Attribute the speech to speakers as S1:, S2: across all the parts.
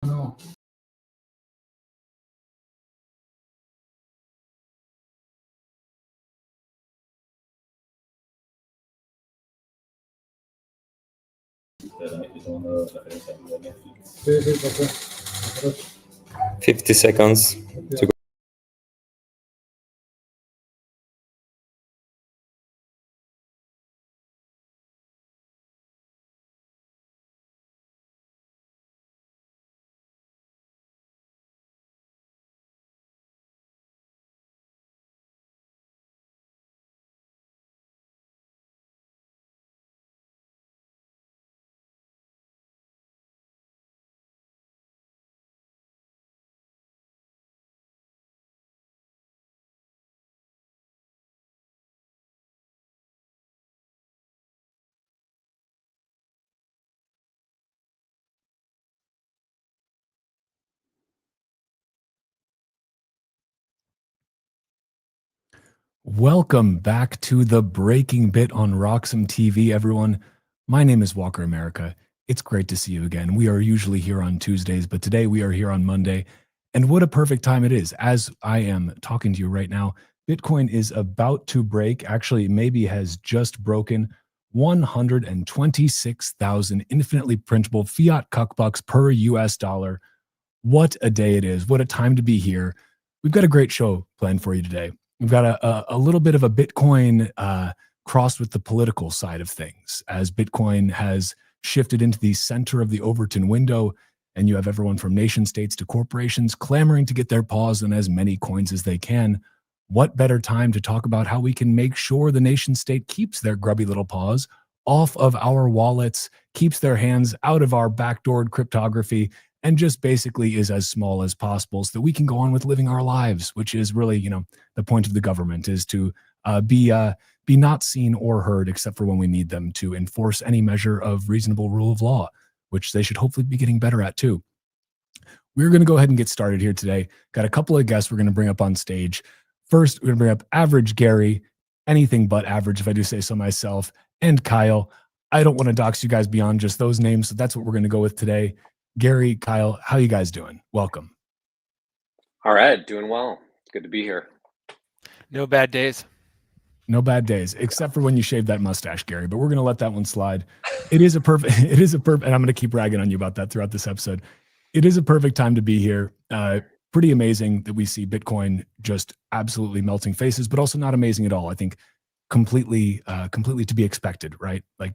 S1: No. Sí, sí, pasó.
S2: 50 seconds to go.
S3: Welcome back to the Breaking Bit on Roxham TV, everyone. My name is Walker America. It's great to see you again. We are usually here on Tuesdays, but today we are here on Monday. And what a perfect time it is. As I am talking to you right now, Bitcoin is about to break, actually maybe has just broken 126,000 infinitely printable fiat cuck bucks per US dollar. What a day it is. What a time to be here. We've got a great show planned for you today. We've got a little bit of a Bitcoin crossed with the political side of things, as Bitcoin has shifted into the center of the Overton window, and you have everyone from nation states to corporations clamoring to get their paws on as many coins as they can. What better time to talk about how we can make sure the nation state keeps their grubby little paws off of our wallets, keeps their hands out of our backdoored cryptography, and just basically is as small as possible so that we can go on with living our lives, which is really, the point of the government is to be not seen or heard except for when we need them to enforce any measure of reasonable rule of law, which they should hopefully be getting better at too. We're going to go ahead and get started here today. Got a couple of guests we're going to bring up on stage. First, we're going to bring up Average Gary, anything but average if I do say so myself, and Kyle. I don't want to dox you guys beyond just those names, so that's what we're going to go with today. Gary, Kyle, how you guys doing? Welcome.
S4: All right, doing well. Good to be here.
S5: No bad days.
S3: No bad days, except for when you shave that mustache, Gary, but we're going to let that one slide. It is a perfect, and I'm going to keep ragging on you about that throughout this episode. It is a perfect time to be here. Pretty amazing that we see Bitcoin just absolutely melting faces, but also not amazing at all. I think completely to be expected, right? Like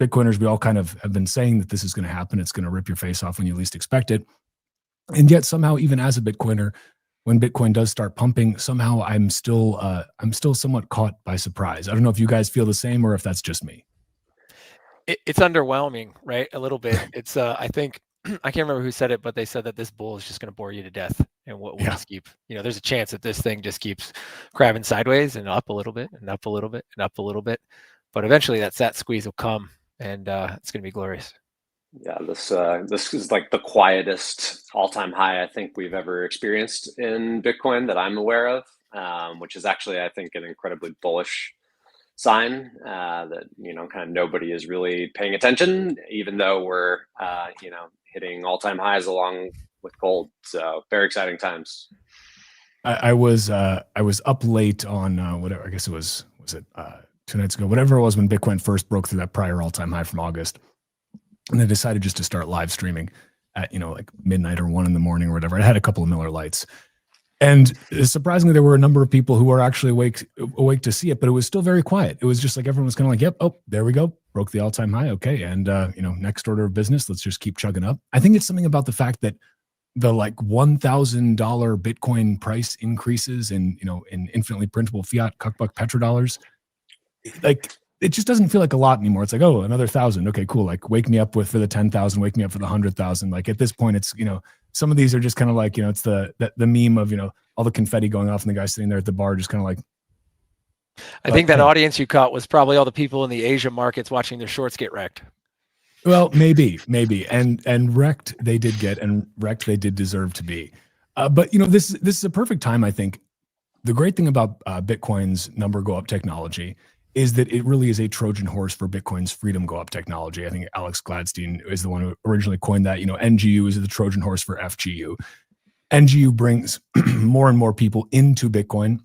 S3: Bitcoiners, we all kind of have been saying that this is going to happen. It's going to rip your face off when you least expect it. And yet somehow, even as a Bitcoiner, when Bitcoin does start pumping, somehow I'm still somewhat caught by surprise. I don't know if you guys feel the same or if that's just me.
S5: It's underwhelming, right? A little bit. It's I think I can't remember who said it, but they said that this bull is just going to bore you to death, and we'll just keep. There's a chance that this thing just keeps crabbing sideways and up a little bit and up a little bit and up a little bit, but eventually that squeeze will come, and it's going to be glorious.
S4: Yeah, this is like the quietest all-time high I think we've ever experienced in Bitcoin that I'm aware of, which is actually, I think, an incredibly bullish sign that kind of nobody is really paying attention, even though we're hitting all-time highs along with gold. So very exciting times.
S3: I was up late on whatever, I guess it was it 2 nights ago, whatever it was, when Bitcoin first broke through that prior all-time high from August. And I decided just to start live streaming at, like midnight or 1 a.m. or whatever. I had a couple of Miller Lights. And surprisingly, there were a number of people who were actually awake to see it, but it was still very quiet. It was just like everyone was kind of like, yep, oh, there we go. Broke the all-time high. Okay. And, next order of business, let's just keep chugging up. I think it's something about the fact that the like $1,000 Bitcoin price increases in infinitely printable fiat cuckbuck petrodollars, like, it just doesn't feel like a lot anymore. It's like, oh, another 1,000. Okay, cool. Like, wake me up for the 10,000, wake me up for the 100,000. Like, at this point, it's, some of these are just kind of like, it's the meme of, all the confetti going off and the guy sitting there at the bar just kind of like.
S5: I think that audience you caught was probably all the people in the Asia markets watching their shorts get wrecked.
S3: Well, maybe. And wrecked they did get, and wrecked they did deserve to be. But, this is a perfect time, I think. The great thing about Bitcoin's number go up technology is that it really is a Trojan horse for Bitcoin's freedom go up technology. I think Alex Gladstein is the one who originally coined that. NGU is the Trojan horse for FGU. NGU brings more and more people into Bitcoin,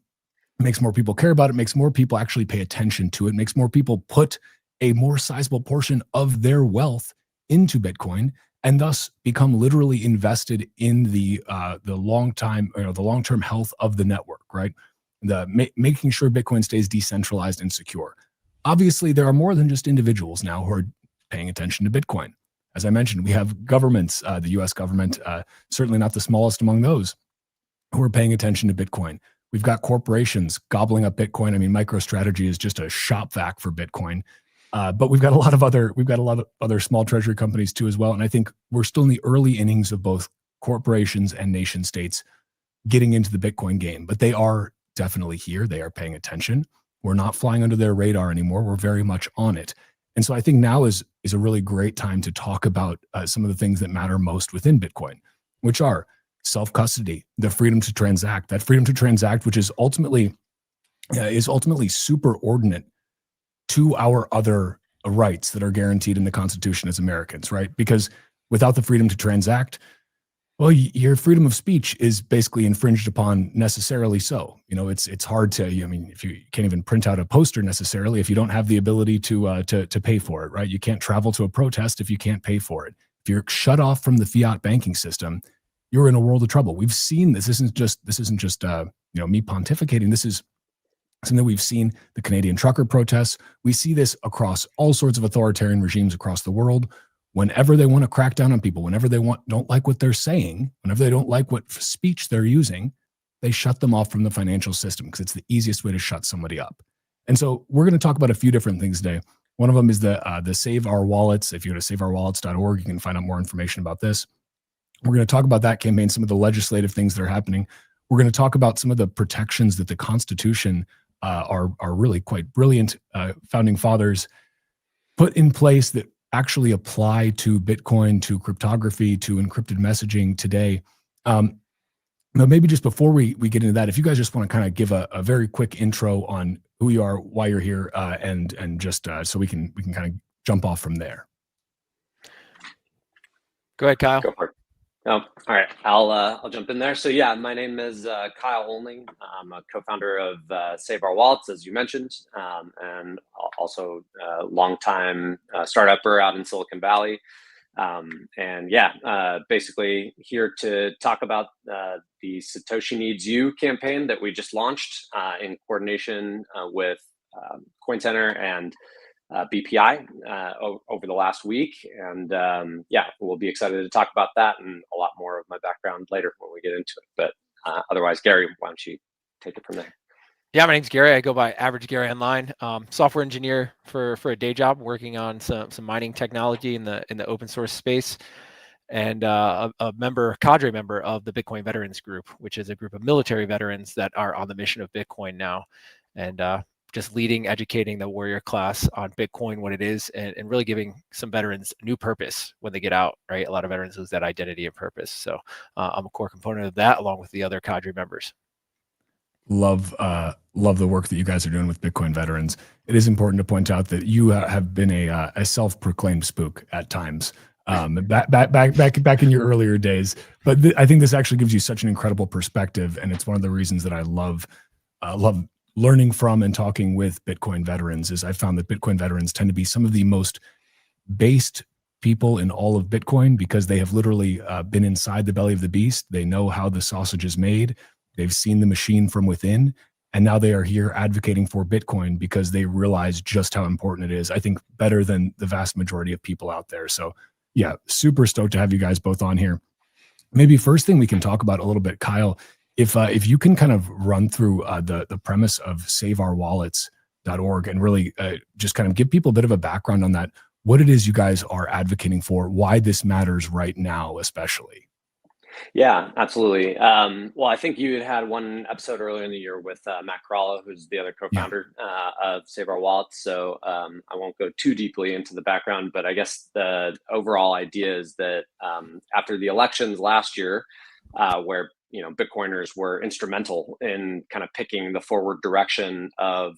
S3: makes more people care about it, makes more people actually pay attention to it, makes more people put a more sizable portion of their wealth into Bitcoin, and thus become literally invested in the long-term health of the network, right? Making sure Bitcoin stays decentralized and secure. Obviously, there are more than just individuals now who are paying attention to Bitcoin. As I mentioned, we have governments, the US government, certainly not the smallest among those, who are paying attention to Bitcoin. We've got corporations gobbling up Bitcoin. I mean, MicroStrategy is just a shop vac for Bitcoin. But we've got a lot of other small treasury companies too as well. And I think we're still in the early innings of both corporations and nation states getting into the Bitcoin game. But they are definitely here. They are paying attention. We're not flying under their radar anymore. We're very much on it. And so I think now is a really great time to talk about some of the things that matter most within Bitcoin, which are self-custody, the freedom to transact, which is ultimately superordinate to our other rights that are guaranteed in the Constitution as Americans, right? Because without the freedom to transact, well, your freedom of speech is basically infringed upon necessarily so. It's hard to, if you can't even print out a poster necessarily if you don't have the ability to pay for it, right? You can't travel to a protest if you can't pay for it. If you're shut off from the fiat banking system, you're in a world of trouble. We've seen this. This isn't just me pontificating. This is something that we've seen, the Canadian trucker protests. We see this across all sorts of authoritarian regimes across the world. Whenever they want to crack down on people, whenever they don't like what they're saying, whenever they don't like what speech they're using, they shut them off from the financial system because it's the easiest way to shut somebody up. And so we're going to talk about a few different things today. One of them is the Save Our Wallets. If you go to saveourwallets.org, you can find out more information about this. We're going to talk about that campaign, some of the legislative things that are happening. We're going to talk about some of the protections that the Constitution are really quite brilliant founding fathers put in place that actually apply to Bitcoin, to cryptography, to encrypted messaging today. Now, maybe just before we get into that, if you guys just want to kind of give a very quick intro on who you are, why you're here, and just so we can kind of jump off from there.
S5: Go ahead, Kyle.
S4: Go for it. Oh, all right. I'll jump in there. So yeah, my name is Kyle Olney. I'm a co-founder of Save Our Wallets, as you mentioned, and also a longtime startupper out in Silicon Valley. And yeah, basically here to talk about the Satoshi Needs You campaign that we just launched in coordination with Coin Center and BPI over the last week. And yeah, we'll be excited to talk about that and a lot more of my background later when we get into it. But otherwise, Gary, why don't you take it from there?
S5: Yeah, my name's Gary. I go by Average Gary online. Software engineer for a day job, working on some mining technology in the open source space, and a cadre member of the Bitcoin Veterans Group, which is a group of military veterans that are on the mission of Bitcoin now, and just leading, educating the warrior class on Bitcoin, what it is, and really giving some veterans new purpose when they get out, right? A lot of veterans lose that identity and purpose. So I'm a core component of that, along with the other cadre members.
S3: Love the work that you guys are doing with Bitcoin veterans. It is important to point out that you have been a self-proclaimed spook at times, back in your earlier days. But I think this actually gives you such an incredible perspective, and it's one of the reasons that I love learning from and talking with Bitcoin veterans. Is I found that Bitcoin veterans tend to be some of the most based people in all of Bitcoin because they have literally been inside the belly of the beast. They know how the sausage is made. They've seen the machine from within, and now they are here advocating for Bitcoin because they realize just how important it is. I think better than the vast majority of people out there. So yeah, super stoked to have you guys both on here. Maybe first thing we can talk about a little bit, Kyle, if you can kind of run through the premise of saveourwallets.org and really just kind of give people a bit of a background on that, what it is you guys are advocating for, why this matters right now, especially.
S4: Yeah, absolutely. Well, I think you had one episode earlier in the year with Matt Corallo, who's the other co-founder of Save Our Wallets. So I won't go too deeply into the background, but I guess the overall idea is that after the elections last year, where Bitcoiners were instrumental in kind of picking the forward direction of,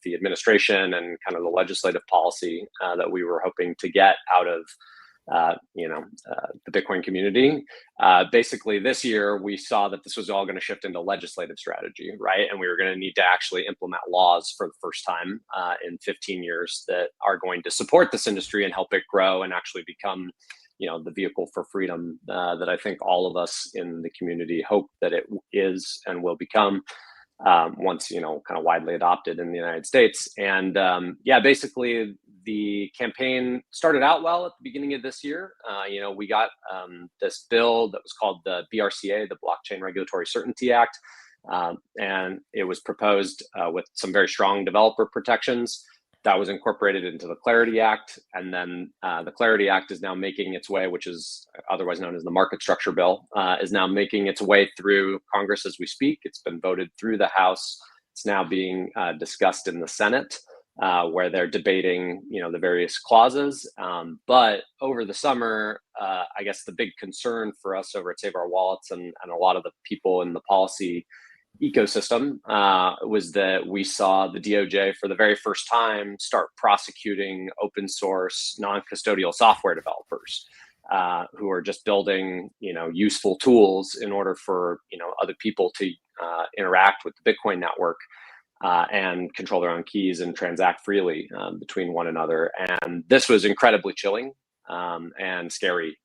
S4: the administration and kind of the legislative policy that we were hoping to get out of, the Bitcoin community. Basically, this year we saw that this was all going to shift into legislative strategy, right? And we were going to need to actually implement laws for the first time in 15 years that are going to support this industry and help it grow and actually become, the vehicle for freedom that I think all of us in the community hope that it is and will become once, kind of widely adopted in the United States. And basically the campaign started out well at the beginning of this year. We got this bill that was called the BRCA, the Blockchain Regulatory Certainty Act. And it was proposed with some very strong developer protections. That was incorporated into the Clarity Act. And then the Clarity Act is now making its way, which is otherwise known as the Market Structure Bill, is now making its way through Congress as we speak. It's been voted through the House. It's now being discussed in the Senate, where they're debating, the various clauses. But over the summer, I guess the big concern for us over at Save Our Wallets and a lot of the people in the policy ecosystem was that we saw the DOJ for the very first time start prosecuting open source non-custodial software developers who are just building useful tools in order for other people to interact with the Bitcoin network and control their own keys and transact freely between one another. And this was incredibly chilling and scary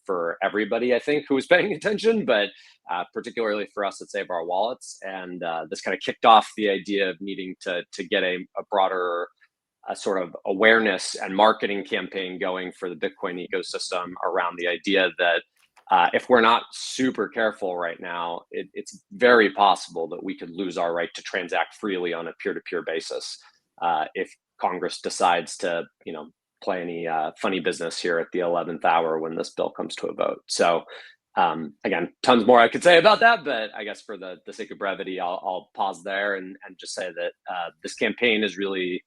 S4: for everybody, I think, who was paying attention, but particularly for us at Save Our Wallets. And this kind of kicked off the idea of needing to get a broader sort of awareness and marketing campaign going for the Bitcoin ecosystem around the idea that if we're not super careful right now, it's very possible that we could lose our right to transact freely on a peer-to-peer basis if Congress decides to, play any funny business here at the 11th hour when this bill comes to a vote. So again, tons more I could say about that, but I guess for the sake of brevity, I'll pause there and just say that this campaign is really,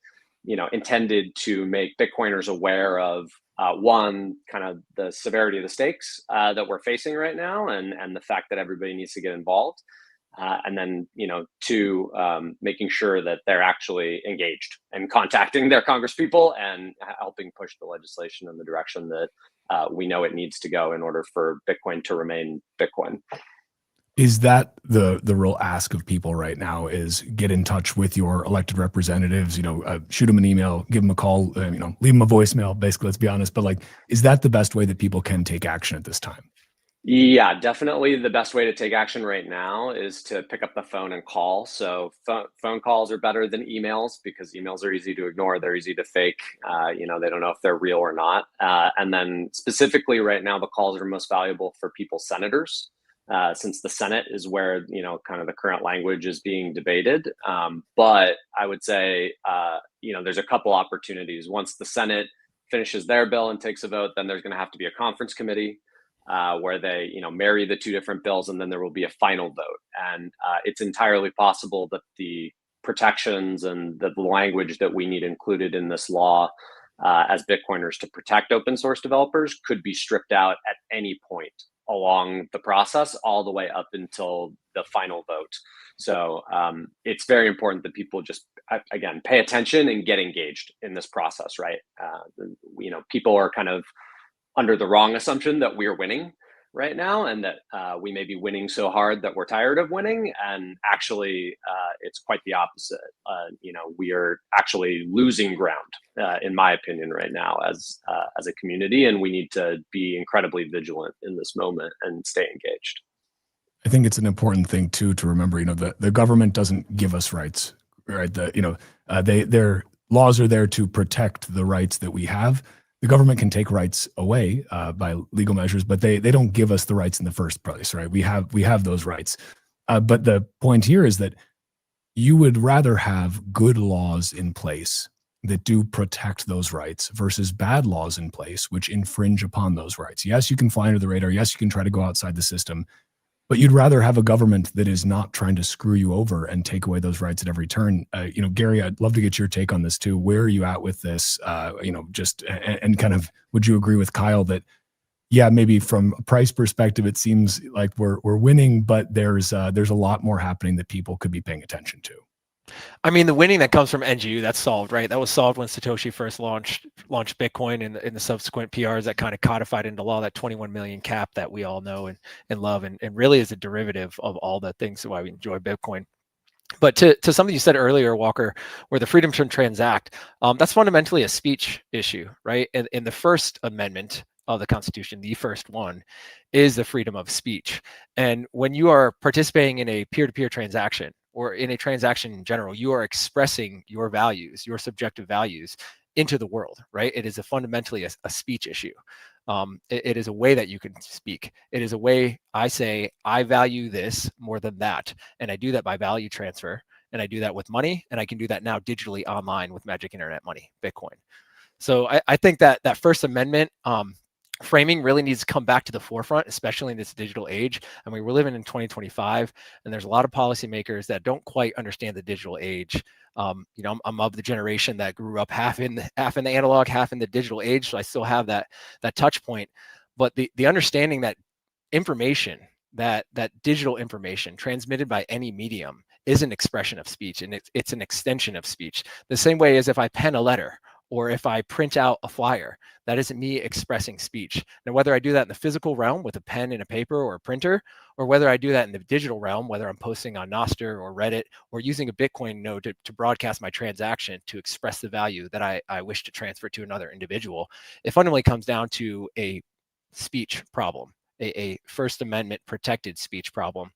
S4: intended to make Bitcoiners aware of one, kind of the severity of the stakes that we're facing right now and the fact that everybody needs to get involved. And then, two, making sure that they're actually engaged and contacting their congresspeople and helping push the legislation in the direction that we know it needs to go in order for Bitcoin to remain Bitcoin.
S3: Is that the real ask of people right now is get in touch with your elected representatives, shoot them an email, give them a call, leave them a voicemail, basically, let's be honest. But is that the best way that people can take action at this time?
S4: Yeah, definitely the best way to take action right now is to pick up the phone and call. So phone calls are better than emails because emails are easy to ignore. They're easy to fake. They don't know if they're real or not. And then specifically right now, the calls are most valuable for people's senators. Since the Senate is where, kind of the current language is being debated. But I would say, there's a couple opportunities. Once the Senate finishes their bill and takes a vote, then there's going to have to be a conference committee where they, marry the two different bills, and then there will be a final vote. And it's entirely possible that the protections and the language that we need included in this law as Bitcoiners to protect open source developers could be stripped out at any point along the process, all the way up until the final vote. So it's very important that people just, again, pay attention and get engaged in this process, right? People are kind of under the wrong assumption that we're winning right now and that we may be winning so hard that we're tired of winning. And actually, it's quite the opposite. We are actually losing ground, in my opinion, right now as a community, and we need to be incredibly vigilant in this moment and stay engaged.
S3: I think it's an important thing too to remember. The government doesn't give us rights, right? Their laws are there to protect the rights that we have. The government can take rights away by legal measures, but they don't give us the rights in the first place, right? We have those rights. But the point here is that you would rather have good laws in place that do protect those rights versus bad laws in place which infringe upon those rights. Yes, you can fly under the radar. Yes, you can try to go outside the system, but you'd rather have a government that is not trying to screw you over and take away those rights at every turn. Gary, I'd love to get your take on this too. Where are you at with this? And kind of, would you agree with Kyle that yeah, maybe from a price perspective, it seems like we're winning, but there's a lot more happening that people could be paying attention to.
S5: I mean, the winning that comes from NGU, that's solved, right? That was solved when Satoshi first launched Bitcoin, and in the subsequent PRs that kind of codified into law that 21 million cap that we all know and love, and really is a derivative of all the things why we enjoy Bitcoin. But to something you said earlier, Walker, where the freedom to transact, that's fundamentally a speech issue, right? In the First Amendment of the Constitution, the first one, is the freedom of speech. And when you are participating in a peer-to-peer transaction, or in a transaction in general, you are expressing your values, your subjective values into the world, right? It is fundamentally a speech issue. It is a way that you can speak. It is a way I say, I value this more than that. And I do that by value transfer. And I do that with money. And I can do that now digitally online with Magic Internet Money, Bitcoin. So I think that First Amendment framing really needs to come back to the forefront, especially in this digital age. I mean, we're living in 2025, and there's a lot of policymakers that don't quite understand the digital age. You know, I'm of the generation that grew up half in the analog, half in the digital age, so I still have that touch point. But the understanding that information, that digital information transmitted by any medium is an expression of speech, and it's an extension of speech. The same way as if I pen a letter or if I print out a flyer, that isn't me expressing speech. Now, whether I do that in the physical realm with a pen and a paper or a printer, or whether I do that in the digital realm, whether I'm posting on Nostr or Reddit, or using a Bitcoin node to broadcast my transaction to express the value that I wish to transfer to another individual, it fundamentally comes down to a speech problem, a First Amendment protected speech problem.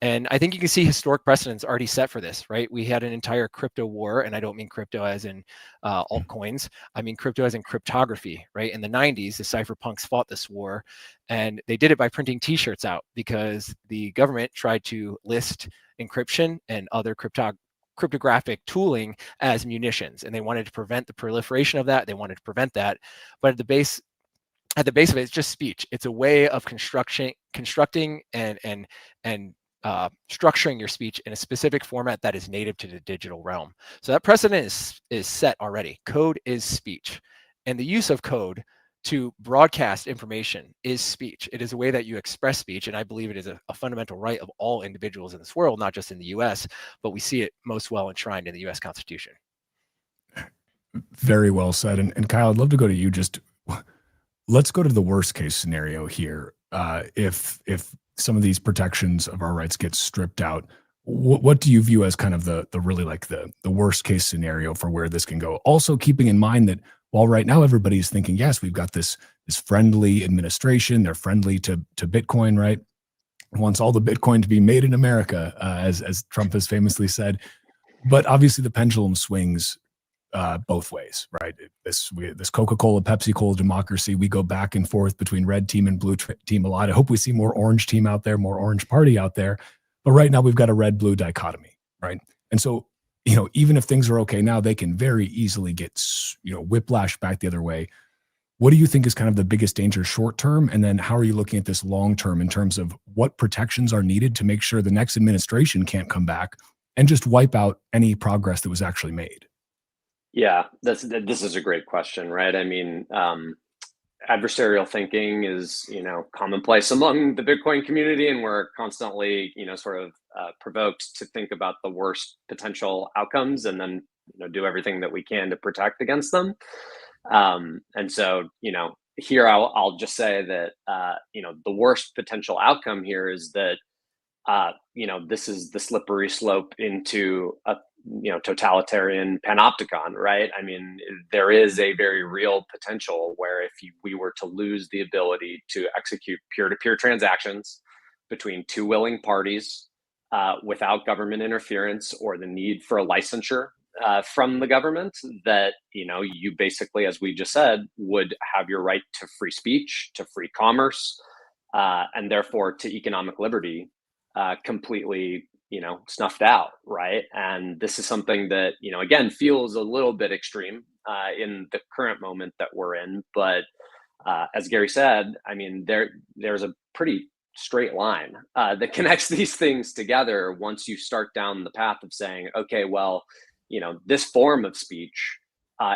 S5: And I think you can see historic precedents already set for this, right? We had an entire crypto war, and I don't mean crypto as in altcoins. I mean crypto as in cryptography, right? In the 90s, the cypherpunks fought this war, and they did it by printing T-shirts out because the government tried to list encryption and other cryptographic tooling as munitions, and they wanted to prevent the proliferation of that. They wanted to prevent that, but at the base of it, it's just speech. It's a way of constructing and structuring your speech in a specific format that is native to the digital realm. So that precedent is set already. Code is speech, and the use of code to broadcast information is speech. It is a way that you express speech, and I believe it is a fundamental right of all individuals in this world, not just in the US, but we see it most well enshrined in the US Constitution.
S3: Very well said. And Kyle, I'd love to go to you. Just let's go to the worst case scenario here. If some of these protections of our rights get stripped out, what do you view as kind of the really like the worst case scenario for where this can go? Also keeping in mind that while right now everybody's thinking, yes, we've got this friendly administration, they're friendly to Bitcoin, right? Wants all the Bitcoin to be made in America, as Trump has famously said. But obviously the pendulum swings both ways, right? This Coca-Cola, Pepsi-Cola democracy, we go back and forth between red team and blue team a lot. I hope we see more orange team out there, more orange party out there. But right now we've got a red-blue dichotomy, right? And so, you know, even if things are okay now, they can very easily get, you know, whiplash back the other way. What do you think is kind of the biggest danger short term? And then how are you looking at this long term in terms of what protections are needed to make sure the next administration can't come back and just wipe out any progress that was actually made?
S4: Yeah, this is a great question, right? I mean, adversarial thinking is, you know, commonplace among the Bitcoin community, and we're constantly, you know, sort of provoked to think about the worst potential outcomes and then, you know, do everything that we can to protect against them. And so, you know, here I'll just say that, you know, the worst potential outcome here is that, you know, this is the slippery slope into a, you know, totalitarian panopticon, right? I mean, there is a very real potential where if we were to lose the ability to execute peer-to-peer transactions between two willing parties without government interference or the need for a licensure from the government, that, you know, you basically, as we just said, would have your right to free speech, to free commerce, and therefore to economic liberty completely, you know, snuffed out, right? And this is something that, you know, again, feels a little bit extreme in the current moment that we're in. But as Gary said, I mean, there's a pretty straight line that connects these things together once you start down the path of saying, okay, well, you know, this form of speech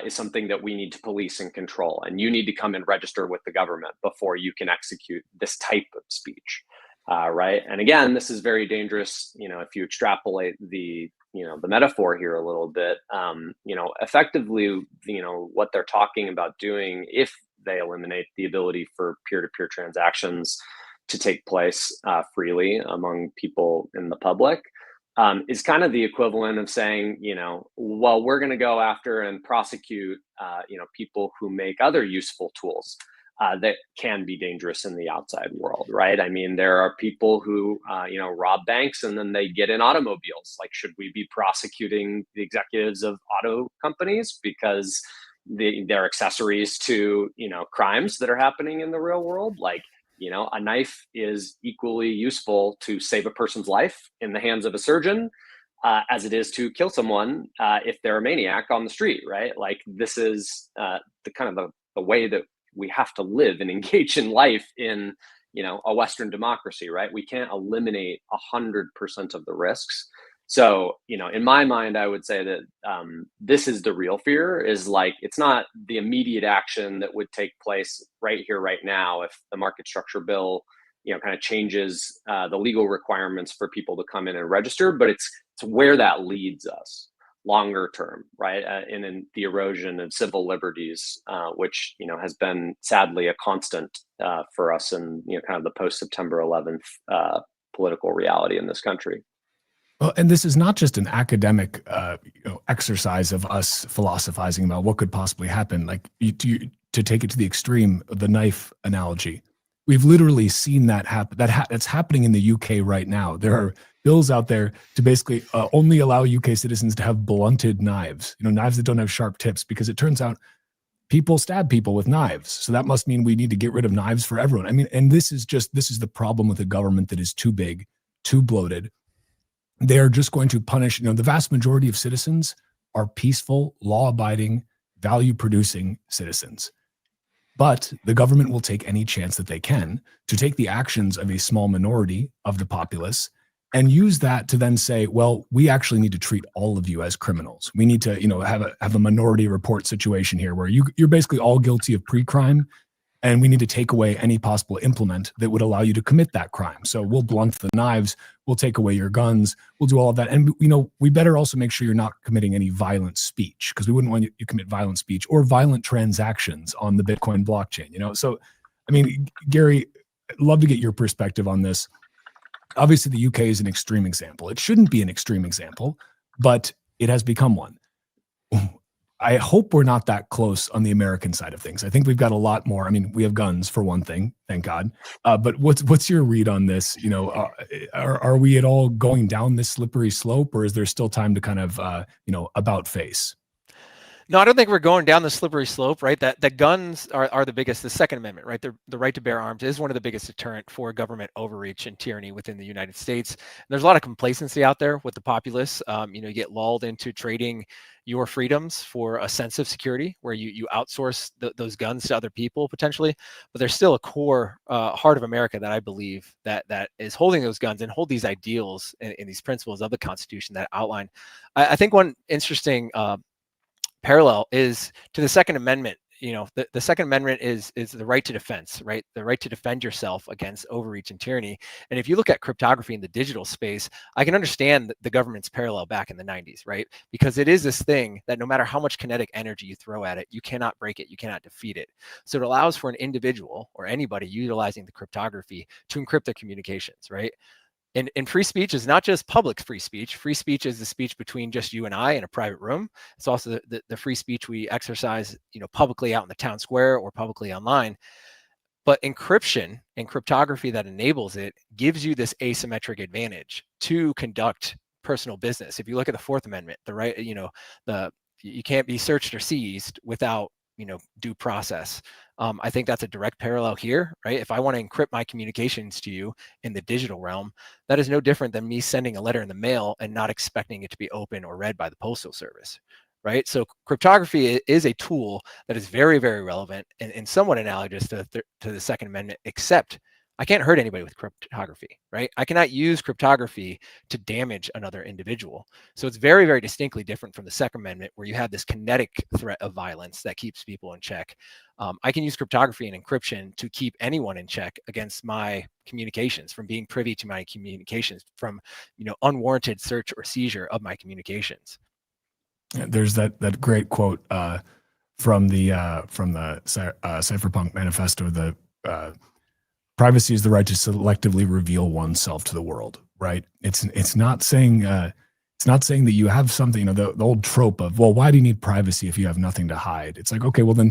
S4: is something that we need to police and control. And you need to come and register with the government before you can execute this type of speech, right? And again, this is very dangerous. If you extrapolate the metaphor here a little bit, effectively, what they're talking about doing, if they eliminate the ability for peer-to-peer transactions to take place freely among people in the public, is kind of the equivalent of saying, well, we're going to go after and prosecute, people who make other useful tools that can be dangerous in the outside world, right? I mean, there are people who, rob banks and then they get in automobiles. Like, should we be prosecuting the executives of auto companies because they're accessories to, crimes that are happening in the real world? Like, a knife is equally useful to save a person's life in the hands of a surgeon as it is to kill someone if they're a maniac on the street, right? Like, this is the kind of the way that we have to live and engage in life in, a Western democracy, right? We can't eliminate 100% of the risks. So, in my mind, I would say that this is the real fear, is like, it's not the immediate action that would take place right here, right now, if the market structure bill, kind of changes the legal requirements for people to come in and register, but it's where that leads us longer term, right? In the erosion of civil liberties, which, has been sadly a constant for us in, kind of the post-September 11th political reality in this country.
S3: Well, and this is not just an academic exercise of us philosophizing about what could possibly happen. Like, to take it to the extreme, the knife analogy, we've literally seen that happen. That's happening in the UK right now. There are bills out there to basically only allow UK citizens to have blunted knives, knives that don't have sharp tips, because it turns out people stab people with knives. So that must mean we need to get rid of knives for everyone. I mean, and this is the problem with a government that is too big, too bloated. They are just going to punish, the vast majority of citizens are peaceful, law-abiding, value-producing citizens. But the government will take any chance that they can to take the actions of a small minority of the populace and use that to then say, well, we actually need to treat all of you as criminals. We need to, have a minority report situation here where you're basically all guilty of pre-crime, and we need to take away any possible implement that would allow you to commit that crime. So we'll blunt the knives, we'll take away your guns, we'll do all of that. And, we better also make sure you're not committing any violent speech, because we wouldn't want you to commit violent speech or violent transactions on the Bitcoin blockchain, So, I mean, Gary, I'd love to get your perspective on this. Obviously, the UK is an extreme example. It shouldn't be an extreme example, but it has become one. I hope we're not that close on the American side of things. I think we've got a lot more. I mean, we have guns for one thing, thank God. But what's your read on this? Are we at all going down this slippery slope, or is there still time to kind of, about face?
S5: No, I don't think we're going down the slippery slope, right? That the guns are the biggest. The Second Amendment, right? The right to bear arms is one of the biggest deterrent for government overreach and tyranny within the United States. And there's a lot of complacency out there with the populace. You get lulled into trading your freedoms for a sense of security, where you outsource those guns to other people potentially. But there's still a core heart of America that I believe that is holding those guns and hold these ideals and these principles of the Constitution that outline. I think one interesting parallel is to the Second Amendment. The Second Amendment is the right to defense, right? The right to defend yourself against overreach and tyranny. And if you look at cryptography in the digital space, I can understand the government's parallel back in the 90s, right? Because it is this thing that no matter how much kinetic energy you throw at it, you cannot break it, you cannot defeat it. So it allows for an individual or anybody utilizing the cryptography to encrypt their communications, right? And free speech is not just public free speech. Free speech is the speech between just you and I in a private room. It's also the free speech we exercise, publicly out in the town square or publicly online. But encryption and cryptography that enables it gives you this asymmetric advantage to conduct personal business. If you look at the Fourth Amendment, the right, you can't be searched or seized without due process. I think that's a direct parallel here, right? If I want to encrypt my communications to you in the digital realm, that is no different than me sending a letter in the mail and not expecting it to be open or read by the Postal Service, right? So cryptography is a tool that is very, very relevant and somewhat analogous to the Second Amendment, except I can't hurt anybody with cryptography, right? I cannot use cryptography to damage another individual. So it's very, very distinctly different from the Second Amendment, where you have this kinetic threat of violence that keeps people in check. I can use cryptography and encryption to keep anyone in check against my communications, from being privy to my communications, from unwarranted search or seizure of my communications.
S3: There's that great quote from the Cypherpunk Manifesto. The privacy is the right to selectively reveal oneself to the world. Right? It's not saying that you have something. The old trope of, well, why do you need privacy if you have nothing to hide? It's like, okay, well then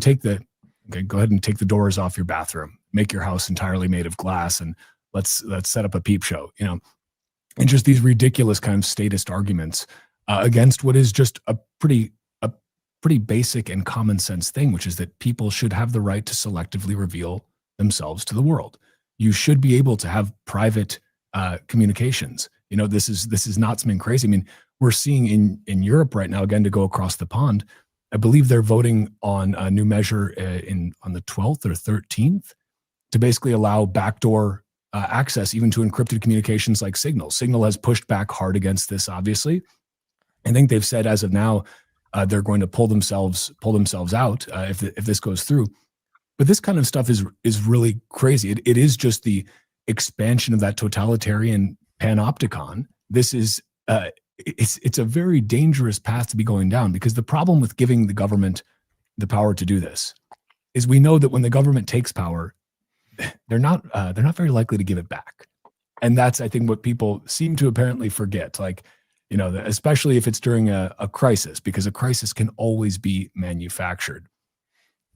S3: go ahead and take the doors off your bathroom. Make your house entirely made of glass, and let's set up a peep show. And just these ridiculous kind of statist arguments against what is just a pretty basic and common sense thing, which is that people should have the right to selectively reveal themselves to the world. You should be able to have private communications. This is not something crazy. I mean, we're seeing in Europe right now, again, to go across the pond, I believe they're voting on a new measure on the 12th or 13th to basically allow backdoor access even to encrypted communications like Signal. Signal has pushed back hard against this, obviously. I think they've said as of now they're going to pull themselves out if this goes through. But this kind of stuff is really crazy. It is just the expansion of that totalitarian panopticon. This is it's a very dangerous path to be going down, because the problem with giving the government the power to do this is we know that when the government takes power, they're not very likely to give it back. And that's, I think, what people seem to apparently forget. Like, especially if it's during a crisis, because a crisis can always be manufactured.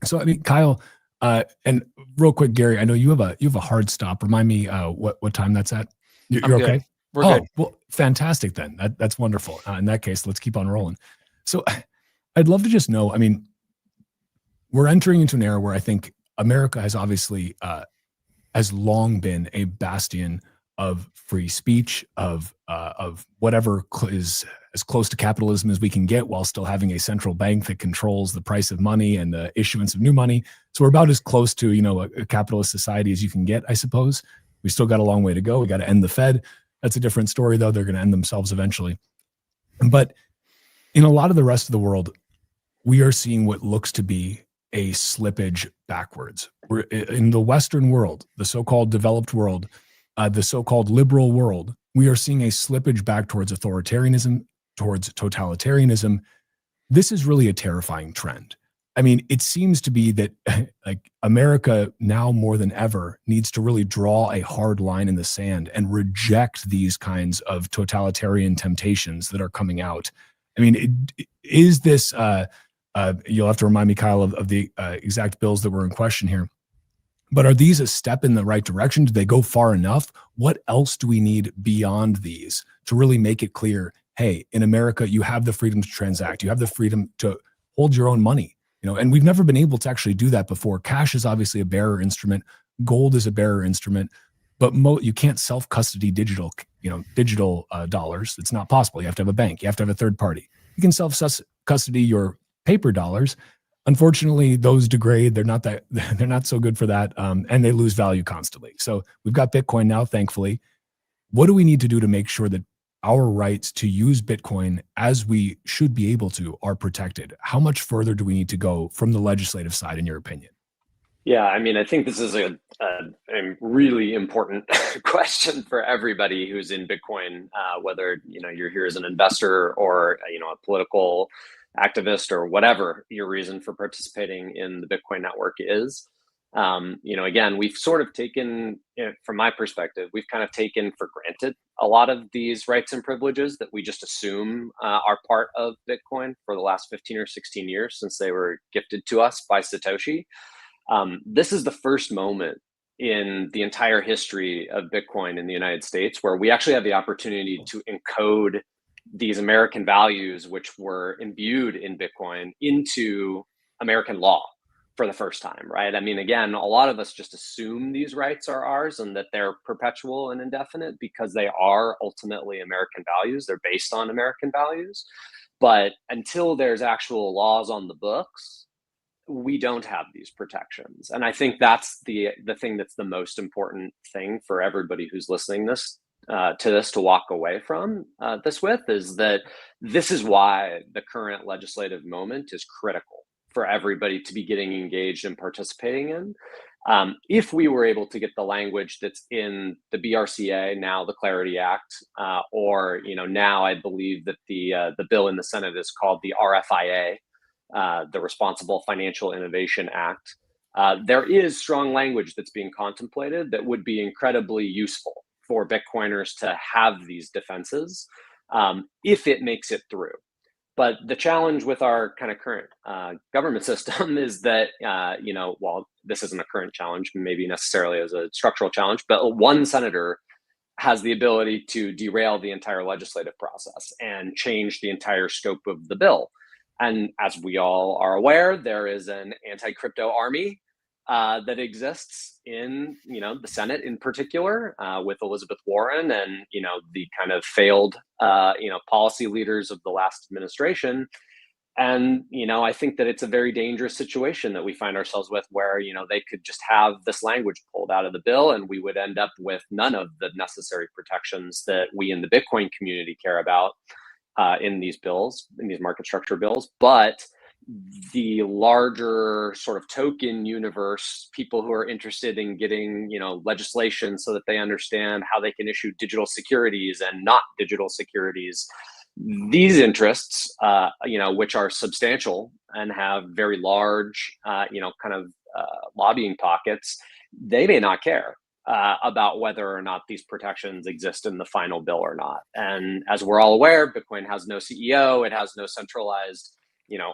S3: So, I mean, Kyle, and real quick, Gary, I know you have a hard stop. Remind me what time that's at. You're okay?
S5: We're good.
S3: Well, fantastic then. That's wonderful. In that case, let's keep on rolling. So I'd love to just know, I mean, we're entering into an era where I think America has obviously has long been a bastion of free speech, of whatever is as close to capitalism as we can get, while still having a central bank that controls the price of money and the issuance of new money. So we're about as close to a capitalist society as you can get, I suppose. We still got a long way to go. We got to end the Fed. That's a different story, though. They're going to end themselves eventually. But in a lot of the rest of the world, we are seeing what looks to be a slippage backwards. We're in the Western world, the so-called developed world, the so-called liberal world. We are seeing a slippage back towards authoritarianism, towards totalitarianism. This is really a terrifying trend. I mean, it seems to be that like America now more than ever needs to really draw a hard line in the sand and reject these kinds of totalitarian temptations that are coming out. I mean, is this, you'll have to remind me, Kyle, of the exact bills that were in question here. But are these a step in the right direction? Do they go far enough? What else do we need beyond these to really make it clear, hey, in America, you have the freedom to transact. You have the freedom to hold your own money. And we've never been able to actually do that before. Cash is obviously a bearer instrument. Gold is a bearer instrument, but you can't self-custody digital dollars. It's not possible. You have to have a bank. You have to have a third party. You can self-custody your paper dollars. Unfortunately, those degrade. They're not so good for that, and they lose value constantly. So we've got Bitcoin now, thankfully. What do we need to do to make sure that our rights to use Bitcoin, as we should be able to, are protected? How much further do we need to go from the legislative side, in your opinion?
S4: Yeah, I mean, I think this is a really important question for everybody who's in Bitcoin, whether you're here as an investor or a political activist or whatever your reason for participating in the Bitcoin network is. Again, we've sort of taken, from my perspective, we've kind of taken for granted a lot of these rights and privileges that we just assume are part of Bitcoin for the last 15 or 16 years since they were gifted to us by Satoshi. This is the first moment in the entire history of Bitcoin in the United States where we actually have the opportunity to encode these American values, which were imbued in Bitcoin, into American law for the first time, right? I mean, again, a lot of us just assume these rights are ours and that they're perpetual and indefinite because they are ultimately American values. They're based on American values. But until there's actual laws on the books, we don't have these protections. And I think that's the thing that's the most important thing for everybody who's listening to this to walk away from this with, is that this is why the current legislative moment is critical for everybody to be getting engaged and participating in. If we were able to get the language that's in the BRCA, now the Clarity Act, or now I believe that the bill in the Senate is called the RFIA, the Responsible Financial Innovation Act. There is strong language that's being contemplated that would be incredibly useful for Bitcoiners to have these defenses if it makes it through. But the challenge with our kind of current government system is that, while this isn't a current challenge, maybe necessarily as a structural challenge, but one senator has the ability to derail the entire legislative process and change the entire scope of the bill. And as we all are aware, there is an anti-crypto army that exists in the Senate in particular, with Elizabeth Warren and the kind of failed policy leaders of the last administration. And I think that it's a very dangerous situation that we find ourselves with, where they could just have this language pulled out of the bill, and we would end up with none of the necessary protections that we in the Bitcoin community care about in these bills, in these market structure bills. But the larger sort of token universe, people who are interested in getting legislation so that they understand how they can issue digital securities and not digital securities, these interests which are substantial and have very large lobbying pockets, they may not care about whether or not these protections exist in the final bill or not. And as we're all aware, Bitcoin has no CEO, it has no centralized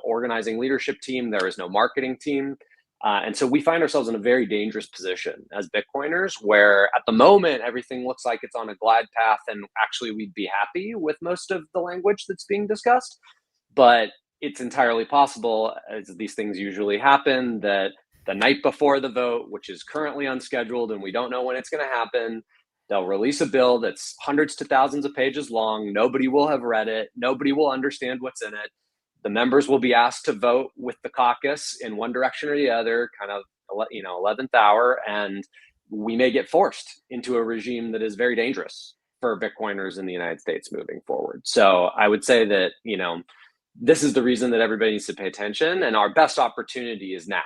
S4: organizing leadership team. There is no marketing team. And so we find ourselves in a very dangerous position as Bitcoiners, where at the moment, everything looks like it's on a glide path, and actually we'd be happy with most of the language that's being discussed. But it's entirely possible, as these things usually happen, that the night before the vote, which is currently unscheduled and we don't know when it's going to happen, they'll release a bill that's hundreds to thousands of pages long. Nobody will have read it. Nobody will understand what's in it. The members will be asked to vote with the caucus in one direction or the other, kind of 11th hour, and we may get forced into a regime that is very dangerous for Bitcoiners in the United States moving forward. So I would say that this is the reason that everybody needs to pay attention, and our best opportunity is now.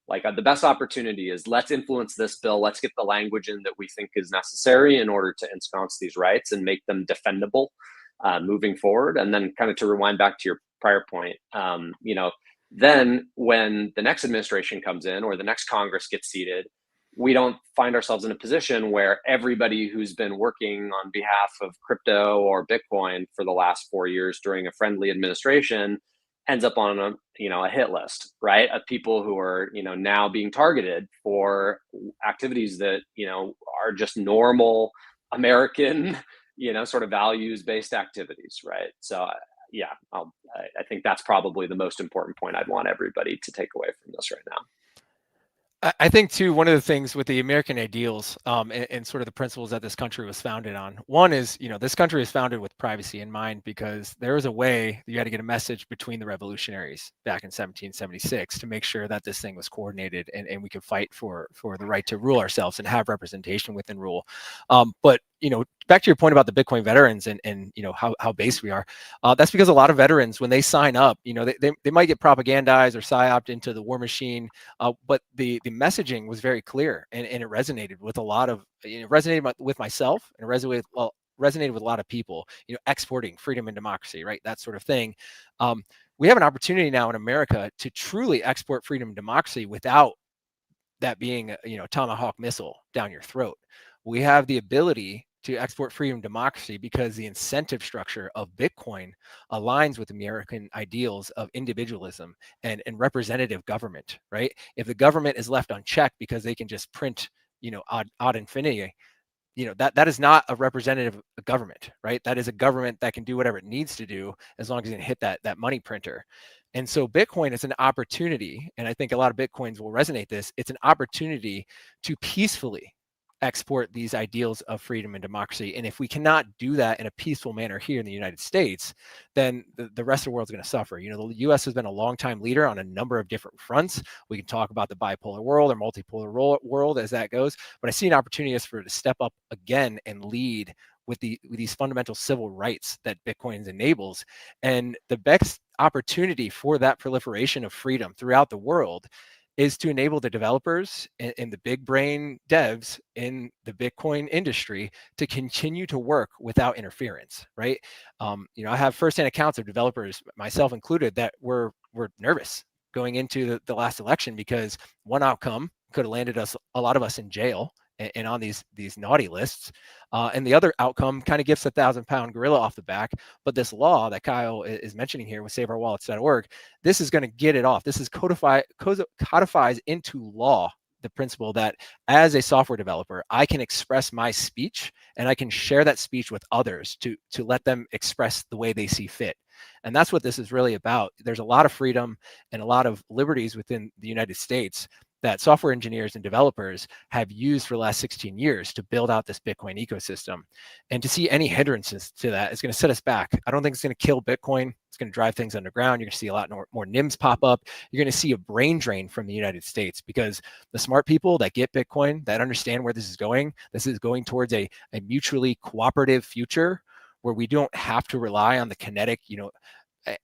S4: The best opportunity is, let's influence this bill. Let's get the language in that we think is necessary in order to ensconce these rights and make them defendable moving forward. And then, kind of to rewind back to your prior point, then when the next administration comes in or the next Congress gets seated, we don't find ourselves in a position where everybody who's been working on behalf of crypto or Bitcoin for the last 4 years during a friendly administration ends up on a hit list, right, of people who are now being targeted for activities that are just normal American sort of values-based activities, right? So yeah, I think that's probably the most important point I'd want everybody to take away from this right now.
S5: I think too, one of the things with the American ideals and sort of the principles that this country was founded on, one is, this country is founded with privacy in mind, because there was a way you had to get a message between the revolutionaries back in 1776 to make sure that this thing was coordinated and we could fight for the right to rule ourselves and have representation within rule. But back to your point about the Bitcoin veterans and how base we are, that's because a lot of veterans, when they sign up, they might get propagandized or psyoped into the war machine, but the messaging was very clear, and it resonated with a lot of, it resonated with myself, and it resonated with a lot of people, exporting freedom and democracy, right? That sort of thing. We have an opportunity now in America to truly export freedom and democracy without that being a tomahawk missile down your throat. We have the ability to export freedom and democracy because the incentive structure of Bitcoin aligns with American ideals of individualism and representative government, right? If the government is left unchecked because they can just print, ad infinitum, that is not a representative government, right? That is a government that can do whatever it needs to do as long as it can hit that money printer. And so Bitcoin is an opportunity, and I think a lot of Bitcoins will resonate this. It's an opportunity to peacefully export these ideals of freedom and democracy. And if we cannot do that in a peaceful manner here in the United States, then the rest of the world's going to suffer. You know, the US has been a long time leader on a number of different fronts. We can talk about the bipolar world or multipolar world as that goes, but I see an opportunity for it to step up again and lead with these fundamental civil rights that Bitcoin enables. And the best opportunity for that proliferation of freedom throughout the world is to enable the developers and the big brain devs in the Bitcoin industry to continue to work without interference, right? You know, I have firsthand accounts of developers, myself included, that were nervous going into the last election because one outcome could have landed a lot of us in jail and on these naughty lists. And the other outcome kind of gets a 1,000-pound gorilla off the back. But this law that Kyle is mentioning here with SaveOurWallets.org, this is going to get it off. This is codifies into law the principle that as a software developer, I can express my speech and I can share that speech with others to let them express the way they see fit. And that's what this is really about. There's a lot of freedom and a lot of liberties within the United States that software engineers and developers have used for the last 16 years to build out this Bitcoin ecosystem. And to see any hindrances to that is going to set us back. I don't think it's going to kill Bitcoin. It's going to drive things underground. You're going to see a lot more NIMs pop up. You're going to see a brain drain from the United States because the smart people that get Bitcoin, that understand where this is going towards a mutually cooperative future where we don't have to rely on the kinetic,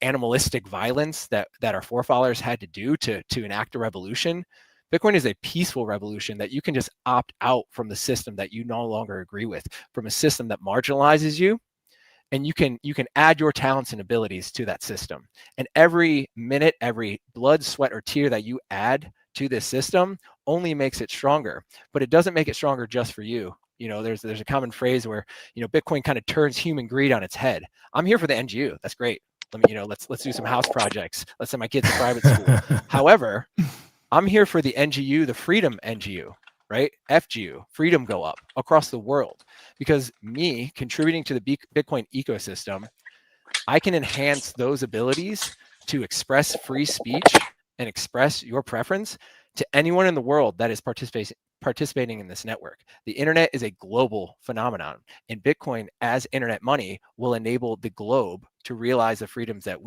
S5: animalistic violence that our forefathers had to do to enact a revolution. Bitcoin is a peaceful revolution that you can just opt out from the system that you no longer agree with, from a system that marginalizes you, and you can add your talents and abilities to that system. And every minute, every blood, sweat, or tear that you add to this system only makes it stronger. But it doesn't make it stronger just for you. You know, there's a common phrase where, Bitcoin kind of turns human greed on its head. I'm here for the NGU. That's great. Let's do some house projects. Let's send my kids to private school. However, I'm here for the NGU, the freedom NGU, right? FGU, freedom go up across the world. Because me contributing to the Bitcoin ecosystem, I can enhance those abilities to express free speech and express your preference to anyone in the world that is participating in this network. The internet is a global phenomenon, and Bitcoin as internet money will enable the globe to realize the freedoms that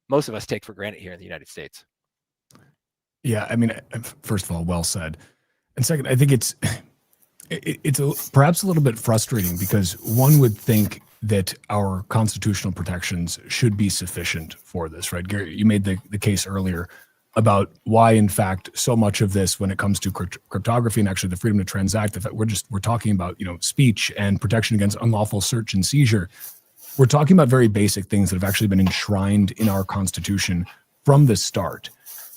S5: most of us take for granted here in the United States.
S3: Yeah, I mean, first of all, well said. And second, I think it's perhaps a little bit frustrating because one would think that our constitutional protections should be sufficient for this, right? Gary, you made the case earlier about why, in fact, so much of this, when it comes to cryptography and actually the freedom to transact, the fact we're talking about, speech and protection against unlawful search and seizure. We're talking about very basic things that have actually been enshrined in our Constitution from the start.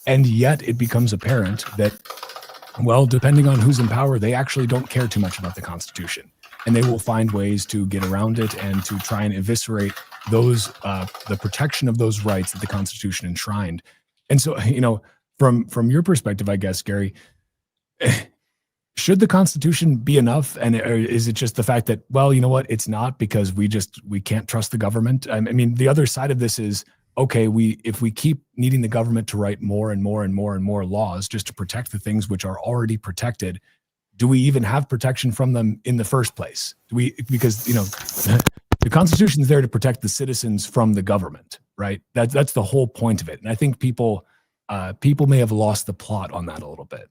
S3: And yet it becomes apparent that, well, depending on who's in power, they actually don't care too much about the Constitution. And they will find ways to get around it and to try and eviscerate those, the protection of those rights that the Constitution enshrined. And so, from your perspective, I guess, Gary, should the Constitution be enough? And is it just the fact that, well, you know what, it's not because we can't trust the government? I mean, the other side of this is, okay, if we keep needing the government to write more and more and more and more laws just to protect the things which are already protected, do we even have protection from them in the first place? Because the Constitution is there to protect the citizens from the government, right? That's the whole point of it. And I think people may have lost the plot on that a little bit.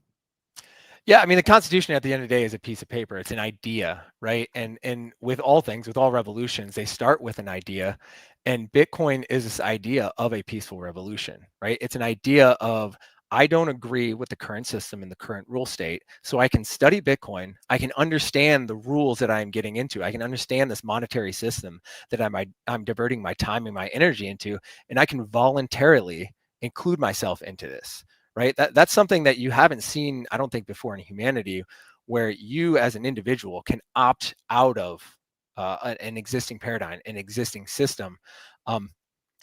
S5: Yeah, I mean, the Constitution at the end of the day is a piece of paper. It's an idea, right? And with all things, with all revolutions, they start with an idea. And Bitcoin is this idea of a peaceful revolution, right? It's an idea of, I don't agree with the current system and the current rule state. So I can study Bitcoin. I can understand the rules that I'm getting into. I can understand this monetary system that I'm diverting my time and my energy into. And I can voluntarily include myself into this. Right? That's something that you haven't seen, I don't think, before in humanity, where you as an individual can opt out of an existing paradigm, an existing system. And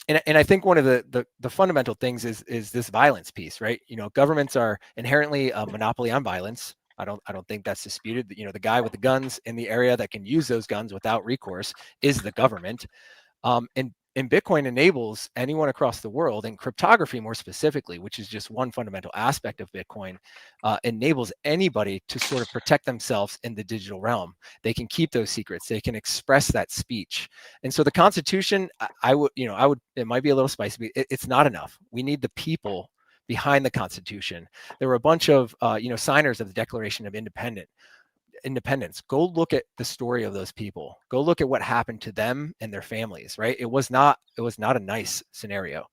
S5: I think one of the fundamental things is this violence piece, right? Governments are inherently a monopoly on violence. I don't think that's disputed. The guy with the guns in the area that can use those guns without recourse is the government. And And Bitcoin enables anyone across the world, and cryptography more specifically, which is just one fundamental aspect of Bitcoin, enables anybody to sort of protect themselves in the digital realm. They can keep those secrets. They can express that speech. And so the Constitution, it might be a little spicy, but it's not enough. We need the people behind the Constitution. There were a bunch of, signers of the Declaration of Independence. Go look at the story of those people. Go look at what happened to them and their families, right? It was not a nice scenario,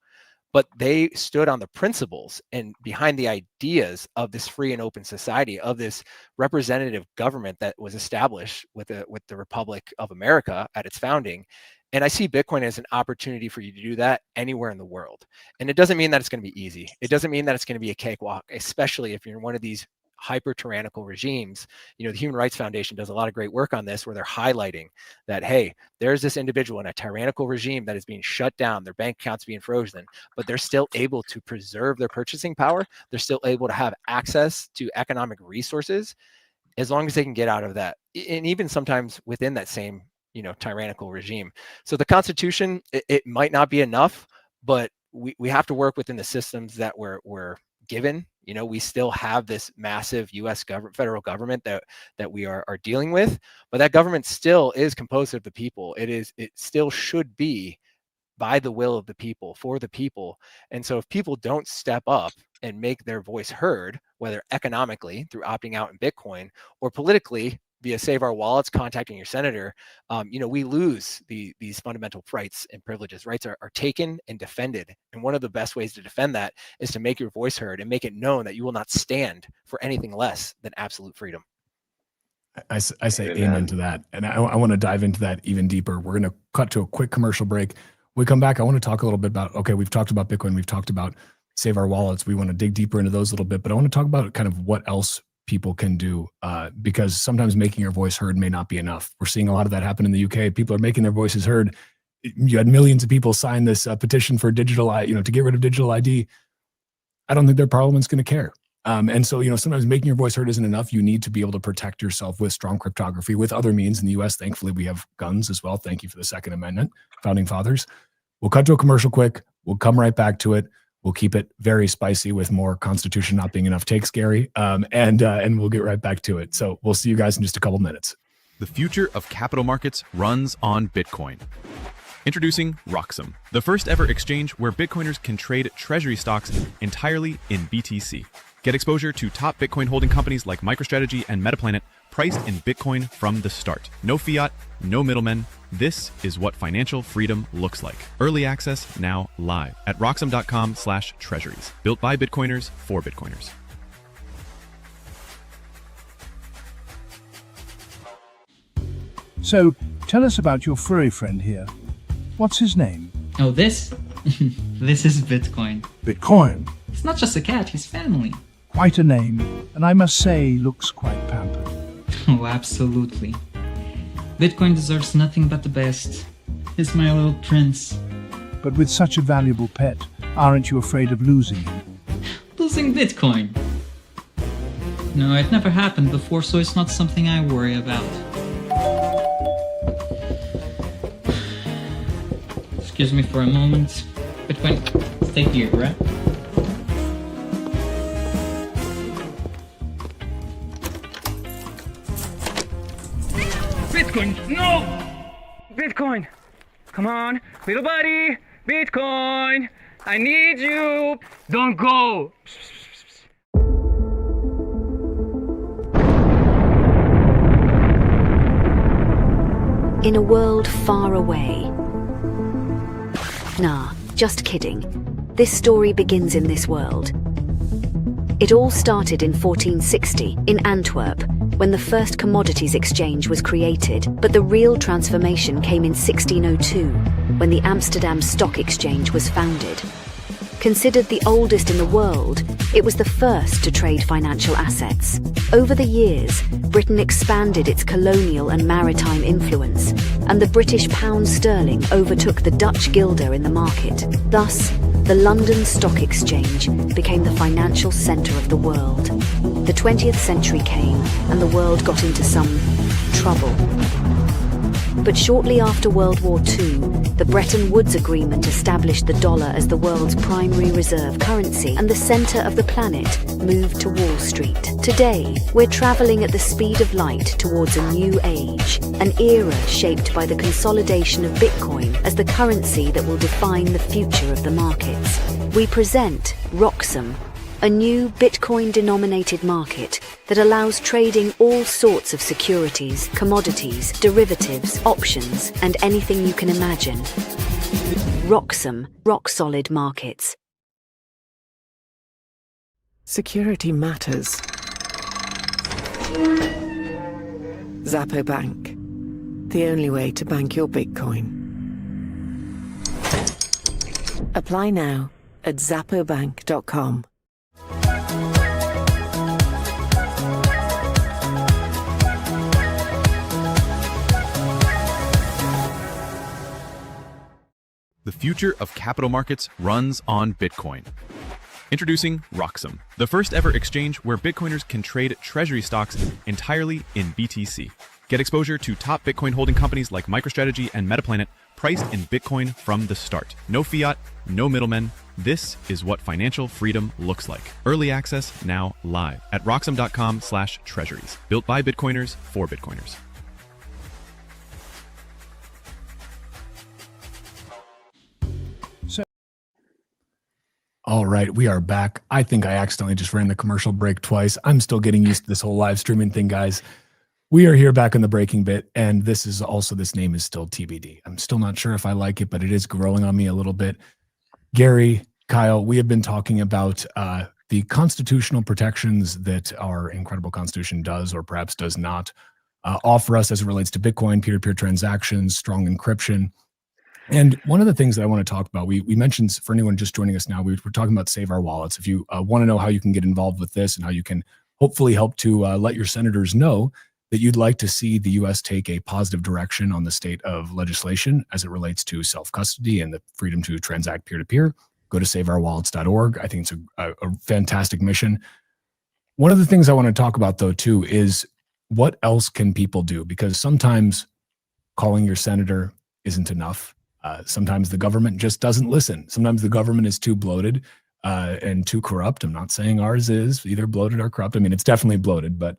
S5: but they stood on the principles and behind the ideas of this free and open society, of this representative government that was established with the Republic of America at its founding. And I see Bitcoin as an opportunity for you to do that anywhere in the world. And it doesn't mean that it's going to be easy. It doesn't mean that it's going to be a cakewalk, especially if you're in one of these hyper tyrannical regimes. The Human Rights Foundation does a lot of great work on this, where they're highlighting that, hey, there's this individual in a tyrannical regime that is being shut down, their bank accounts being frozen, but they're still able to preserve their purchasing power. They're still able to have access to economic resources as long as they can get out of that. And even sometimes within that same, tyrannical regime. So the Constitution, it might not be enough, but we have to work within the systems that we're given. We still have this massive U.S. federal government that we are dealing with, but that government still is composed of the people. It still should be by the will of the people, for the people. And so if people don't step up and make their voice heard, whether economically through opting out in Bitcoin or politically via Save Our Wallets, contacting your senator, we lose these fundamental rights and privileges. Rights are taken and defended. And one of the best ways to defend that is to make your voice heard and make it known that you will not stand for anything less than absolute freedom.
S3: I say amen to that. And I want to dive into that even deeper. We're going to cut to a quick commercial break. When we come back, I want to talk a little bit about, okay, we've talked about Bitcoin. We've talked about Save Our Wallets. We want to dig deeper into those a little bit, but I want to talk about kind of what else people can do, because sometimes making your voice heard may not be enough. We're seeing a lot of that happen in the UK. People are making their voices heard. You had millions of people sign this petition for digital, to get rid of digital ID. I don't think their parliament's going to care. And so, sometimes making your voice heard isn't enough. You need to be able to protect yourself with strong cryptography, with other means. In the US, thankfully, we have guns as well. Thank you for the Second Amendment, founding fathers. We'll cut to a commercial quick. We'll come right back to it. We'll keep it very spicy with more Constitution not being enough takes, Gary, and we'll get right back to it. So we'll see you guys in just a couple minutes.
S6: The future of capital markets runs on Bitcoin. Introducing Roxum, the first ever exchange where Bitcoiners can trade treasury stocks entirely in BTC. Get exposure to top Bitcoin holding companies like MicroStrategy and Metaplanet, priced in Bitcoin from the start. No fiat, no middlemen. This is what financial freedom looks like. Early access now live at roxum.com/treasuries. Built by Bitcoiners for Bitcoiners.
S7: So, tell us about your furry friend here. What's his name?
S8: Oh, this? This is Bitcoin.
S7: Bitcoin.
S8: It's not just a cat, he's family.
S7: Quite a name, and I must say, looks quite pampered.
S8: Oh, absolutely. Bitcoin deserves nothing but the best. He's my little prince.
S7: But with such a valuable pet, aren't you afraid of losing him?
S8: Losing Bitcoin? No, it never happened before, so it's not something I worry about. Excuse me for a moment. Bitcoin, stay here, right?
S9: Bitcoin, no! Bitcoin, come on, little buddy, Bitcoin, I need you, don't go!
S10: In a world far away. Nah, just kidding. This story begins in this world. It all started in 1460 in Antwerp, when the first commodities exchange was created, but the real transformation came in 1602, when the Amsterdam Stock Exchange was founded. Considered the oldest in the world, it was the first to trade financial assets. Over the years, Britain expanded its colonial and maritime influence, and the British pound sterling overtook the Dutch guilder in the market. Thus, the London Stock Exchange became the financial centre of the world. The 20th century came, and the world got into some trouble. But shortly after World War II, the Bretton Woods Agreement established the dollar as the world's primary reserve currency, and the center of the planet moved to Wall Street. Today, we're traveling at the speed of light towards a new age, an era shaped by the consolidation of Bitcoin as the currency that will define the future of the markets. We present Roxum, a new Bitcoin-denominated market that allows trading all sorts of securities, commodities, derivatives, options, and anything you can imagine. Roxum, rock-solid markets.
S11: Security matters. Zappo Bank, the only way to bank your Bitcoin. Apply now at zappobank.com.
S6: The future of capital markets runs on Bitcoin. Introducing Roxum, the first ever exchange where Bitcoiners can trade treasury stocks entirely in BTC. Get exposure to top Bitcoin holding companies like MicroStrategy and Metaplanet, priced in Bitcoin from the start. No fiat, no middlemen. This is what financial freedom looks like. Early access now live at roxum.com/treasuries. Built by Bitcoiners for Bitcoiners.
S3: All right, we are back. I think I accidentally just ran the commercial break twice. I'm still getting used to this whole live streaming thing, guys. We are here back in the breaking bit, and this name is still TBD. I'm still not sure if I like it, but it is growing on me a little bit. Gary, Kyle, we have been talking about the constitutional protections that our incredible Constitution does or perhaps does not offer us as it relates to Bitcoin, peer-to-peer transactions, strong encryption. And one of the things that I want to talk about, we mentioned, for anyone just joining us now, we're talking about Save Our Wallets. If you want to know how you can get involved with this and how you can hopefully help to let your senators know that you'd like to see the U.S. take a positive direction on the state of legislation as it relates to self-custody and the freedom to transact peer-to-peer, go to saveourwallets.org. I think it's a fantastic mission. One of the things I want to talk about, though, too, is what else can people do? Because sometimes calling your senator isn't enough. Sometimes the government just doesn't listen. Sometimes the government is too bloated and too corrupt. I'm not saying ours is either bloated or corrupt. I mean, it's definitely bloated, but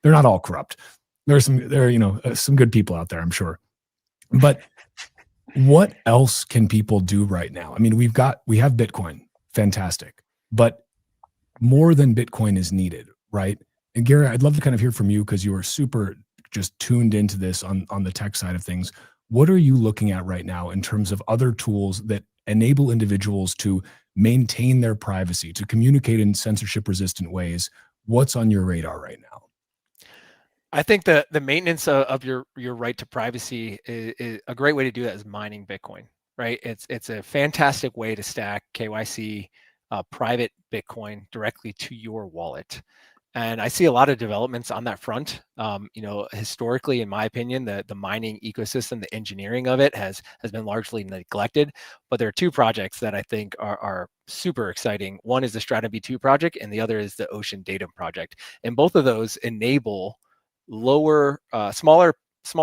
S3: they're not all corrupt. There are some good people out there, I'm sure. But what else can people do right now? I mean, we have Bitcoin, fantastic, but more than Bitcoin is needed, right? And Gary, I'd love to kind of hear from you because you are super just tuned into this on the tech side of things. What are you looking at right now in terms of other tools that enable individuals to maintain their privacy, to communicate in censorship-resistant ways? What's on your radar right now?
S5: I think the maintenance of your right to privacy is a great way to do that is mining Bitcoin, right? It's a fantastic way to stack KYC private Bitcoin directly to your wallet. And I see a lot of developments on that front. Historically, in my opinion, the mining ecosystem, the engineering of it has been largely neglected. But there are two projects that I think are super exciting. One is the Stratum V2 project, and the other is the Ocean Datum project. And both of those enable smaller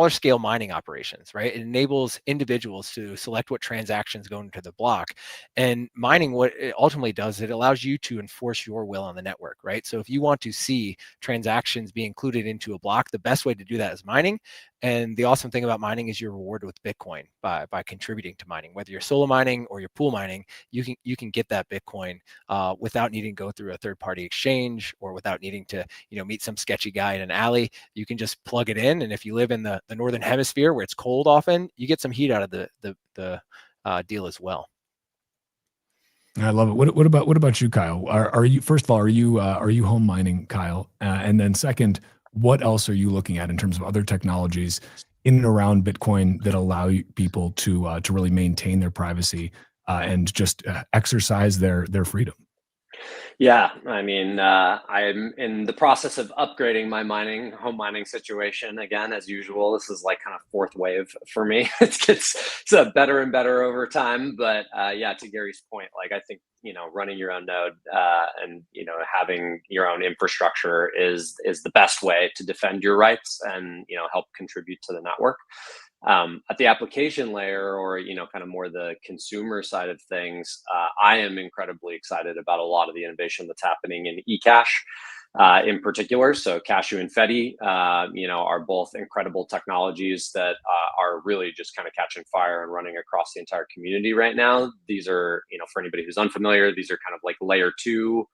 S5: scale mining operations, right? It enables individuals to select what transactions go into the block. And mining, what it ultimately does, it allows you to enforce your will on the network, right? So if you want to see transactions be included into a block, the best way to do that is mining. And the awesome thing about mining is you're rewarded with Bitcoin by contributing to mining. Whether you're solo mining or you're pool mining, you can get that Bitcoin without needing to go through a third-party exchange or without needing to meet some sketchy guy in an alley. You can just plug it in, and if you live in the northern hemisphere where it's cold often, you get some heat out of the deal as well.
S3: I love it. What about you, Kyle? Are you, first of all, are you home mining, Kyle? And then second, what else are you looking at in terms of other technologies in and around Bitcoin that allow people to really maintain their privacy and just exercise their freedom?
S4: Yeah, I mean, I'm in the process of upgrading my home mining situation. Again, as usual, this is like kind of fourth wave for me. It gets better and better over time. But yeah, to Gary's point, like I think, running your own node and, having your own infrastructure is the best way to defend your rights and, help contribute to the network. At the application layer, or kind of more the consumer side of things, I am incredibly excited about a lot of the innovation that's happening in eCash. In particular, so Cashew and Fedi, are both incredible technologies that are really just kind of catching fire and running across the entire community right now. These are, for anybody who's unfamiliar, these are kind of like layer 2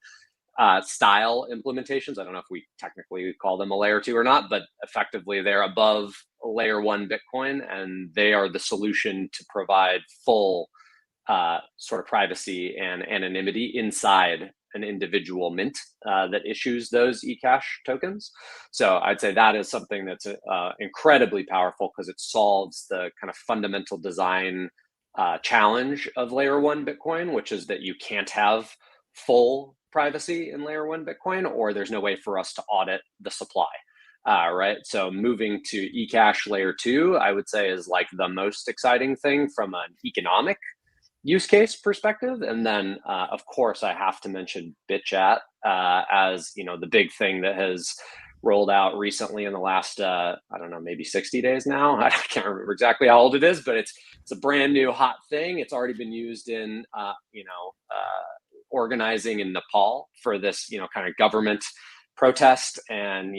S4: style implementations. I don't know if we technically call them a layer 2 or not, but effectively they're above layer 1 Bitcoin, and they are the solution to provide full sort of privacy and anonymity inside an individual mint that issues those eCash tokens. So I'd say that is something that's incredibly powerful, because it solves the kind of fundamental design challenge of layer 1 Bitcoin, which is that you can't have full privacy in layer 1 Bitcoin, or there's no way for us to audit the supply. Right. So moving to eCash layer 2, I would say, is like the most exciting thing from an economic use case perspective. And then, of course, I have to mention BitChat as, the big thing that has rolled out recently in the last, I don't know, maybe 60 days now. I can't remember exactly how old it is, but it's a brand new hot thing. It's already been used in, organizing in Nepal for this, kind of government protest and,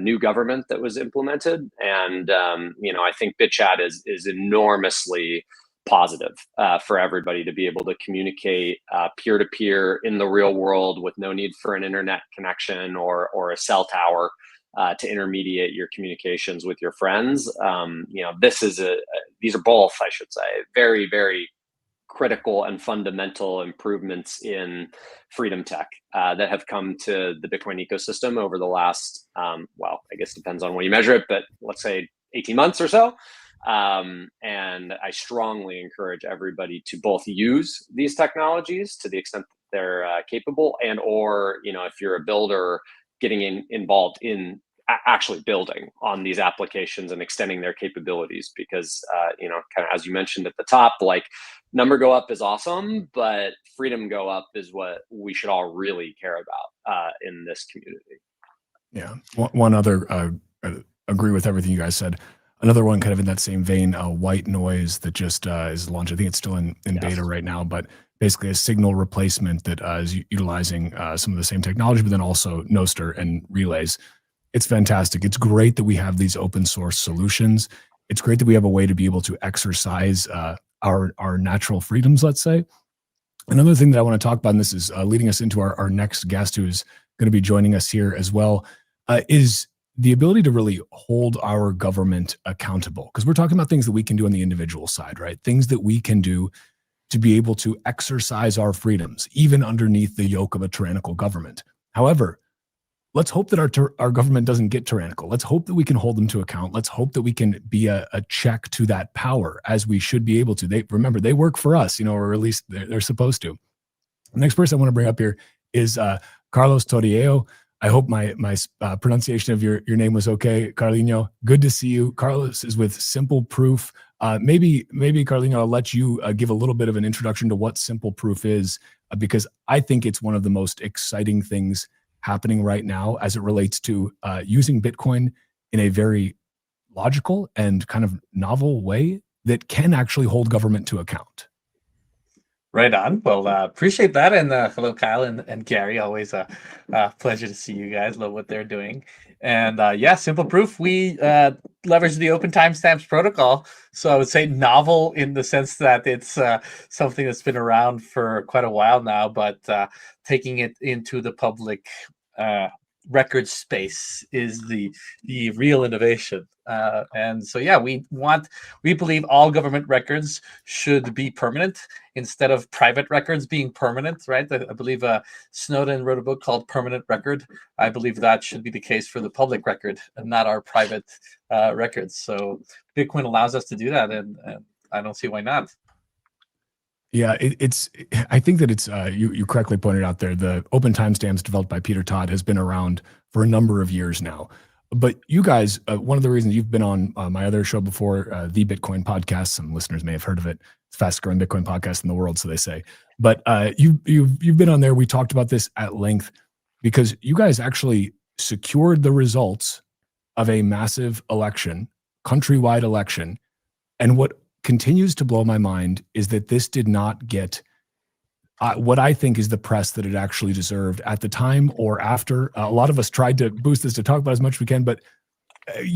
S4: new government that was implemented. And, I think BitChat is enormously positive for everybody to be able to communicate peer-to-peer in the real world with no need for an internet connection or a cell tower to intermediate your communications with your friends. These are both, I should say, very, very critical and fundamental improvements in freedom tech that have come to the Bitcoin ecosystem over the last, I guess depends on when you measure it, but let's say 18 months or so. And I strongly encourage everybody to both use these technologies to the extent that they're capable, and or, if you're a builder, getting involved in actually building on these applications and extending their capabilities, because, kind of as you mentioned at the top, like number go up is awesome, but freedom go up is what we should all really care about in this community.
S3: Yeah. One other, agree with everything you guys said. Another one kind of in that same vein, White Noise, that just is launched. I think it's still in beta right now, but basically a signal replacement that is utilizing some of the same technology, but then also Nostr and relays. It's fantastic. It's great that we have these open source solutions. It's great that we have a way to be able to exercise our natural freedoms, let's say. Another thing that I want to talk about, and this is leading us into our next guest who's going to be joining us here as well, is the ability to really hold our government accountable. Because we're talking about things that we can do on the individual side, right? Things that we can do to be able to exercise our freedoms, even underneath the yoke of a tyrannical government. However, let's hope that our government doesn't get tyrannical. Let's hope that we can hold them to account. Let's hope that we can be a check to that power, as we should be able to. They work for us, or at least they're supposed to. The next person I want to bring up here is Carlos Torriello. I hope my pronunciation of your name was okay, Carlinho. Good to see you. Carlos is with Simple Proof. Maybe Carlinho, I'll let you give a little bit of an introduction to what Simple Proof is, because I think it's one of the most exciting things happening right now as it relates to using Bitcoin in a very logical and kind of novel way that can actually hold government to account.
S12: Right on. Well, appreciate that. And hello, Kyle and Gary. Always a pleasure to see you guys. Love what they're doing. And Simple Proof, we leverage the open timestamps protocol. So I would say novel in the sense that it's something that's been around for quite a while now, but taking it into the public record space is the real innovation. And so, we believe all government records should be permanent instead of private records being permanent, right? I believe Snowden wrote a book called Permanent Record. I believe that should be the case for the public record and not our private records. So Bitcoin allows us to do that, and I don't see why not.
S3: Yeah, I think that it's, you correctly pointed out there, the open timestamps developed by Peter Todd has been around for a number of years now. But you guys, one of the reasons you've been on my other show before, the Bitcoin podcast, some listeners may have heard of it. It's the fastest growing Bitcoin podcast in the world, so they say. But you've been on there. We talked about this at length because you guys actually secured the results of a massive election, countrywide election, And what continues to blow my mind is that this did not get what I think is the press that it actually deserved at the time or after. A lot of us tried to boost this to talk about as much as we can, but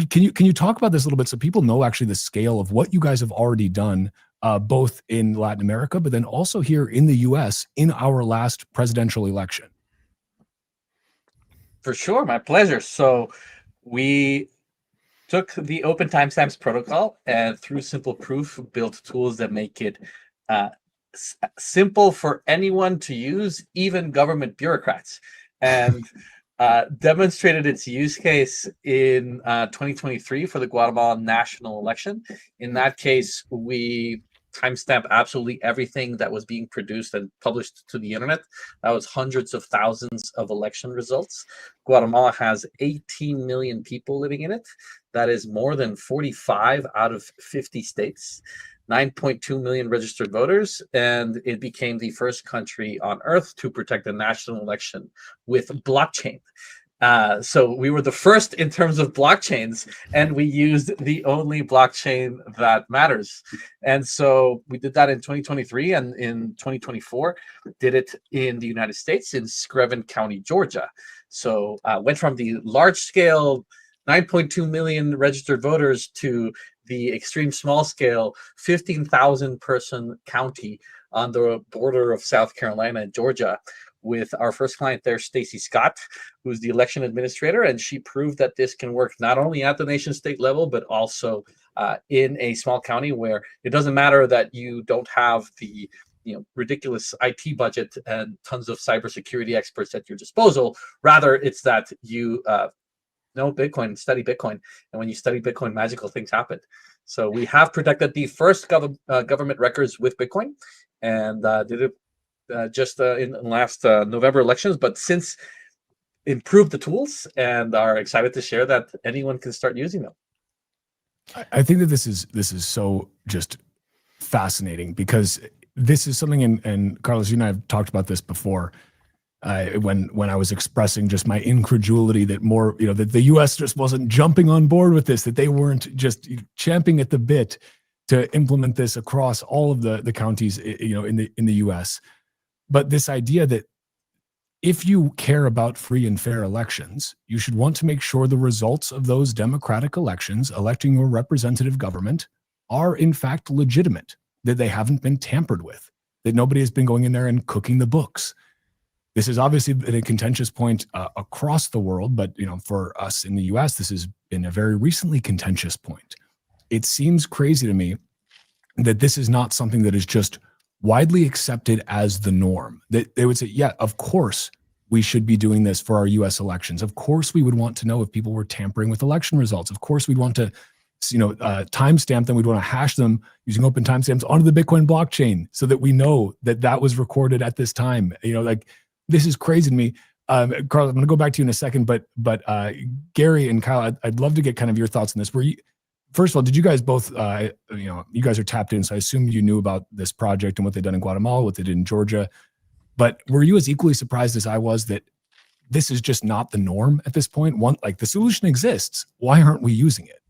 S3: can you talk about this a little bit so people know actually the scale of what you guys have already done, both in Latin America, but then also here in the US in our last presidential election?
S12: For sure, my pleasure. So we took the open timestamps protocol and through simple proof built tools that make it simple for anyone to use, even government bureaucrats, and demonstrated its use case in 2023 for the Guatemalan national election. In that case, we timestamp absolutely everything that was being produced and published to the internet. That was hundreds of thousands of election results. Guatemala has 18 million people living in it. That is more than 45 out of 50 states. 9.2 million registered voters, and it became the first country on earth to protect a national election with blockchain. So we were the first in terms of blockchains, and we used the only blockchain that matters. And so we did that in 2023, and in 2024, did it in the United States in Screven County, Georgia. So went from the large scale 9.2 million registered voters to the extreme small scale 15,000 person county on the border of South Carolina and Georgia, with our first client there, Stacy Scott, who's the election administrator, and she proved that this can work not only at the nation state level, but also in a small county where it doesn't matter that you don't have the ridiculous IT budget and tons of cybersecurity experts at your disposal. Rather, it's that you know Bitcoin, study Bitcoin, and when you study Bitcoin, magical things happen. So we have protected the first government records with Bitcoin, and did it just in last November elections, but since improved the tools and are excited to share that anyone can start using them.
S3: I think that this is so just fascinating, because this is something, and Carlos, you and I have talked about this before, when I was expressing just my incredulity that that the U.S. just wasn't jumping on board with this, that they weren't just champing at the bit to implement this across all of the counties, in the U.S. But this idea that if you care about free and fair elections, you should want to make sure the results of those democratic elections, electing your representative government, are in fact legitimate, that they haven't been tampered with, that nobody has been going in there and cooking the books. This is obviously a contentious point across the world, but for us in the U.S., this has been a very recently contentious point. It seems crazy to me that this is not something that is just widely accepted as the norm. That they would say, yeah, of course we should be doing this for our U.S. elections. Of course we would want to know if people were tampering with election results. Of course we'd want to, timestamp them. We'd want to hash them using open timestamps onto the Bitcoin blockchain so that we know that that was recorded at this time. This is crazy to me. Carl, I'm going to go back to you in a second, but Gary and Kyle, I'd love to get kind of your thoughts on this. First of all, did you guys both, you guys are tapped in, so I assume you knew about this project and what they've done in Guatemala, what they did in Georgia, but were you as equally surprised as I was that this is just not the norm at this point? The solution exists. Why aren't we using it?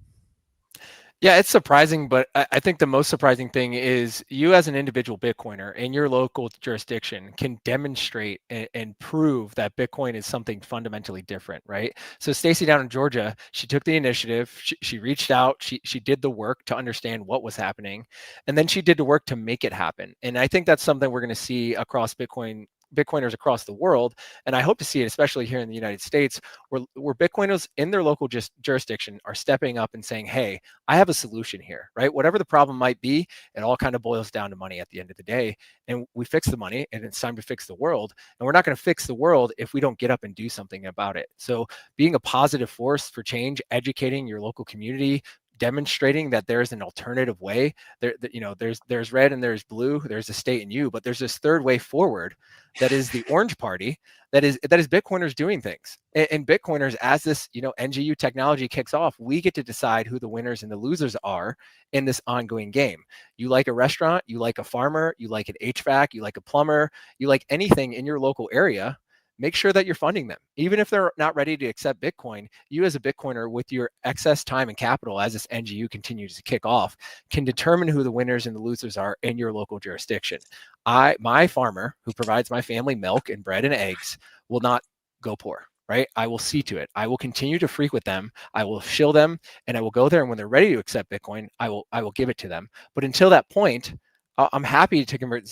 S5: Yeah, it's surprising, but I think the most surprising thing is you as an individual Bitcoiner in your local jurisdiction can demonstrate and prove that Bitcoin is something fundamentally different, right? So Stacy down in Georgia, she took the initiative, she reached out, she did the work to understand what was happening, and then she did the work to make it happen. And I think that's something we're going to see across Bitcoiners across the world, and I hope to see it especially here in the United States, where Bitcoiners in their local jurisdiction are stepping up and saying, hey, I have a solution here, right? Whatever the problem might be, it all kind of boils down to money at the end of the day, and we fix the money, and it's time to fix the world, and we're not going to fix the world if we don't get up and do something about it. So being a positive force for change, educating your local community, demonstrating that there's an alternative way. There's red and there's blue, there's a state and you, but there's this third way forward that is the Orange Party, that is Bitcoiners doing things. And Bitcoiners, as this NGU technology kicks off, we get to decide who the winners and the losers are in this ongoing game. You like a restaurant, you like a farmer, you like an HVAC, you like a plumber, you like anything in your local area, make sure that you're funding them. Even if they're not ready to accept Bitcoin, you as a Bitcoiner with your excess time and capital as this NGU continues to kick off can determine who the winners and the losers are in your local jurisdiction. My farmer who provides my family milk and bread and eggs will not go poor. Right? I will see to it. I will continue to frequent them. I will shill them, and I will go there. And when they're ready to accept Bitcoin, I will give it to them. But until that point, I'm happy to convert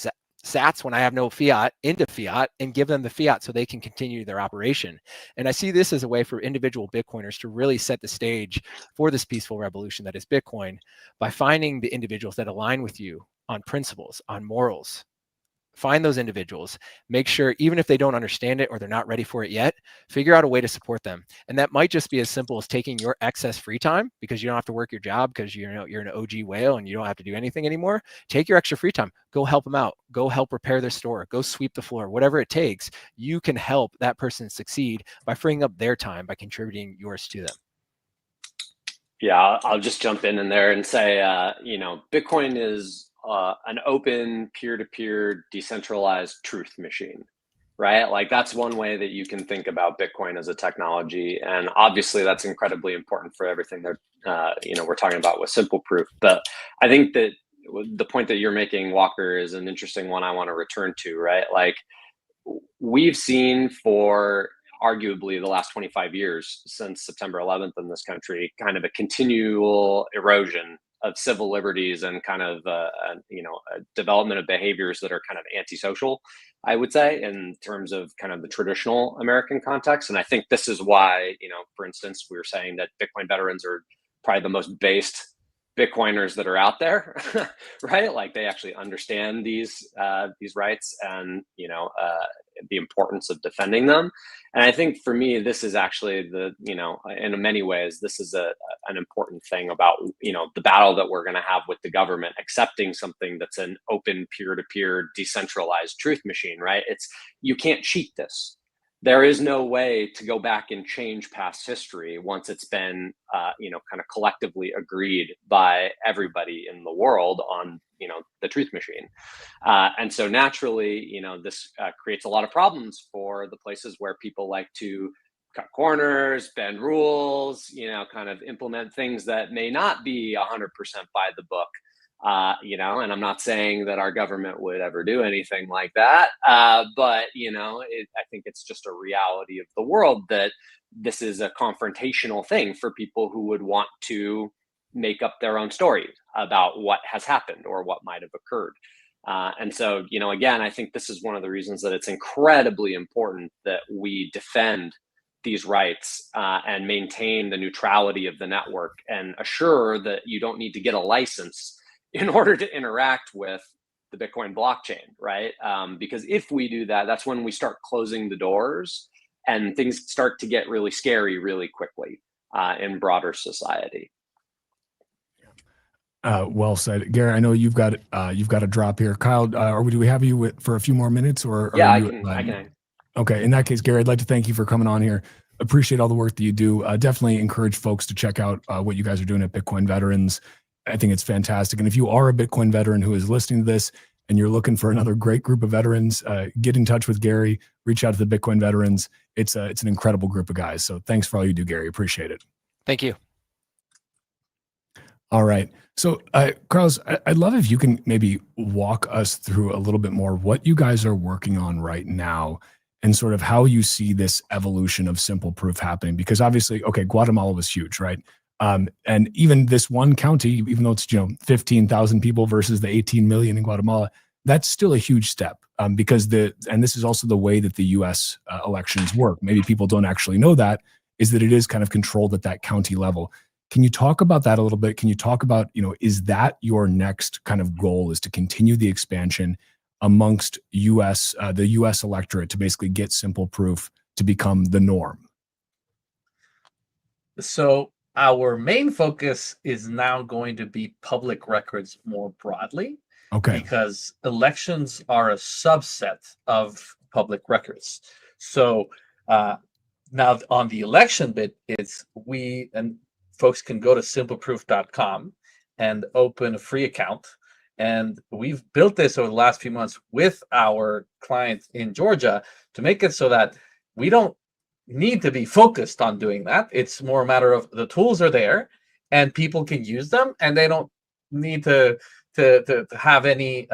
S5: sats when I have no fiat into fiat and give them the fiat so they can continue their operation. And I see this as a way for individual Bitcoiners to really set the stage for this peaceful revolution that is Bitcoin by finding the individuals that align with you on principles, on morals. Find those individuals, make sure, even if they don't understand it or they're not ready for it yet, figure out a way to support them. And that might just be as simple as taking your excess free time because you don't have to work your job because you're an OG whale and you don't have to do anything anymore. Take your extra free time, go help them out, go help repair their store, go sweep the floor, whatever it takes. You can help that person succeed by freeing up their time by contributing yours to them.
S4: Yeah, I'll just jump in there and say, Bitcoin is an open, peer-to-peer, decentralized truth machine, right? Like that's one way that you can think about Bitcoin as a technology, and obviously that's incredibly important for everything that we're talking about with simple proof. But I think that the point that you're making, Walker, is an interesting one I want to return to, right? Like we've seen for arguably the last 25 years since September 11th in this country, kind of a continual erosion of civil liberties and kind of a development of behaviors that are kind of antisocial, I would say, in terms of kind of the traditional American context. And I think this is why, for instance, we were saying that Bitcoin veterans are probably the most based Bitcoiners that are out there, right? Like they actually understand these rights and the importance of defending them. And I think for me, this is actually in many ways, this is an important thing about the battle that we're going to have with the government accepting something that's an open, peer-to-peer, decentralized truth machine, right? You can't cheat this. There is no way to go back and change past history once it's been, kind of collectively agreed by everybody in the world on, the truth machine. And so naturally, this creates a lot of problems for the places where people like to cut corners, bend rules, kind of implement things that may not be 100% by the book. And I'm not saying that our government would ever do anything like that. But, I think it's just a reality of the world that this is a confrontational thing for people who would want to make up their own story about what has happened or what might have occurred. And so, again, I think this is one of the reasons that it's incredibly important that we defend these rights and maintain the neutrality of the network and assure that you don't need to get a license in order to interact with the Bitcoin blockchain, right? Because if we do that, that's when we start closing the doors and things start to get really scary really quickly in broader society.
S3: Well said, Gary. I know you've got a drop here. Kyle, do we have you for a few more minutes, or
S4: yeah,
S3: I
S4: can.
S3: Okay, in that case, Gary, I'd like to thank you for coming on here. Appreciate all the work that you do. Definitely encourage folks to check out what you guys are doing at Bitcoin Veterans. I think it's fantastic. And if you are a Bitcoin veteran who is listening to this and you're looking for another great group of veterans, get in touch with Gary. Reach out to the Bitcoin Veterans. It's an incredible group of guys. So thanks for all you do, Gary. Appreciate it.
S5: Thank you.
S3: All right. So, Carlos, I'd love if you can maybe walk us through a little bit more what you guys are working on right now and sort of how you see this evolution of simple proof happening. Because obviously, okay, Guatemala was huge, right? And even this one county, even though it's 15,000 people versus the 18 million in Guatemala, that's still a huge step because and this is also the way that the U.S. Elections work. Maybe people don't actually know that, is that it is kind of controlled at that county level. Can you talk about that a little bit? Can you talk about, is that your next kind of goal, is to continue the expansion amongst the U.S. electorate to basically get simple proof to become the norm?
S12: So our main focus is now going to be public records more broadly.
S3: Okay.
S12: Because elections are a subset of public records. So now on the election bit, folks can go to simpleproof.com and open a free account. And we've built this over the last few months with our clients in Georgia to make it so that we don't need to be focused on doing that. It's more a matter of the tools are there and people can use them, and they don't need to have any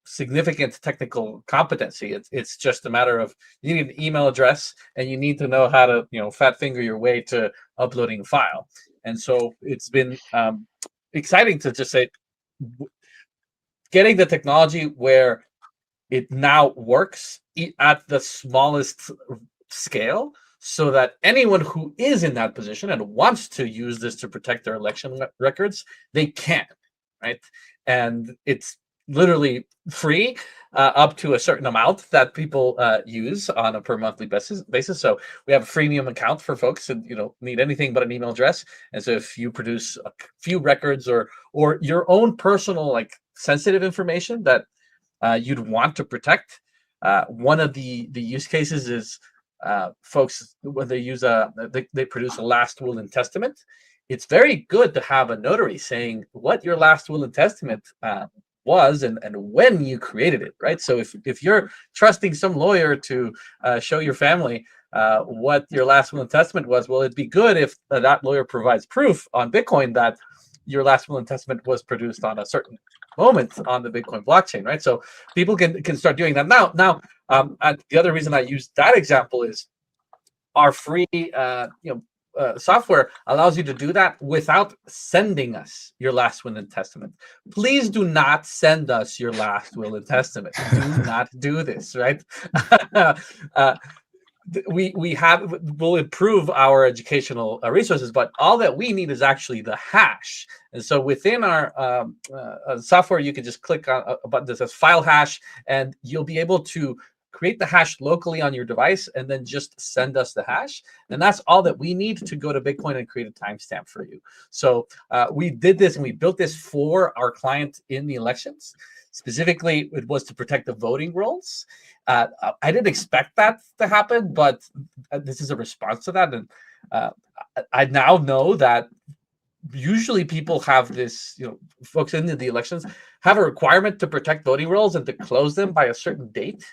S12: significant technical competency. It's just a matter of you need an email address and you need to know how to fat finger your way to uploading a file. And so it's been exciting to just say getting the technology where it now works at the smallest scale, so that anyone who is in that position and wants to use this to protect their election records, they can, right? And it's literally free up to a certain amount that people use on a per monthly basis. So we have a freemium account for folks that need anything but an email address. And so if you produce a few records or your own personal sensitive information that you'd want to protect, one of the use cases is folks when they use they produce a last will and testament. It's very good to have a notary saying what your last will and testament was and when you created it, right? So if you're trusting some lawyer to show your family what your last will and testament was, well, it'd be good if that lawyer provides proof on Bitcoin that your last will and testament was produced on a certain moment on the Bitcoin blockchain, right? So people can start doing that now. And the other reason I use that example is our free software allows you to do that without sending us your last will and testament. Please do not send us your last will and testament. Do not do this, right? We'll improve our educational resources, but all that we need is actually the hash. And so within our software, you can just click on a button that says file hash, and you'll be able to create the hash locally on your device and then just send us the hash. And that's all that we need to go to Bitcoin and create a timestamp for you. So we did this and we built this for our client in the elections. Specifically, it was to protect the voting rolls. I didn't expect that to happen, but this is a response to that. And I now know that usually people have this, folks in the elections have a requirement to protect voting rolls and to close them by a certain date.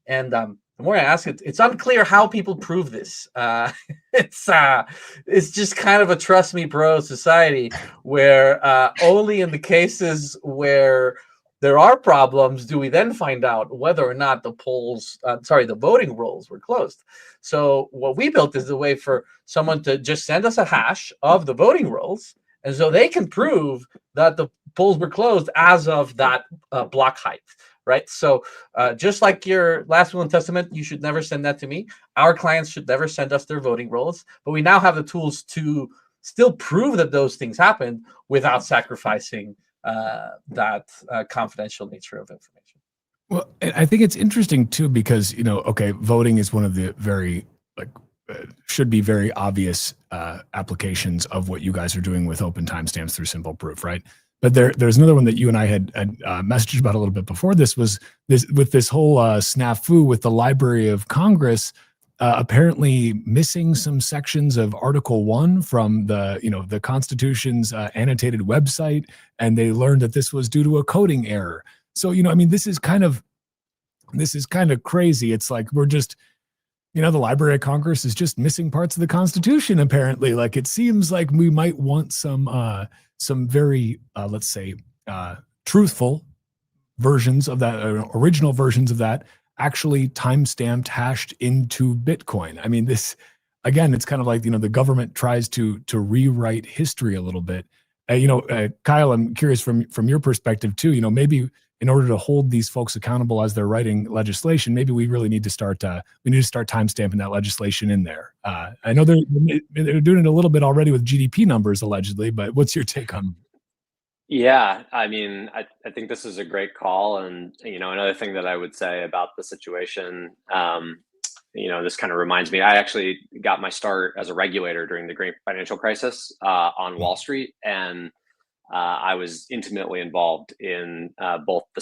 S12: And the more I ask, it's unclear how people prove this. It's just kind of a trust me bro society where only in the cases where there are problems do we then find out whether or not the voting rolls were closed. So what we built is a way for someone to just send us a hash of the voting rolls, and so they can prove that the polls were closed as of that block height, right? So just like your last will and testament, you should never send that to me. Our clients should never send us their voting rolls, but we now have the tools to still prove that those things happened without sacrificing that confidential nature of information.
S3: Well, I think it's interesting too, because, voting is one of the very should be very obvious applications of what you guys are doing with open timestamps through Simple Proof, right? But there's another one that you and I had messaged about a little bit before this, was this whole snafu with the Library of Congress apparently missing some sections of Article 1 from the Constitution's annotated website, and they learned that this was due to a coding error. So this is kind of crazy. It's like we're just the Library of Congress is just missing parts of the Constitution, apparently. Like, it seems like we might want some very, let's say, truthful versions of that, original versions of that, actually timestamped, hashed into Bitcoin. I mean, this, again, it's kind of like, the government tries to rewrite history a little bit. Kyle, I'm curious from your perspective too, maybe in order to hold these folks accountable as they're writing legislation, maybe we really need to start timestamping that legislation in there. I know they're doing it a little bit already with GDP numbers allegedly, but what's your take on?
S4: Yeah, I mean, I think this is a great call. And, another thing that I would say about the situation, this kind of reminds me, I actually got my start as a regulator during the great financial crisis on Wall Street. And I was intimately involved in both the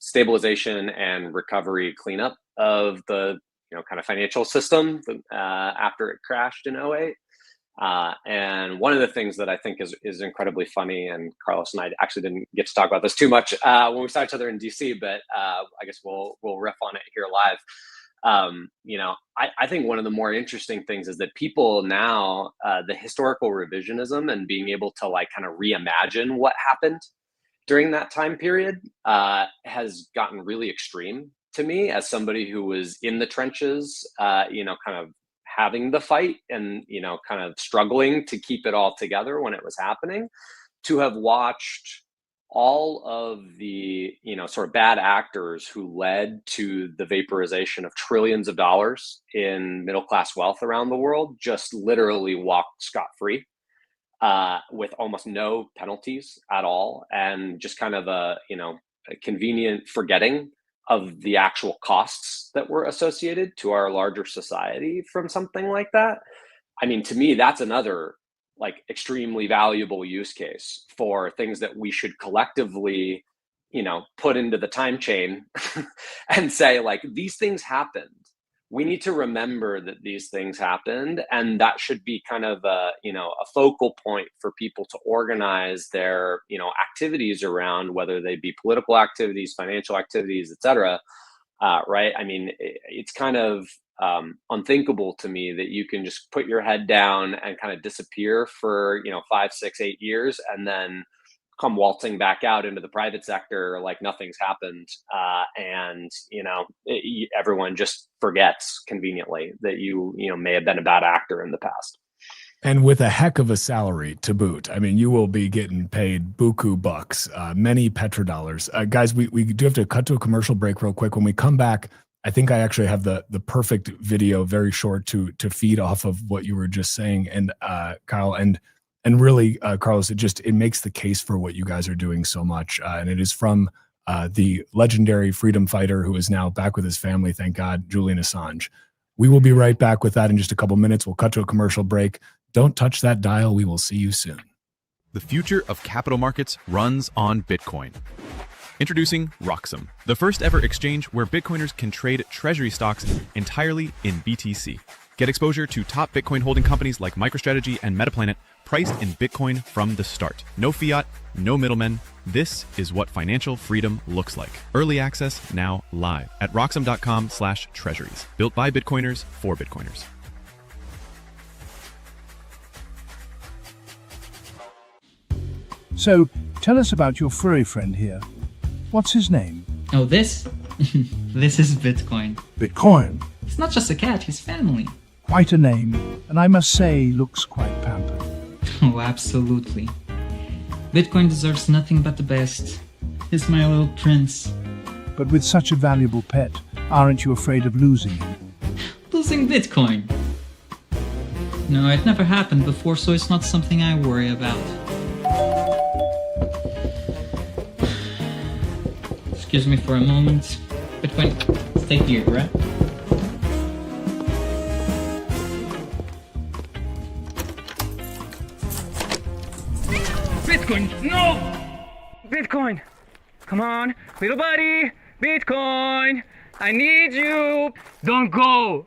S4: stabilization and recovery cleanup of the kind of financial system after it crashed in 2008. And one of the things that I think is incredibly funny, and Carlos and I actually didn't get to talk about this too much when we saw each other in DC, but I guess we'll riff on it here live. I think one of the more interesting things is that people now, the historical revisionism and being able to like kind of reimagine what happened during that time period has gotten really extreme to me as somebody who was in the trenches, kind of having the fight and, kind of struggling to keep it all together when it was happening, to have watched all of the, sort of bad actors who led to the vaporization of trillions of dollars in middle-class wealth around the world just literally walk scot-free with almost no penalties at all, and just kind of a convenient forgetting of the actual costs that were associated to our larger society from something like that. I mean, to me, that's another like extremely valuable use case for things that we should collectively, put into the time chain and say like, these things happened. We need to remember that these things happened, and that should be kind of a focal point for people to organize their, activities around, whether they be political activities, financial activities, et cetera. Right. I mean, it's kind of unthinkable to me that you can just put your head down and kind of disappear for 5, 6, 8 years and then come waltzing back out into the private sector like nothing's happened, and everyone just forgets conveniently that you may have been a bad actor in the past.
S3: And with a heck of a salary to boot. I mean, you will be getting paid buku bucks, many petrodollars. Guys, we do have to cut to a commercial break real quick. When we come back, I think I actually have the perfect video, very short, to feed off of what you were just saying, and Kyle, and really, Carlos, it makes the case for what you guys are doing so much. And it is from the legendary freedom fighter who is now back with his family, thank God, Julian Assange. We will be right back with that in just a couple minutes. We'll cut to a commercial break. Don't touch that dial. We will see you soon.
S6: The future of capital markets runs on Bitcoin. Introducing Roxum, the first ever exchange where Bitcoiners can trade treasury stocks entirely in BTC. Get exposure to top Bitcoin holding companies like MicroStrategy and Metaplanet, priced in Bitcoin from the start. No fiat, no middlemen. This is what financial freedom looks like. Early access now live at roxum.com/treasuries. Built by Bitcoiners for Bitcoiners.
S7: So, tell us about your furry friend here. What's his name?
S8: Oh, this? This is Bitcoin.
S7: Bitcoin?
S8: It's not just a cat, he's family.
S7: Quite a name, and I must say, looks quite pampered.
S8: Oh, absolutely. Bitcoin deserves nothing but the best. He's my little prince.
S7: But with such a valuable pet, aren't you afraid of losing him?
S8: Losing Bitcoin? No, it never happened before, so it's not something I worry about. Excuse me for a moment. Bitcoin, stay here, right?
S9: Bitcoin, no! Bitcoin, come on, little buddy, Bitcoin, I need you, don't go!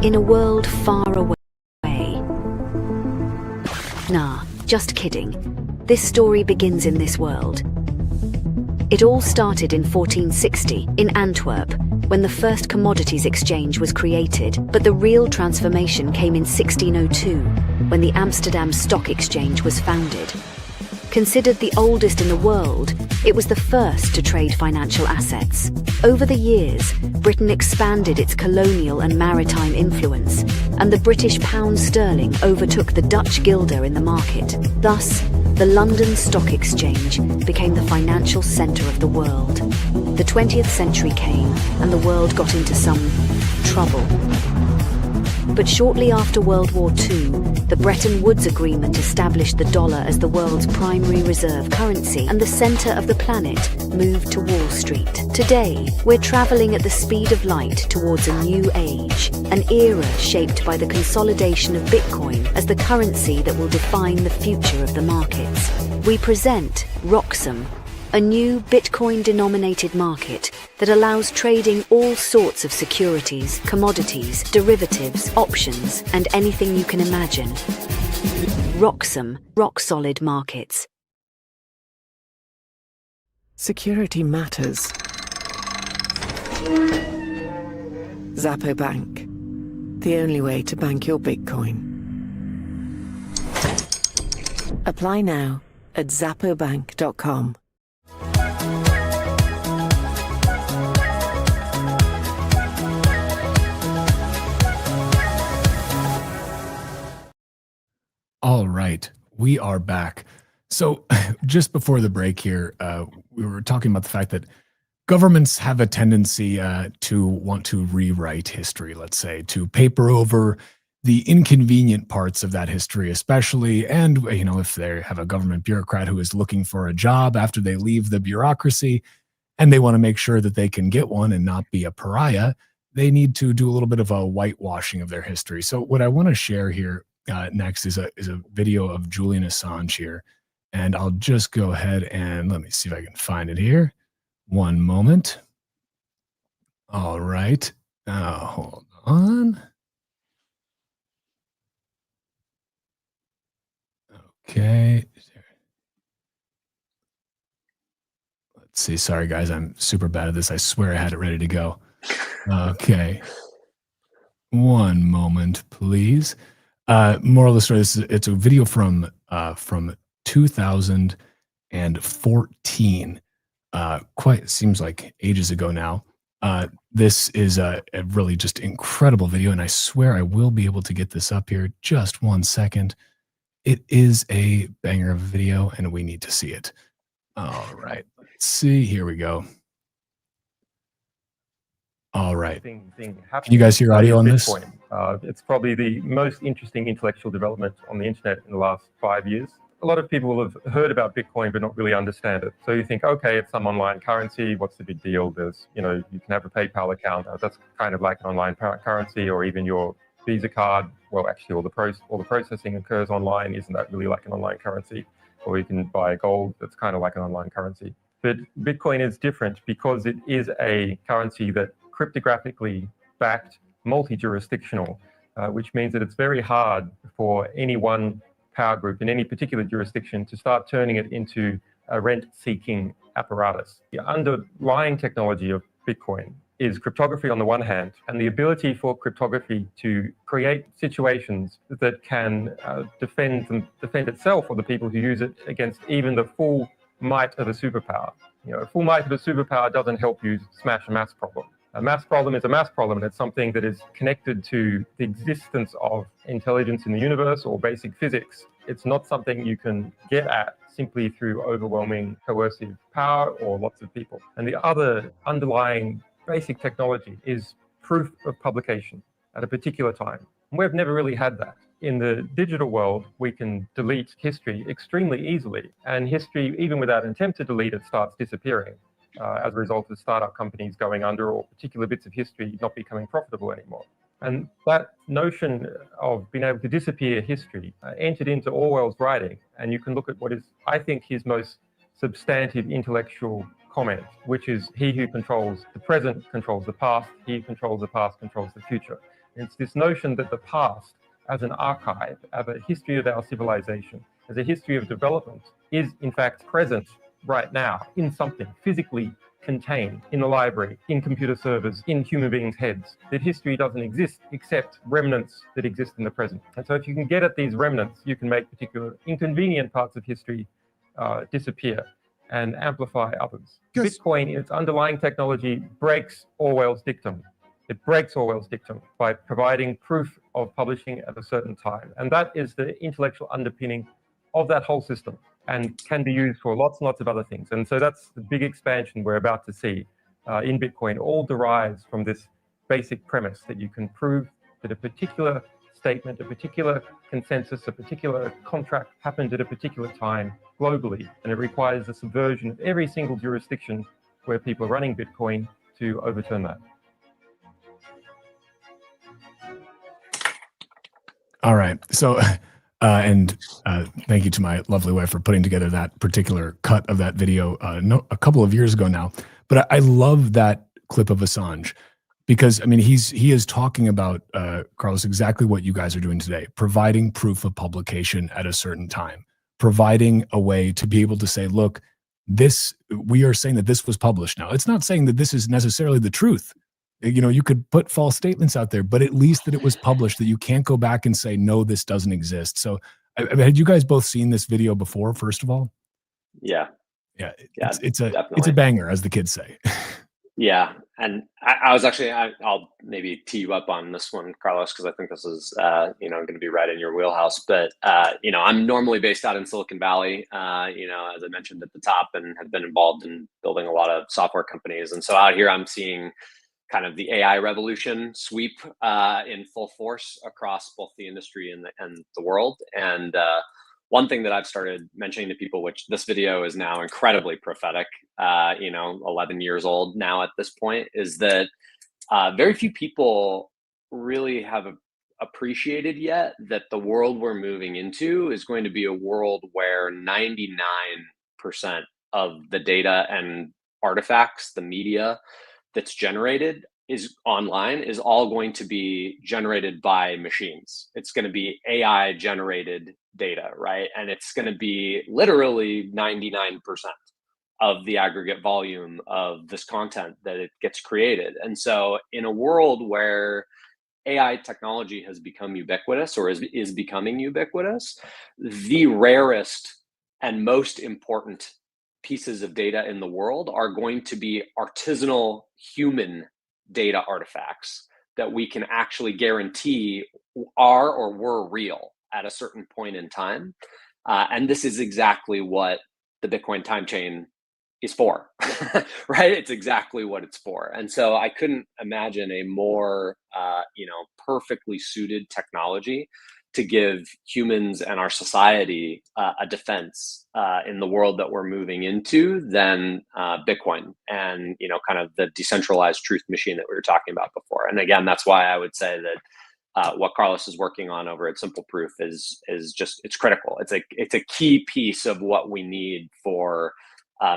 S10: In a world far away. Nah, just kidding. This story begins in this world. It all started in 1460 in Antwerp, when the first commodities exchange was created, but the real transformation came in 1602, when the Amsterdam Stock Exchange was founded. Considered the oldest in the world, it was the first to trade financial assets. Over the years, Britain expanded its colonial and maritime influence, and the British pound sterling overtook the Dutch guilder in the market. Thus, the London Stock Exchange became the financial centre of the world. The 20th century came, and the world got into some trouble. But shortly after World War II, the Bretton Woods Agreement established the dollar as the world's primary reserve currency, and the center of the planet moved to Wall Street. Today, we're traveling at the speed of light towards a new age, an era shaped by the consolidation of Bitcoin as the currency that will define the future of the markets. We present Roxum, a new Bitcoin-denominated market that allows trading all sorts of securities, commodities, derivatives, options, and anything you can imagine. Roxum, rock-solid markets.
S11: Security matters. Zappo Bank. The only way to bank your Bitcoin. Apply now at zappobank.com.
S3: All right, we are back. So just before the break here, we were talking about the fact that governments have a tendency to want to rewrite history, let's say, to paper over the inconvenient parts of that history, especially, and if they have a government bureaucrat who is looking for a job after they leave the bureaucracy, and they want to make sure that they can get one and not be a pariah, they need to do a little bit of a whitewashing of their history. So what I want to share here next is a video of Julian Assange here, and I'll just go ahead and let me see if I can find it here. One moment. All right. Hold on. Okay. Let's see. Sorry, guys. I'm super bad at this. I swear I had it ready to go. Okay. One moment, please. Moral of the story, it's a video from 2014. Quite seems like ages ago now. This is a really just incredible video, and I swear I will be able to get this up here. Just 1 second. It is a banger of a video, and we need to see it. All right, let's see. Here we go. All right. Can you guys hear audio on this?
S13: It's probably the most interesting intellectual development on the internet in the last 5 years. A lot of people will have heard about Bitcoin but not really understand it. So you think, okay, it's some online currency. What's the big deal? There's, you can have a PayPal account. That's kind of like an online currency, or even your Visa card. Well, actually, all the processing occurs online. Isn't that really like an online currency? Or you can buy gold. That's kind of like an online currency. But Bitcoin is different because it is a currency that cryptographically backed, multi-jurisdictional, which means that it's very hard for any one power group in any particular jurisdiction to start turning it into a rent-seeking apparatus. The underlying technology of Bitcoin is cryptography on the one hand, and the ability for cryptography to create situations that can defend itself or the people who use it against even the full might of a superpower. A full might of a superpower doesn't help you smash a mass problem. A mass problem is a mass problem, and it's something that is connected to the existence of intelligence in the universe or basic physics. It's not something you can get at simply through overwhelming coercive power or lots of people. And the other underlying basic technology is proof of publication at a particular time. And we've never really had that. In the digital world, we can delete history extremely easily, and history, even without an attempt to delete it, starts disappearing. As a result of startup companies going under or particular bits of history not becoming profitable anymore. And that notion of being able to disappear history entered into Orwell's writing. And you can look at what is, I think, his most substantive intellectual comment, which is he who controls the present controls the past, he who controls the past controls the future. And it's this notion that the past as an archive, as a history of our civilization, as a history of development, is in fact present right now in something physically contained in the library, in computer servers, in human beings' heads. That history doesn't exist except remnants that exist in the present. And so if you can get at these remnants, you can make particular inconvenient parts of history disappear and amplify others. Yes. Bitcoin, in its underlying technology, breaks Orwell's dictum. It breaks Orwell's dictum by providing proof of publishing at a certain time. And that is the intellectual underpinning of that whole system, and can be used for lots and lots of other things. And so that's the big expansion we're about to see in Bitcoin, all derives from this basic premise that you can prove that a particular statement, a particular consensus, a particular contract happened at a particular time globally. And it requires the subversion of every single jurisdiction where people are running Bitcoin to overturn that.
S3: All right. So, thank you to my lovely wife for putting together that particular cut of that video a couple of years ago now. But I love that clip of Assange because, I mean, he is talking about, Carlos, exactly what you guys are doing today, providing proof of publication at a certain time, providing a way to be able to say, look, we are saying that this was published now. It's not saying that this is necessarily the truth. You could put false statements out there, but at least that it was published, that you can't go back and say, no, this doesn't exist. So had you guys both seen this video before, first of all?
S4: Yeah.
S3: It's a banger, as the kids say.
S4: Yeah, and I was actually, I'll maybe tee you up on this one, Carlos, because I think this is going to be right in your wheelhouse. But I'm normally based out in Silicon Valley, as I mentioned at the top, and have been involved in building a lot of software companies. And so out here, I'm seeing kind of the AI revolution sweep in full force across both the industry and the world. And one thing that I've started mentioning to people, which this video is now incredibly prophetic, 11 years old now at this point, is that very few people really have appreciated yet that the world we're moving into is going to be a world where 99% of the data and artifacts, the media that's generated is online, is all going to be generated by machines. It's going to be AI generated data, right? And it's going to be literally 99% of the aggregate volume of this content that it gets created. And so in a world where AI technology has become ubiquitous, or is becoming ubiquitous, the rarest and most important pieces of data in the world are going to be artisanal human data artifacts that we can actually guarantee are or were real at a certain point in time. And this is exactly what the Bitcoin time chain is for, right? It's exactly what it's for. And so I couldn't imagine a more, perfectly suited technology to give humans and our society a defense in the world that we're moving into than Bitcoin and, kind of the decentralized truth machine that we were talking about before. And again, that's why I would say that what Carlos is working on over at Simple Proof is just, it's critical. It's a key piece of what we need for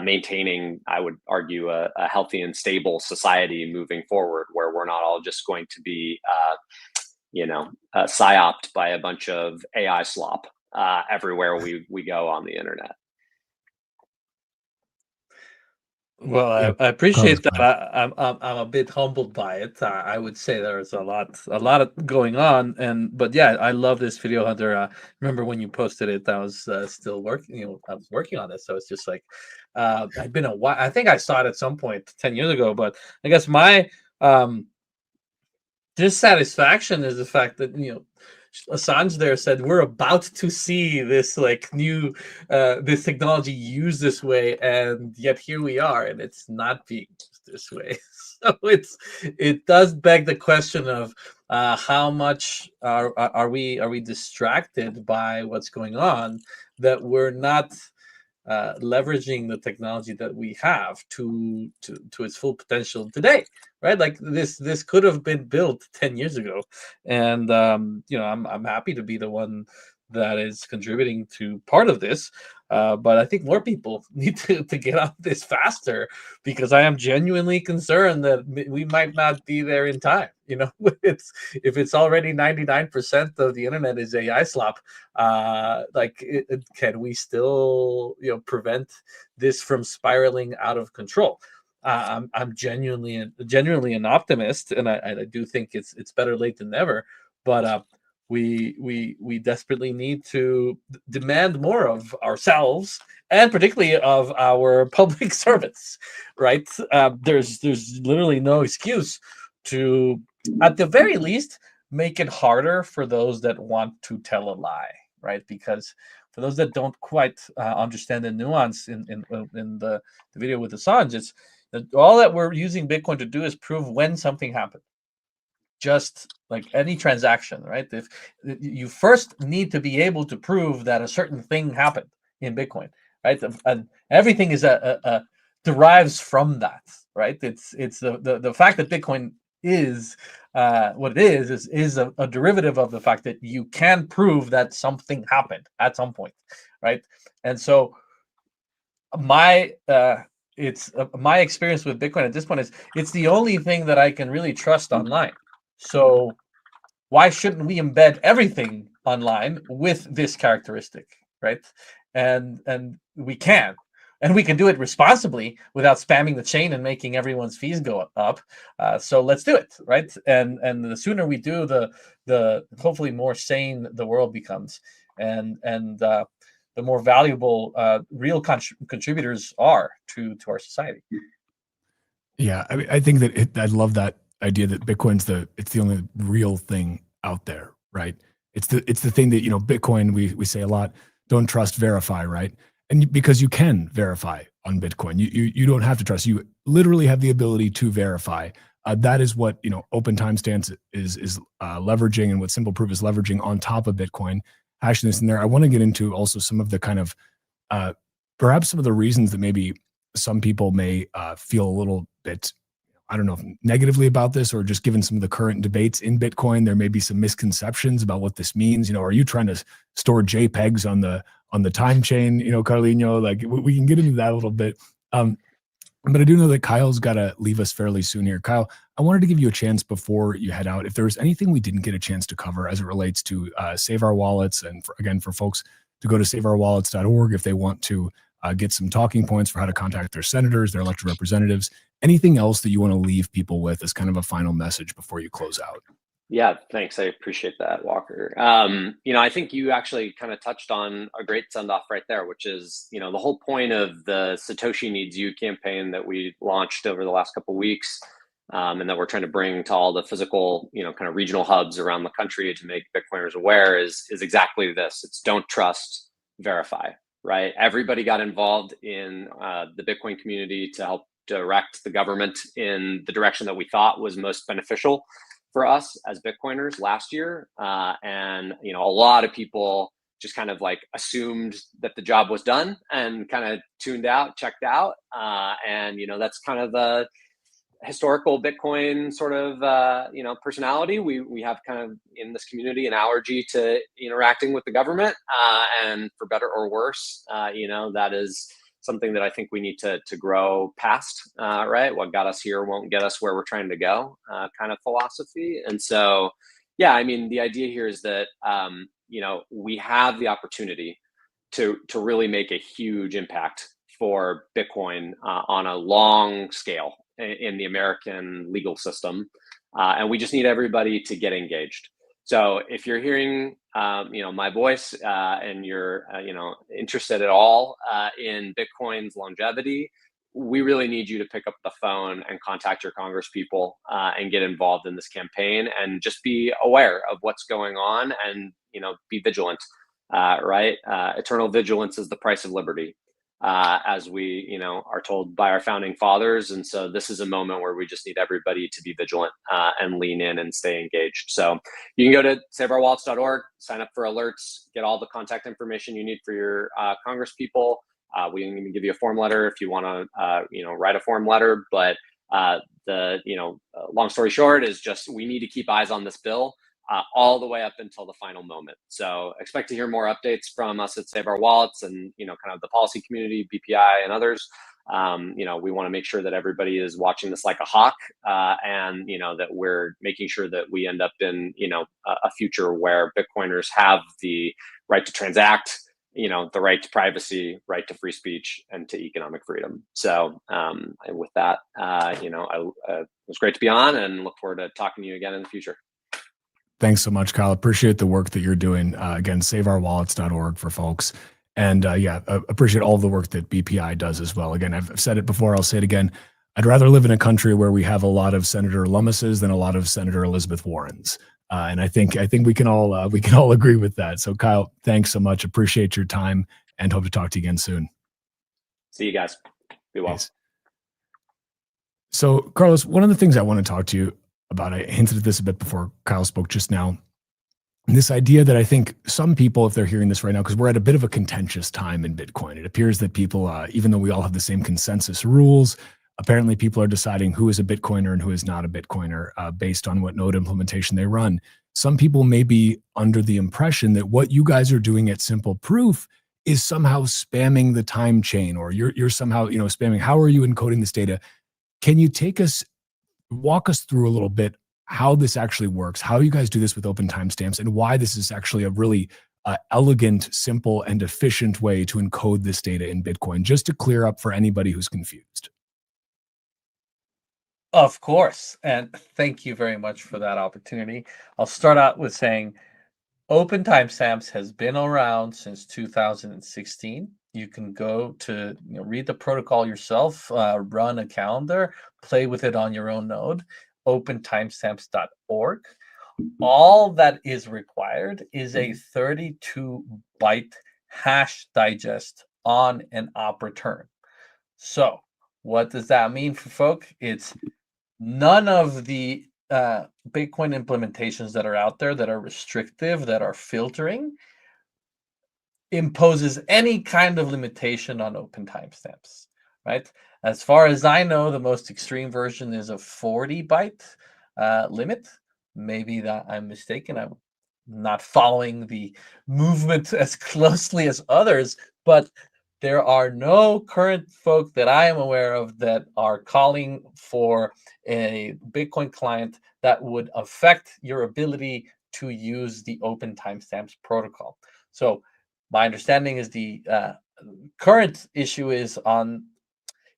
S4: maintaining, I would argue, a healthy and stable society moving forward, where we're not all just going to be psyoped by a bunch of AI slop everywhere we go on the internet.
S12: Well, I appreciate that. I'm a bit humbled by it. I would say there's a lot going on, but yeah, I love this video, Hunter. Remember when you posted it? I was still working. I was working on this, so it's just like I've been a while. I think I saw it at some point 10 years ago, but I guess my dissatisfaction is the fact that Assange there said we're about to see this new this technology used this way, and yet here we are, and it's not being used this way. So it does beg the question of how much are we distracted by what's going on, that we're not leveraging the technology that we have to its full potential today, right? Like this could have been built 10 years ago, and I'm happy to be the one that is contributing to part of this, but I think more people need to get on this faster, because I am genuinely concerned that we might not be there in time. If it's already 99% of the internet is AI slop, can we still prevent this from spiraling out of control? I'm genuinely an optimist, and I do think it's better late than never. But we desperately need to demand more of ourselves, and particularly of our public servants, right? There's literally no excuse to, at the very least, make it harder for those that want to tell a lie, right? Because for those that don't quite understand the nuance in the video with Assange, it's that all that we're using Bitcoin to do is prove when something happened. Just like any transaction, right? If you first need to be able to prove that a certain thing happened in Bitcoin, right? And everything is derives from that, right? It's the fact that Bitcoin is what it is a derivative of the fact that you can prove that something happened at some point, right? And so my experience with Bitcoin at this point is it's the only thing that I can really trust online. So why shouldn't we embed everything online with this characteristic, right? And we can. and we can do it responsibly without spamming the chain and making everyone's fees go up. So let's do it, right? And the sooner we do, the hopefully more sane the world becomes, and the more valuable real contributors are to our society.
S3: Yeah, I mean, I think that I love that idea that Bitcoin's it's the only real thing out there, right? It's the thing that, Bitcoin, we say a lot, don't trust, verify, right? And because you can verify on Bitcoin, you don't have to trust. You literally have the ability to verify. That is what open timestamps is leveraging, and what Simple Proof is leveraging on top of Bitcoin. Hashing this in there. I want to get into also some of the kind of perhaps some of the reasons that maybe some people may feel a little bit, I don't know, if negatively about this, or just given some of the current debates in Bitcoin, there may be some misconceptions about what this means. Are you trying to store JPEGs on the time chain, Carlinho? Like, we can get into that a little bit. But I do know that Kyle's got to leave us fairly soon here. Kyle, I wanted to give you a chance before you head out, if there was anything we didn't get a chance to cover as it relates to Save Our Wallets, and for folks to go to saveourwallets.org if they want to get some talking points for how to contact their senators, their elected representatives. Anything else that you want to leave people with as kind of a final message before you close out?
S4: Yeah, thanks. I appreciate that, Walker. I think you actually kind of touched on a great send off right there, which is, the whole point of the Satoshi Needs You campaign that we launched over the last couple of weeks, and that we're trying to bring to all the physical, kind of regional hubs around the country to make Bitcoiners aware is exactly this. It's don't trust, verify, right? Everybody got involved in the Bitcoin community to help direct the government in the direction that we thought was most beneficial for us as Bitcoiners last year. And, a lot of people just kind of like assumed that the job was done and kind of tuned out, checked out. And, that's kind of the historical Bitcoin sort of, personality. We have kind of in this community an allergy to interacting with the government, and for better or worse, that is something that I think we need to grow past, right? What got us here won't get us where we're trying to go, kind of philosophy. And so, yeah, I mean, the idea here is that, we have the opportunity to really make a huge impact for Bitcoin on a long scale in the American legal system. And we just need everybody to get engaged. So if you're hearing, my voice, and you're, interested at all in Bitcoin's longevity, we really need you to pick up the phone and contact your Congress people and get involved in this campaign, and just be aware of what's going on, and, be vigilant, right? Eternal vigilance is the price of liberty, as we, are told by our founding fathers. And so this is a moment where we just need everybody to be vigilant and lean in and stay engaged. So you can go to saveourwallets.org, sign up for alerts, get all the contact information you need for your Congress people. We can even give you a form letter if you want to, write a form letter. But long story short is just, we need to keep eyes on this bill all the way up until the final moment. So expect to hear more updates from us at Save Our Wallets and, kind of the policy community, BPI and others. We want to make sure that everybody is watching this like a hawk, and, that we're making sure that we end up in, a future where Bitcoiners have the right to transact, the right to privacy, right to free speech, and to economic freedom. So and with that, it was great to be on, and look forward to talking to you again in the future.
S3: Thanks so much, Kyle. Appreciate the work that you're doing. Again, saveourwallets.org for folks. And appreciate all the work that BPI does as well. Again, I've said it before, I'll say it again. I'd rather live in a country where we have a lot of Senator Lummises than a lot of Senator Elizabeth Warrens. And I think we can all agree with that. So Kyle, thanks so much. Appreciate your time, and hope to talk to you again soon.
S4: See you guys. Be well.
S3: Thanks. So Carlos, one of the things I want to talk to you about, I hinted at this a bit before Kyle spoke just now, this idea that I think some people, if they're hearing this right now, because we're at a bit of a contentious time in Bitcoin, it appears that people, even though we all have the same consensus rules, apparently people are deciding who is a Bitcoiner and who is not a Bitcoiner based on what node implementation they run. Some people may be under the impression that what you guys are doing at Simple Proof is somehow spamming the time chain, or you're somehow spamming. How are you encoding this data? Can you walk us through a little bit how this actually works, how you guys do this with open timestamps, and why this is actually a really elegant, simple, and efficient way to encode this data in Bitcoin, just to clear up for anybody who's confused?
S12: Of course. And thank you very much for that opportunity. I'll start out with saying open timestamps has been around since 2016. You can go to read the protocol yourself, run a calendar, play with it on your own node, opentimestamps.org. All that is required is a 32-byte hash digest on an op return. So what does that mean for folk? It's none of the Bitcoin implementations that are out there that are restrictive, that are filtering, imposes any kind of limitation on open timestamps, right? As far as I know, the most extreme version is a 40-byte limit. Maybe that I'm mistaken. I'm not following the movement as closely as others, but there are no current folk that I am aware of that are calling for a Bitcoin client that would affect your ability to use the open timestamps protocol. So my understanding is the current issue is on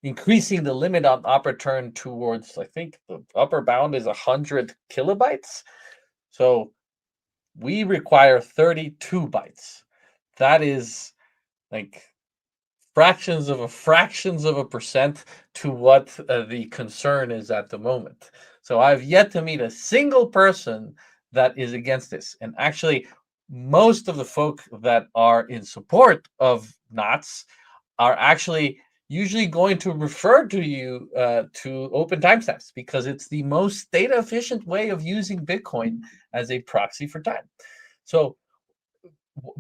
S12: increasing the limit on op return towards, I think the upper bound is 100 kilobytes. So we require 32 bytes. That is like fractions of a percent to what the concern is at the moment. So I've yet to meet a single person that is against this. And actually, most of the folk that are in support of knots are actually usually going to refer to you to open timestamps because it's the most data efficient way of using Bitcoin as a proxy for time. So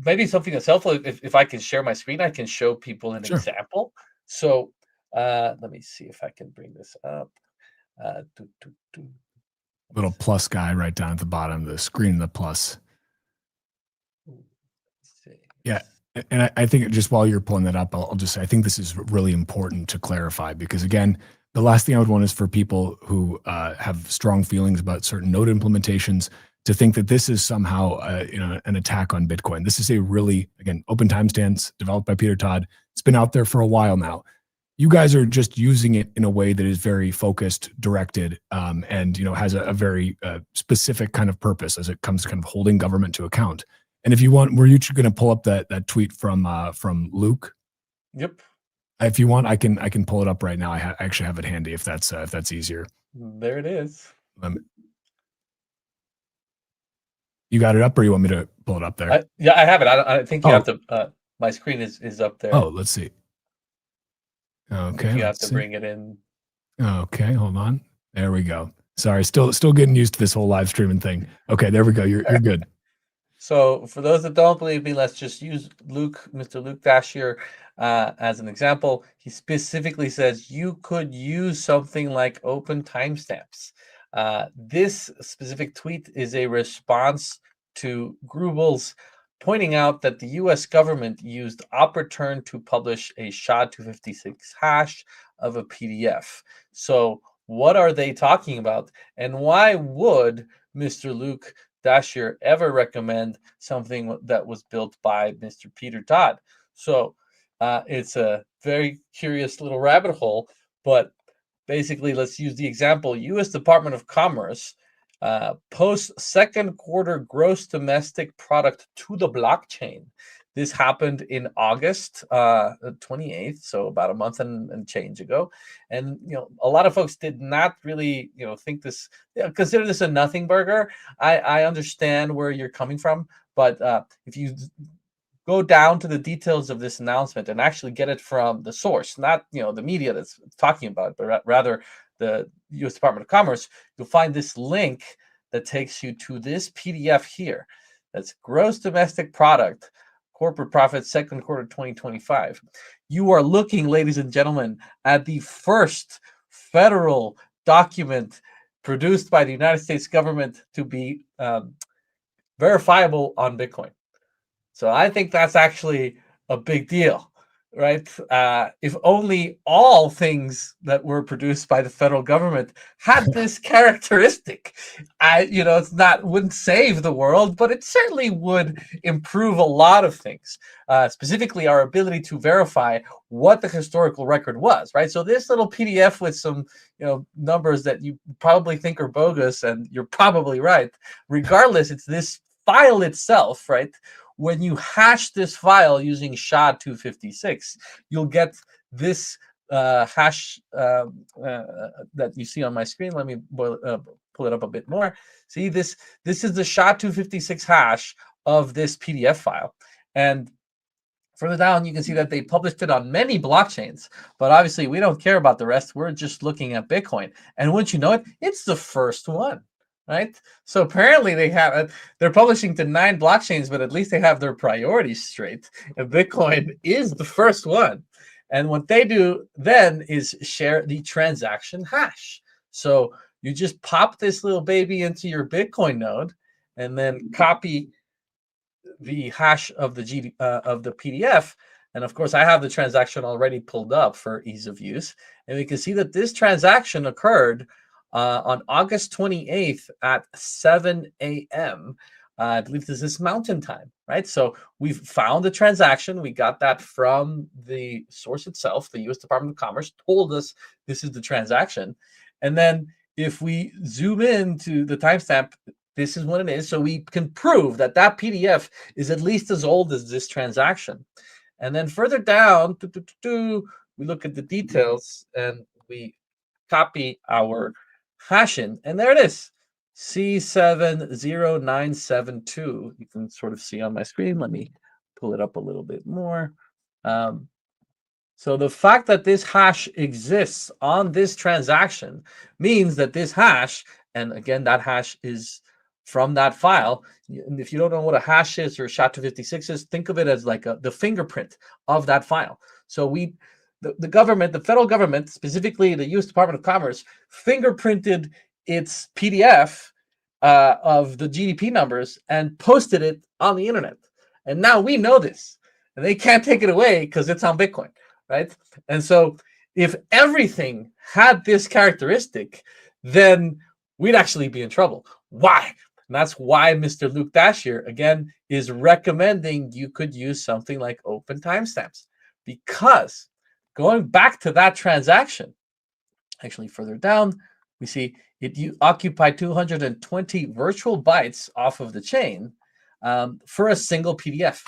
S12: maybe something that's helpful, if I can share my screen, I can show people an example. So let me see if I can bring this up.
S3: Little plus guy right down at the bottom of the screen, the plus. Yeah. And I think just while you're pulling that up, I'll just say I think this is really important to clarify because, again, the last thing I would want is for people who have strong feelings about certain node implementations to think that this is somehow an attack on Bitcoin. This is a really, again, open timestamps developed by Peter Todd. It's been out there for a while now. You guys are just using it in a way that is very focused, directed, and has a very specific kind of purpose as it comes to kind of holding government to account. And if you want, were you going to pull up that tweet from Luke?
S12: Yep.
S3: If you want, I can pull it up right now. I actually have it handy if that's easier.
S12: There it is.
S3: You got it up, or you want me to pull it up there?
S12: Yeah, I have it. I think you have to. My screen is up there.
S3: Oh, let's see. Okay,
S12: you have to bring it in.
S3: Okay, hold on. There we go. Sorry, still getting used to this whole live streaming thing. Okay, there we go. You're good.
S12: So for those that don't believe me, let's just use Mr. Luke Dashier as an example. He specifically says you could use something like open timestamps. This specific tweet is a response to Grubel's pointing out that the US government used op return to publish a SHA-256 hash of a PDF. So what are they talking about? And why would Mr. Luke Dashier ever recommend something that was built by Mr. Peter Todd? So it's a very curious little rabbit hole, but basically, let's use the example. U.S. Department of Commerce posts second quarter gross domestic product to the blockchain. This happened in August 28th, so about a month and change ago. And a lot of folks did not really think this, consider this a nothing burger. I understand where you're coming from, but if you go down to the details of this announcement and actually get it from the source, not the media that's talking about it, but rather the U.S. Department of Commerce, you'll find this link that takes you to this PDF here. That's gross domestic product, corporate profit, second quarter 2025. You are looking, ladies and gentlemen, at the first federal document produced by the United States government to be verifiable on Bitcoin. So I think that's actually a big deal. right? If only all things that were produced by the federal government had this characteristic, it's not wouldn't save the world, but it certainly would improve a lot of things. Specifically, our ability to verify what the historical record was, right? So this little PDF with some, numbers that you probably think are bogus, and you're probably right. Regardless, it's this file itself, right? When you hash this file using SHA-256, you'll get this hash that you see on my screen. Let me pull it up a bit more. See, this is the SHA-256 hash of this PDF file. And further down, you can see that they published it on many blockchains, but obviously we don't care about the rest. We're just looking at Bitcoin. And wouldn't you know it, it's the first one. Right? So apparently they're publishing to 9 blockchains, but at least they have their priorities straight. And Bitcoin is the first one. And what they do then is share the transaction hash. So you just pop this little baby into your Bitcoin node and then copy the hash of the PDF. And of course, I have the transaction already pulled up for ease of use. And we can see that this transaction occurred on August 28th at 7 a.m. I believe this is Mountain Time, right? So we've found the transaction. We got that from the source itself. The U.S. Department of Commerce told us this is the transaction. And then if we zoom in to the timestamp, this is what it is. So we can prove that that PDF is at least as old as this transaction. And then further down, we look at the details and we copy our hashing, and there it is, C70972. You can sort of see on my screen. Let me pull it up a little bit more. So the fact that this hash exists on this transaction means that this hash, and again, that hash is from that file. And if you don't know what a hash is or SHA-256 is, think of it as like the fingerprint of that file. So the government, the federal government, specifically the U.S. Department of Commerce, fingerprinted its PDF of the GDP numbers and posted it on the internet. And now we know this, and they can't take it away because it's on Bitcoin, right? And so if everything had this characteristic, then we'd actually be in trouble. Why? And that's why Mr. Luke Dashier, again, is recommending you could use something like open timestamps, because going back to that transaction, actually further down, we see you occupy 220 virtual bytes off of the chain for a single PDF.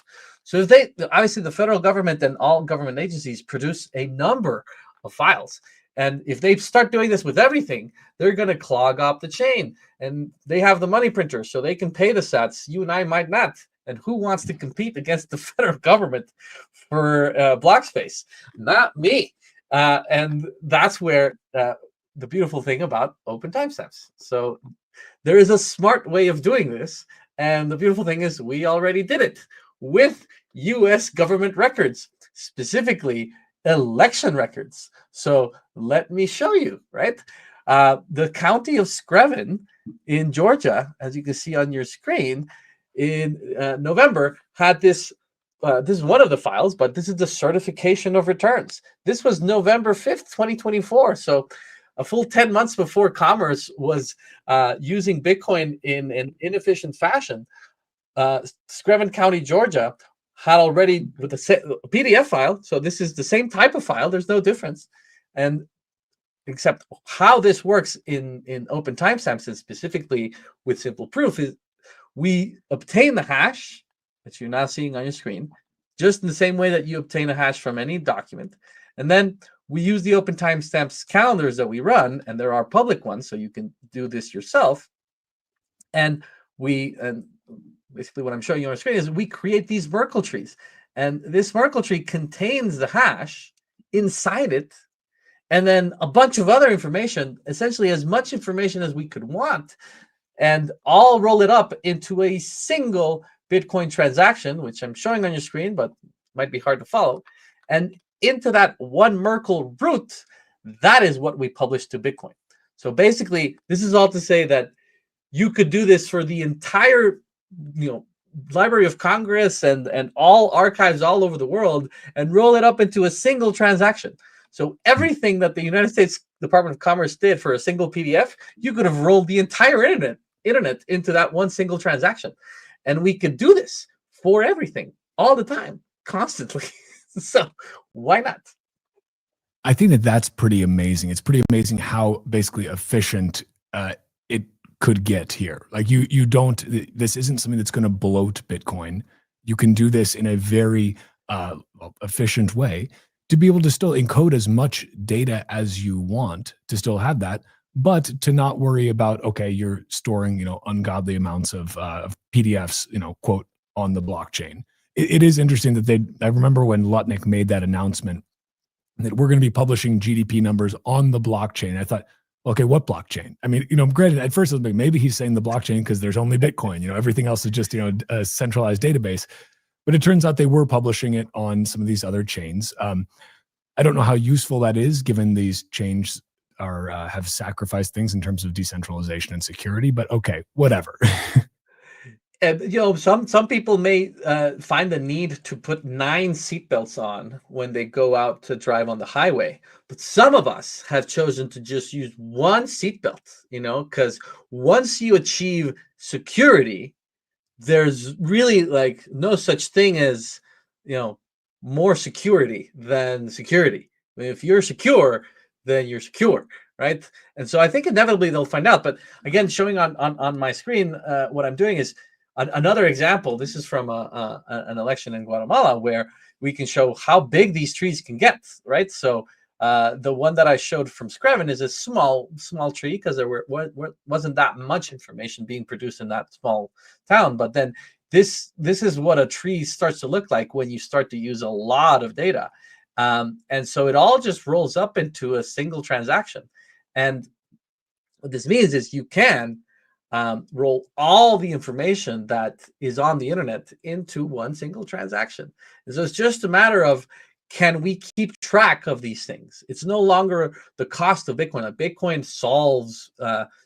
S12: So if obviously the federal government and all government agencies produce a number of files. And if they start doing this with everything, they're going to clog up the chain. And they have the money printer, so they can pay the sats. You and I might not. And who wants to compete against the federal government for block space? Not me. And that's where the beautiful thing about open timestamps. So there is a smart way of doing this. And the beautiful thing is we already did it with U.S. government records, specifically election records. So let me show you, right? The county of Screven in Georgia, as you can see on your screen, in November had this. This is one of the files, but this is the certification of returns. This was November 5th, 2024. So a full 10 months before Commerce was using Bitcoin in an inefficient fashion. Screven County, Georgia had already, with a PDF file. So this is the same type of file. There's no difference. And except how this works in open timestamps, and specifically with simple proof, is we obtain the hash that you're now seeing on your screen, just in the same way that you obtain a hash from any document. And then we use the open timestamps calendars that we run, and there are public ones, so you can do this yourself. And basically what I'm showing you on our screen is we create these Merkle trees. And this Merkle tree contains the hash inside it, and then a bunch of other information, essentially as much information as we could want, and all roll it up into a single Bitcoin transaction, which I'm showing on your screen, but might be hard to follow. And into that one Merkle root, that is what we publish to Bitcoin. So basically, this is all to say that you could do this for the entire, Library of Congress and all archives all over the world and roll it up into a single transaction. So everything that the United States Department of Commerce did for a single PDF, you could have rolled the entire internet into that one single transaction. And we could do this for everything all the time, constantly. So why not?
S3: I think that that's pretty amazing. It's pretty amazing how basically efficient it could get here. Like you don't, this isn't something that's going to bloat Bitcoin. You can do this in a very efficient way to be able to still encode as much data as you want to still have that, but to not worry about, okay, you're storing, you know, ungodly amounts of PDFs, you know, quote, on the blockchain. It is interesting that I remember when Lutnick made that announcement that we're going to be publishing GDP numbers on the blockchain. I thought, okay, what blockchain? I mean, you know, granted, at first I was like, maybe he's saying the blockchain because there's only Bitcoin, you know, everything else is just, you know, a centralized database. But it turns out they were publishing it on some of these other chains. I don't know how useful that is, given these chains have sacrificed things in terms of decentralization and security, but okay, whatever.
S12: And you know, some people may find the need to put 9 seatbelts on when they go out to drive on the highway, but some of us have chosen to just use one seatbelt. You know, because once you achieve security, there's really like no such thing as, you know, more security than security. I mean, if you're secure, then you're secure, right? And so I think inevitably they'll find out. But again, showing on my screen, what I'm doing is another example. This is from an election in Guatemala where we can show how big these trees can get, right? So the one that I showed from Screven is a small tree because there wasn't that much information being produced in that small town. But then this is what a tree starts to look like when you start to use a lot of data. And so it all just rolls up into a single transaction. And what this means is you can roll all the information that is on the internet into one single transaction. And so it's just a matter of, can we keep track of these things? It's no longer the cost of Bitcoin. Like Bitcoin solves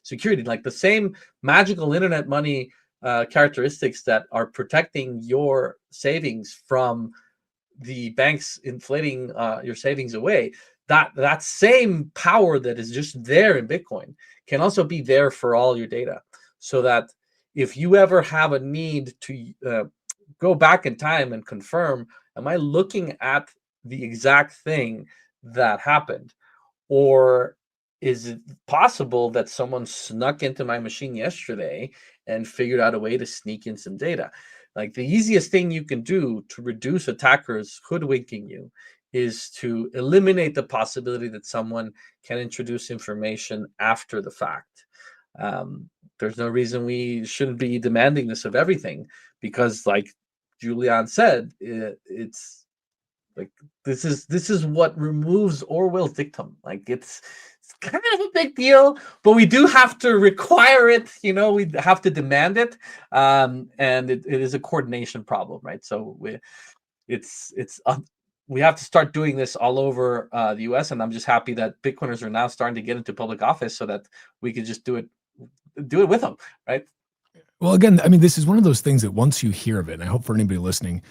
S12: security, like the same magical internet money characteristics that are protecting your savings from the banks inflating your savings away. That same power that is just there in Bitcoin can also be there for all your data, so that if you ever have a need to go back in time and confirm, am I looking at the exact thing that happened? Or is it possible that someone snuck into my machine yesterday and figured out a way to sneak in some data? Like the easiest thing you can do to reduce attackers hoodwinking you is to eliminate the possibility that someone can introduce information after the fact. There's no reason we shouldn't be demanding this of everything, because like Julian said, it's like this is what removes Orwell's dictum. Like it's kind of a big deal, but we do have to require it. You know, we have to demand it, and it is a coordination problem, right? So we have to start doing this all over the U.S. And I'm just happy that Bitcoiners are now starting to get into public office so that we can just do it with them, right?
S3: Well, again, I mean, this is one of those things that once you hear of it, and I hope for anybody listening,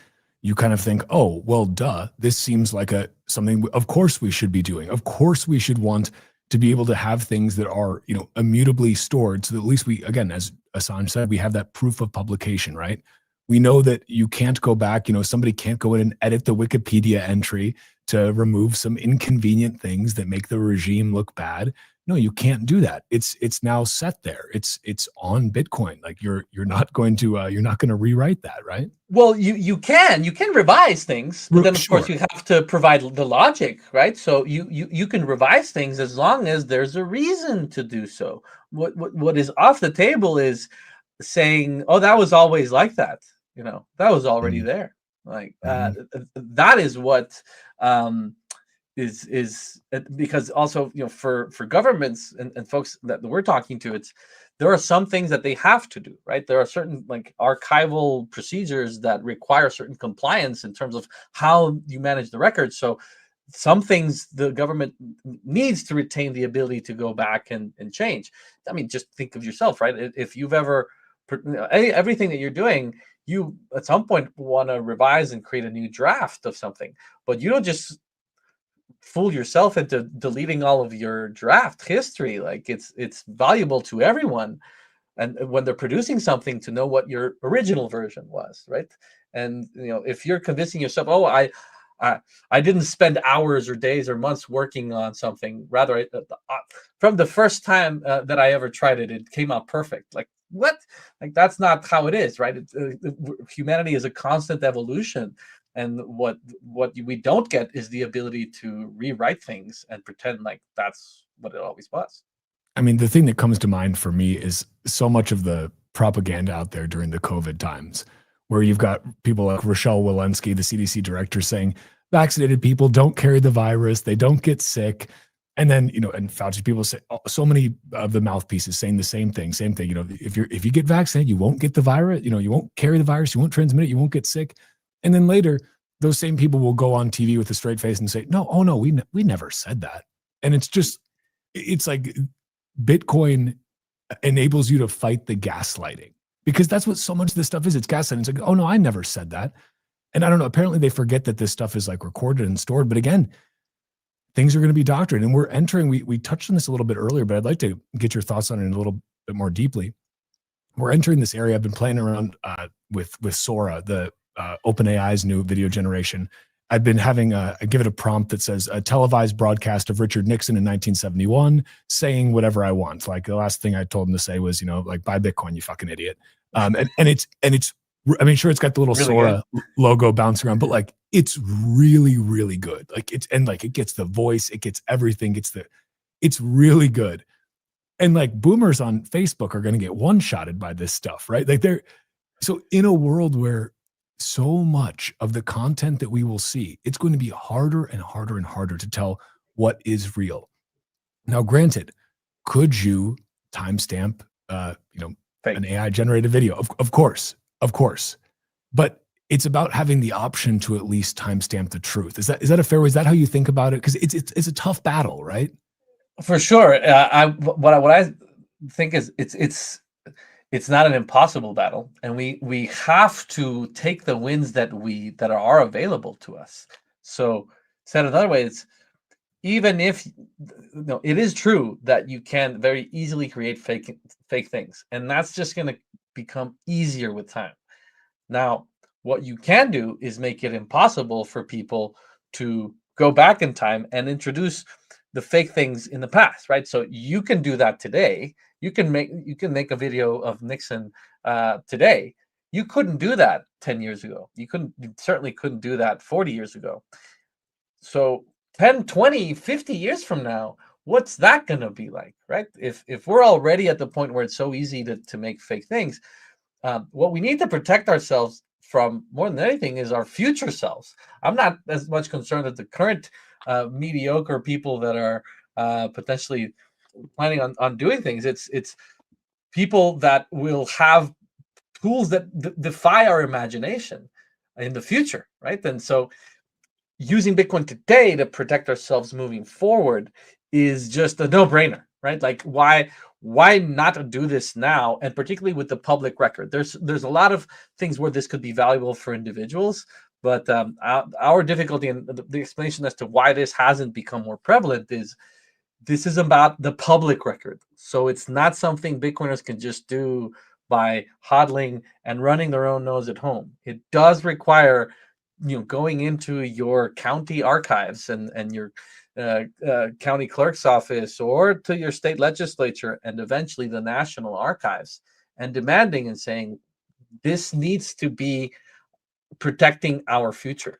S3: you kind of think, oh, well, duh, this seems like something of course we should be doing. Of course we should want to be able to have things that are, you know, immutably stored, so that at least we, again, as Assange said, we have that proof of publication, right? We know that you can't go back, you know, somebody can't go in and edit the Wikipedia entry to remove some inconvenient things that make the regime look bad. No, you can't do that. It's now set there. It's on Bitcoin. Like you're not going to rewrite that, right?
S12: Well, you can revise things, but then of course you have to provide the logic, right? So you can revise things as long as there's a reason to do so. What is off the table is saying, oh, that was always like that. You know, that was already there. Like that is what is because also, you know, for governments and folks that we're talking to, there are some things that they have to do, right? There are certain like archival procedures that require certain compliance in terms of how you manage the records. So some things the government needs to retain the ability to go back and change. I mean, just think of yourself, right? If you've ever, everything that you're doing, you at some point want to revise and create a new draft of something, but you don't just fool yourself into deleting all of your draft history. Like it's valuable to everyone, and when they're producing something, to know what your original version was, right? And if you're convincing yourself, oh, I didn't spend hours or days or months working on something, rather from the first time that I ever tried it, it came out perfect. Like what? Like that's not how it is, right? Humanity is a constant evolution, and what we don't get is the ability to rewrite things and pretend like that's what it always was.
S3: I mean, the thing that comes to mind for me is so much of the propaganda out there during the COVID times, where you've got people like Rochelle Walensky, the CDC director, saying vaccinated people don't carry the virus, they don't get sick. And then, and Fauci people say, so many of the mouthpieces saying the same thing. If you get vaccinated, you won't get the virus, you won't carry the virus, you won't transmit it, you won't get sick. And then later, those same people will go on TV with a straight face and say, no, oh no, we never said that. And it's like Bitcoin enables you to fight the gaslighting, because that's what so much of this stuff is. It's gaslighting. It's like, oh no, I never said that. And I don't know, apparently they forget that this stuff is like recorded and stored. But again, things are going to be doctored. And we're entering, we touched on this a little bit earlier, but I'd like to get your thoughts on it a little bit more deeply. We're entering this area. I've been playing around with Sora, the OpenAI's new video generation. I've been having I give it a prompt that says a televised broadcast of Richard Nixon in 1971 saying whatever I want. Like the last thing I told him to say was, like, buy Bitcoin, you fucking idiot. And it's, I mean, sure, it's got the little really Sora logo bouncing around, but like, it's really, really good. Like it gets the voice, it gets everything. It's really good. And like boomers on Facebook are going to get one-shotted by this stuff, right? Like so in a world where so much of the content that we will see, it's going to be harder and harder and harder to tell what is real. Now, granted, could you timestamp, an AI generated video? Of course. But it's about having the option to at least timestamp the truth. Is that a fair way? Is that how you think about it? Because it's a tough battle, right?
S12: For sure. What I think is it's not an impossible battle, and we have to take the wins that are available to us. So said another way, it's even if it is true that you can very easily create fake things, and that's just going to become easier with time. Now, what you can do is make it impossible for people to go back in time and introduce the fake things in the past, right? So you can do that today. You can make a video of Nixon today. You couldn't do that 10 years ago. You certainly couldn't do that 40 years ago. So 10, 20, 50 years from now, what's that going to be like, right? If we're already at the point where it's so easy to make fake things, what we need to protect ourselves from more than anything is our future selves. I'm not as much concerned with the current mediocre people that are potentially planning on doing things. It's people that will have tools that defy our imagination in the future, right? And so using Bitcoin today to protect ourselves moving forward is just a no-brainer, right? Like why not do this now? And particularly with the public record, there's a lot of things where this could be valuable for individuals, but our difficulty and the explanation as to why this hasn't become more prevalent is this is about the public record. So it's not something Bitcoiners can just do by hodling and running their own nose at home. It does require going into your county archives and your county clerk's office or to your state legislature and eventually the National Archives and demanding and saying this needs to be protecting our future.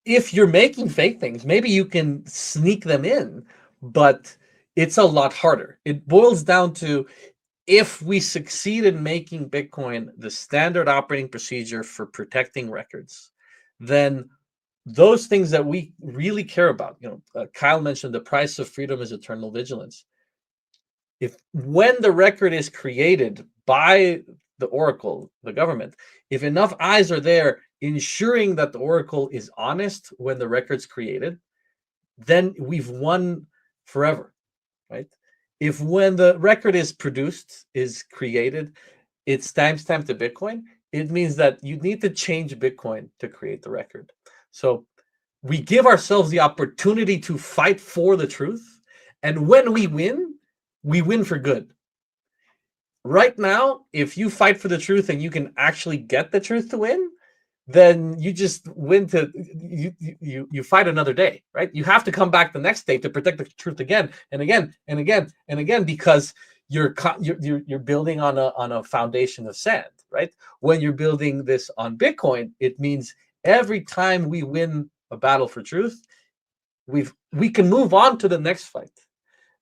S12: If you're making fake things, maybe you can sneak them in, but it's a lot harder. It boils down to, if we succeed in making Bitcoin the standard operating procedure for protecting records, then those things that we really care about, Kyle mentioned the price of freedom is eternal vigilance. When the record is created by the Oracle, the government, if enough eyes are there ensuring that the Oracle is honest when the record's created, then we've won forever, right? if when the record is produced, is created, it's timestamped to Bitcoin, it means that you need to change Bitcoin to create the record. So we give ourselves the opportunity to fight for the truth. And when we win for good. Right now, if you fight for the truth and you can actually get the truth to win, then you just win to you fight another day, right? You have to come back the next day to protect the truth again and again and again and again, because you're building on a foundation of sand, right? When you're building this on Bitcoin, it means every time we win a battle for truth, we can move on to the next fight.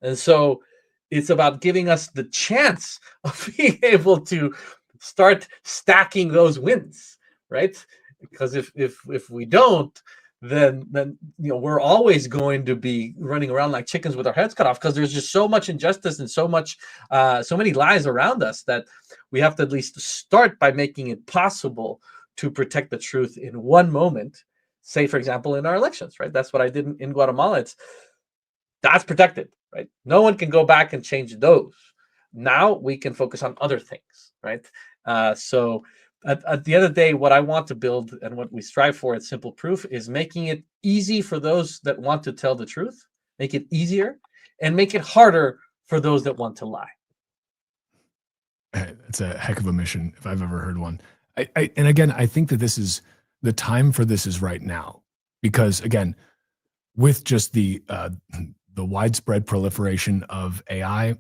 S12: And so it's about giving us the chance of being able to start stacking those wins, right? Because if we don't, then we're always going to be running around like chickens with our heads cut off, because there's just so much injustice and so many lies around us that we have to at least start by making it possible to protect the truth in one moment. Say, for example, in our elections, right? That's what I did in Guatemala. That's protected, right? No one can go back and change those. Now we can focus on other things, right? So at the end of the day, what I want to build and what we strive for at Simple Proof is making it easy for those that want to tell the truth, make it easier, and make it harder for those that want to lie.
S3: It's a heck of a mission if I've ever heard one. And again, I think that this is the time for this is right now, because again, with just the widespread proliferation of AI,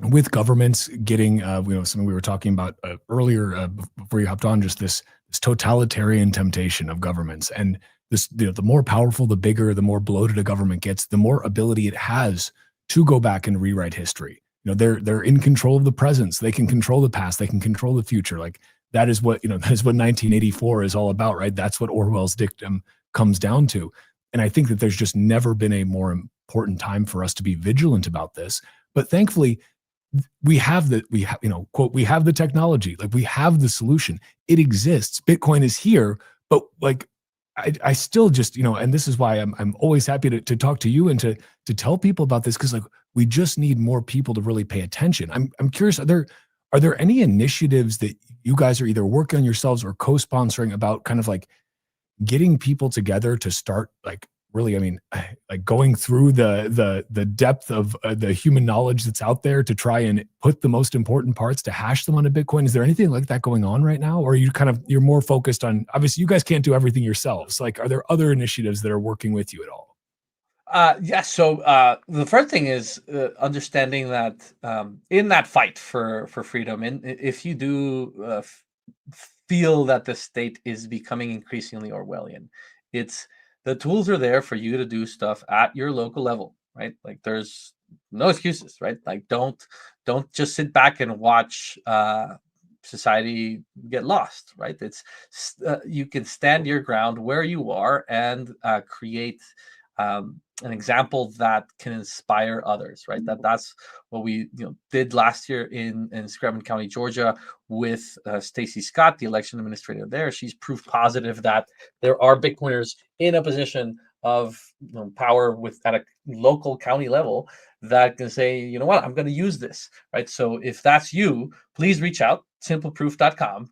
S3: with governments getting, something we were talking about earlier before you hopped on, just this totalitarian temptation of governments, and this, the more powerful, the bigger, the more bloated a government gets, the more ability it has to go back and rewrite history. They're in control of the present, so they can control the past, they can control the future. Like that is what 1984 is all about, right? That's what Orwell's dictum comes down to. And I think that there's just never been a more important time for us to be vigilant about this. But thankfully, we have the technology, like we have the solution. It exists. Bitcoin is here, but like I still just, and this is why I'm always happy to talk to you and to tell people about this, because like we just need more people to really pay attention. I'm curious, are there any initiatives that you guys are either working on yourselves or co-sponsoring about kind of like getting people together to start like really, like going through the depth of the human knowledge that's out there to try and put the most important parts to hash them onto Bitcoin? Is there anything like that going on right now? Or are you you're more focused on, obviously you guys can't do everything yourselves. Like, are there other initiatives that are working with you at all?
S12: Yes. So the first thing is understanding that in that fight for freedom, and if you do feel that the state is becoming increasingly Orwellian, the tools are there for you to do stuff at your local level, right? Like there's no excuses, right? Like don't just sit back and watch society get lost, right? It's you can stand your ground where you are and create an example that can inspire others, right? That's what we did last year in Scranton County, Georgia, with Stacy Scott, the election administrator there. She's proof positive that there are Bitcoiners in a position of power at a local county level that can say, you know what, I'm going to use this, right? So if that's you, please reach out, simpleproof.com.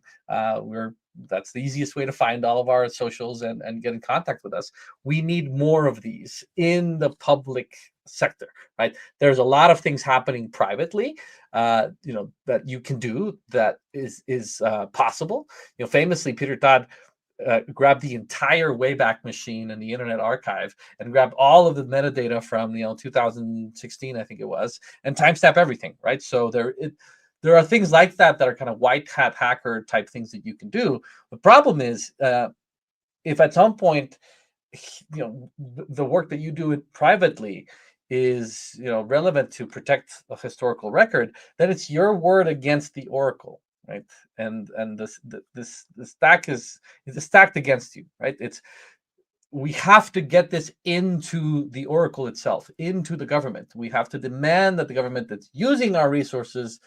S12: That's the easiest way to find all of our socials and get in contact with us. We need more of these in the public sector, right? There's a lot of things happening privately, that you can do that is possible. Famously, Peter Todd grabbed the entire Wayback Machine and the Internet Archive and grabbed all of the metadata from 2016, I think it was, and timestamp everything, right? So there are things like that are kind of white hat hacker type things that you can do. The problem is, if at some point, the work that you do privately is, relevant to protect a historical record, then it's your word against the oracle, right? And the stack is stacked against you, right? We have to get this into the oracle itself, into the government. We have to demand that the government that's using our resources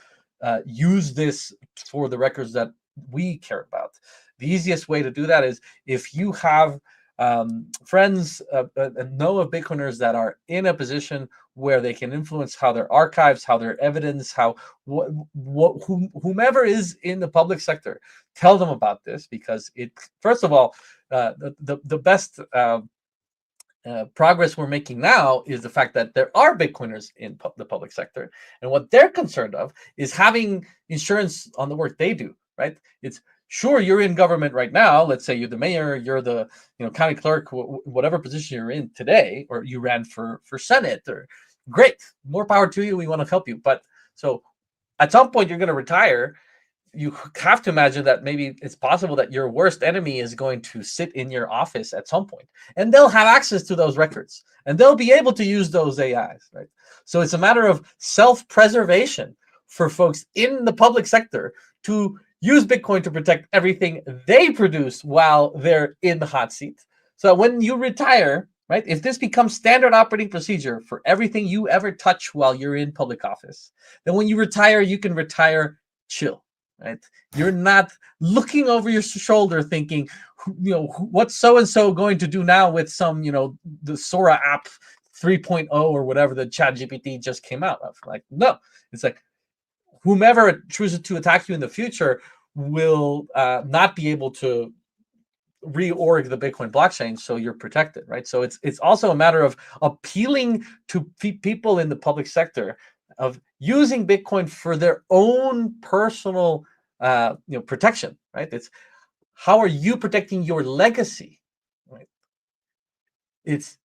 S12: use this for the records that we care about. The easiest way to do that is if you have friends know of Bitcoiners that are in a position where they can influence how their archives, how their evidence, how whomever is in the public sector, tell them about this, because it, first of all, the best progress we're making now is the fact that there are Bitcoiners in the public sector, and what they're concerned of is having insurance on the work they do. Right? It's sure, you're in government right now. Let's say you're the mayor, you're the county clerk, whatever position you're in today, or you ran for Senate, or great, more power to you. We want to help you. But so at some point you're going to retire. You have to imagine that maybe it's possible that your worst enemy is going to sit in your office at some point, and they'll have access to those records, and they'll be able to use those AIs. Right? So it's a matter of self-preservation for folks in the public sector to use Bitcoin to protect everything they produce while they're in the hot seat. So when you retire, right, if this becomes standard operating procedure for everything you ever touch while you're in public office, then when you retire, you can retire chill, right? You're not looking over your shoulder thinking, what's so-and-so going to do now with some, the Sora app 3.0 or whatever the ChatGPT just came out of. Like, no, it's like, whomever chooses to attack you in the future will not be able to reorg the Bitcoin blockchain, so you're protected, right? So it's also a matter of appealing to people in the public sector of using Bitcoin for their own personal protection, right? It's how are you protecting your legacy, right? It's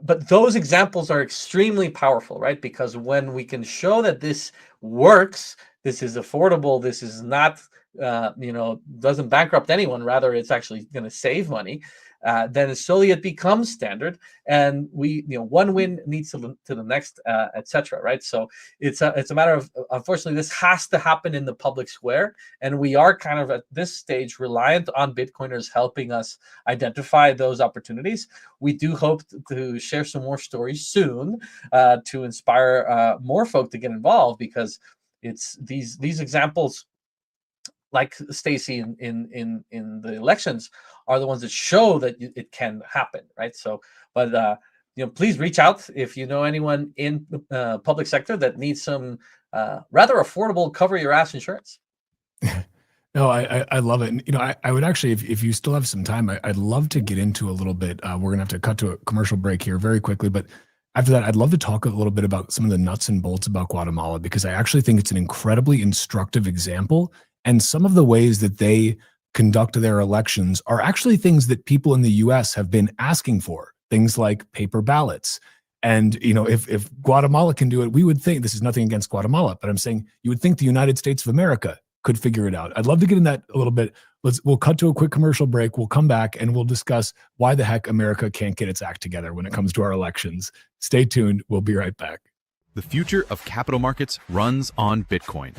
S12: but those examples are extremely powerful, right? Because when we can show that this works, this is affordable, this is not, doesn't bankrupt anyone, rather it's actually going to save money, then slowly it becomes standard, and we, one win leads to the next, etc. Right? So it's a matter of, unfortunately, this has to happen in the public square, and we are kind of at this stage reliant on Bitcoiners helping us identify those opportunities. We do hope to share some more stories soon to inspire more folk to get involved, because it's these examples, like Stacy in the elections, are the ones that show that it can happen, right? So, but please reach out if you know anyone in the public sector that needs some rather affordable cover your ass insurance.
S3: No, I love it. And, I would actually, if you still have some time, I'd love to get into a little bit. We're gonna have to cut to a commercial break here very quickly, but after that, I'd love to talk a little bit about some of the nuts and bolts about Guatemala, because I actually think it's an incredibly instructive example. And some of the ways that they conduct their elections are actually things that people in the US have been asking for, things like paper ballots. And, if Guatemala can do it, we would think, this is nothing against Guatemala, but I'm saying you would think the United States of America could figure it out. I'd love to get in that a little bit. We'll cut to a quick commercial break. We'll come back and we'll discuss why the heck America can't get its act together when it comes to our elections. Stay tuned. We'll be right back.
S6: The future of capital markets runs on Bitcoin.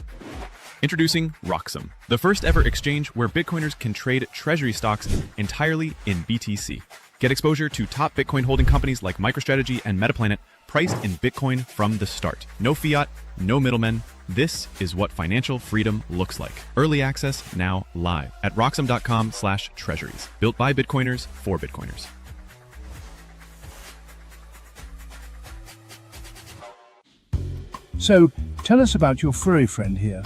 S6: Introducing Roxum, the first ever exchange where Bitcoiners can trade treasury stocks entirely in BTC. Get exposure to top Bitcoin holding companies like MicroStrategy and Metaplanet, priced in Bitcoin from the start. No fiat, no middlemen. This is what financial freedom looks like. Early access now live at roxum.com/treasuries. Built by Bitcoiners for Bitcoiners.
S7: So, tell us about your furry friend here.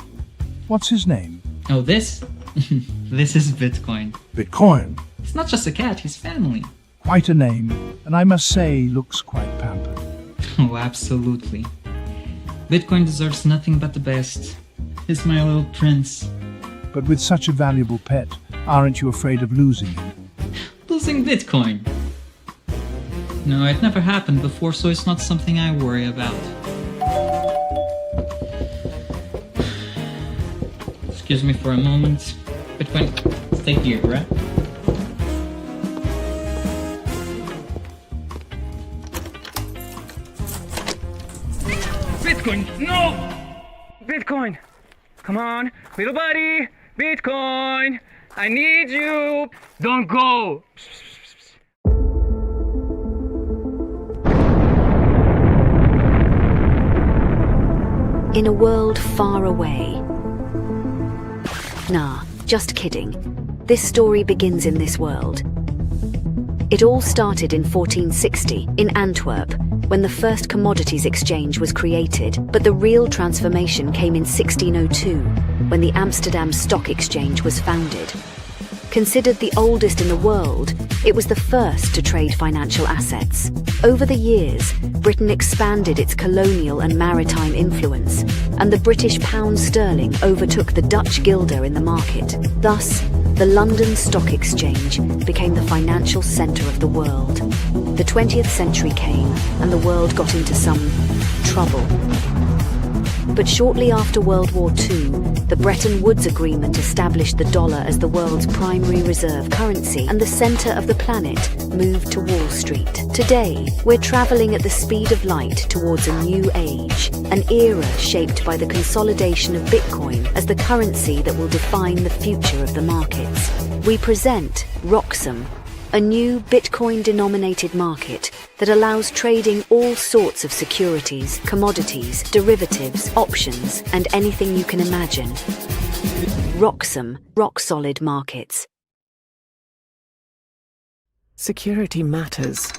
S7: What's his name?
S8: Oh, this? This is Bitcoin.
S7: Bitcoin?
S8: It's not just a cat, he's family.
S7: Quite a name, and I must say, looks quite pampered.
S8: Oh, absolutely. Bitcoin deserves nothing but the best. He's my little prince.
S7: But with such a valuable pet, aren't you afraid of losing him?
S8: Losing Bitcoin? No, it never happened before, so it's not something I worry about. Excuse me for a moment. Bitcoin, stay here, right?
S9: Bitcoin, no! Bitcoin, come on, little buddy, Bitcoin, I need you, don't go!
S10: In a world far away. Nah, just kidding. This story begins in this world. It all started in 1460 in Antwerp, when the first commodities exchange was created, but the real transformation came in 1602, when the Amsterdam Stock Exchange was founded. Considered the oldest in the world, it was the first to trade financial assets. Over the years, Britain expanded its colonial and maritime influence, and the British pound sterling overtook the Dutch guilder in the market. Thus, the London Stock Exchange became the financial centre of the world. The 20th century came, and the world got into some trouble. But shortly after World War II, the Bretton Woods Agreement established the dollar as the world's primary reserve currency, and the center of the planet moved to Wall Street. Today, we're traveling at the speed of light towards a new age, an era shaped by the consolidation of Bitcoin as the currency that will define the future of the markets. We present Roxum, a new Bitcoin-denominated market that allows trading all sorts of securities, commodities, derivatives, options, and anything you can imagine. Roxum, rock-solid markets.
S11: Security matters.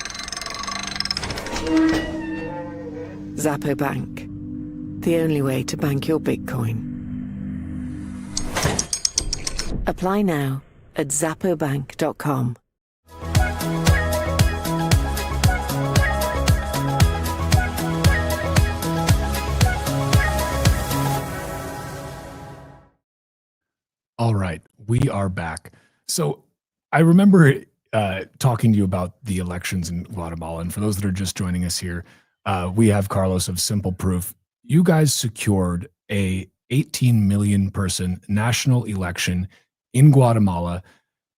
S11: Zappo Bank, the only way to bank your Bitcoin. Apply now at zappobank.com.
S3: All right, we are back. So I remember talking to you about the elections in Guatemala. And for those that are just joining us here, we have Carlos of Simple Proof. You guys secured a 18 million person national election in Guatemala.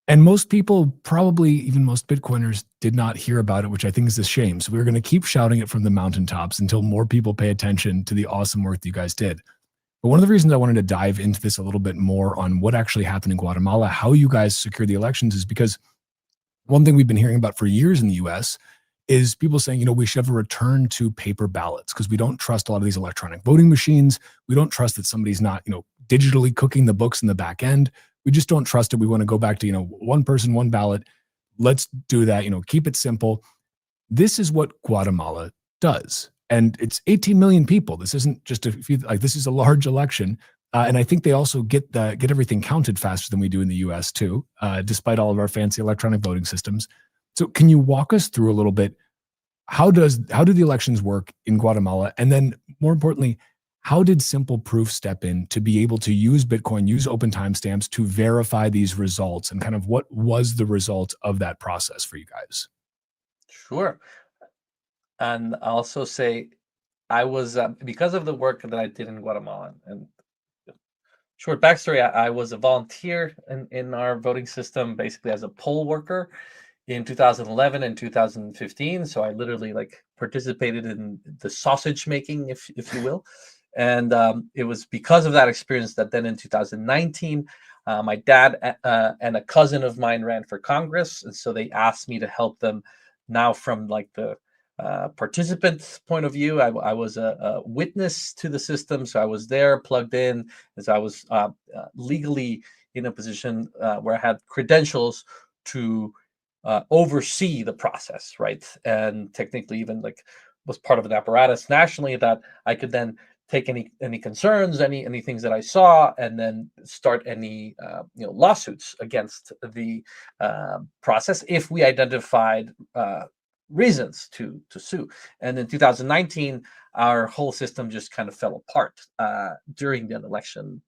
S3: And most people, probably even most Bitcoiners, did not hear about it, which I think is a shame. So we're going to keep shouting it from the mountaintops until more people pay attention to the awesome work that you guys did. But one of the reasons I wanted to dive into this a little bit more on what actually happened in Guatemala, how you guys secured the elections, is because one thing we've been hearing about for years in the US is people saying, we should have a return to paper ballots because we don't trust a lot of these electronic voting machines. We don't trust that somebody's not, digitally cooking the books in the back end. We just don't trust it. We want to go back to, one person, one ballot. Let's do that, keep it simple. This is what Guatemala does. And it's 18 million people. This isn't just a few, this is a large election. And I think they also get everything counted faster than we do in the US too, despite all of our fancy electronic voting systems. So can you walk us through a little bit, how do the elections work in Guatemala? And then more importantly, how did Simple Proof step in to be able to use Bitcoin, use open timestamps to verify these results, and kind of what was the result of that process for you guys?
S12: Sure. And I also say, I was, because of the work that I did in Guatemala, and short backstory, I was a volunteer in our voting system, basically as a poll worker in 2011 and 2015. So I literally participated in the sausage making, if you will. And it was because of that experience that then in 2019, my dad and a cousin of mine ran for Congress. And so they asked me to help them now from the participant point of view. I was a witness to the system, so I was there plugged in, as I was legally in a position where I had credentials to oversee the process, right? And technically even was part of an apparatus nationally that I could then take any concerns, any things that I saw, and then start any lawsuits against the process if we identified reasons to sue. And in 2019, our whole system just kind of fell apart during the election.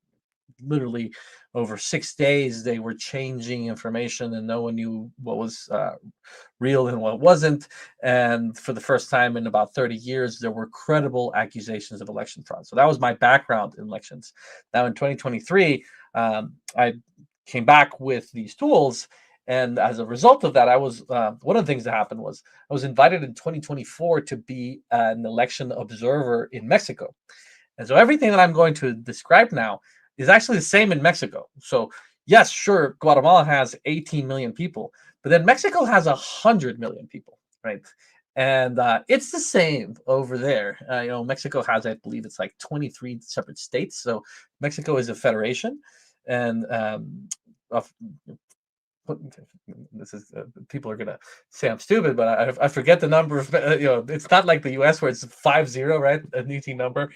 S12: Literally over 6 days, they were changing information and no one knew what was real and what wasn't. And for the first time in about 30 years, there were credible accusations of election fraud. So that was my background in elections. Now in 2023, I came back with these tools. And as a result of that, I was one of the things that happened was I was invited in 2024 to be an election observer in Mexico. And so everything that I'm going to describe now is actually the same in Mexico. So yes, sure, Guatemala has 18 million people, but then Mexico has 100 million people, right? And it's the same over there. Mexico has, I believe it's 23 separate states. So Mexico is a federation, and this is people are gonna say I'm stupid, but I forget the number of it's not like the U.S. where it's 5-0, right? An ET number.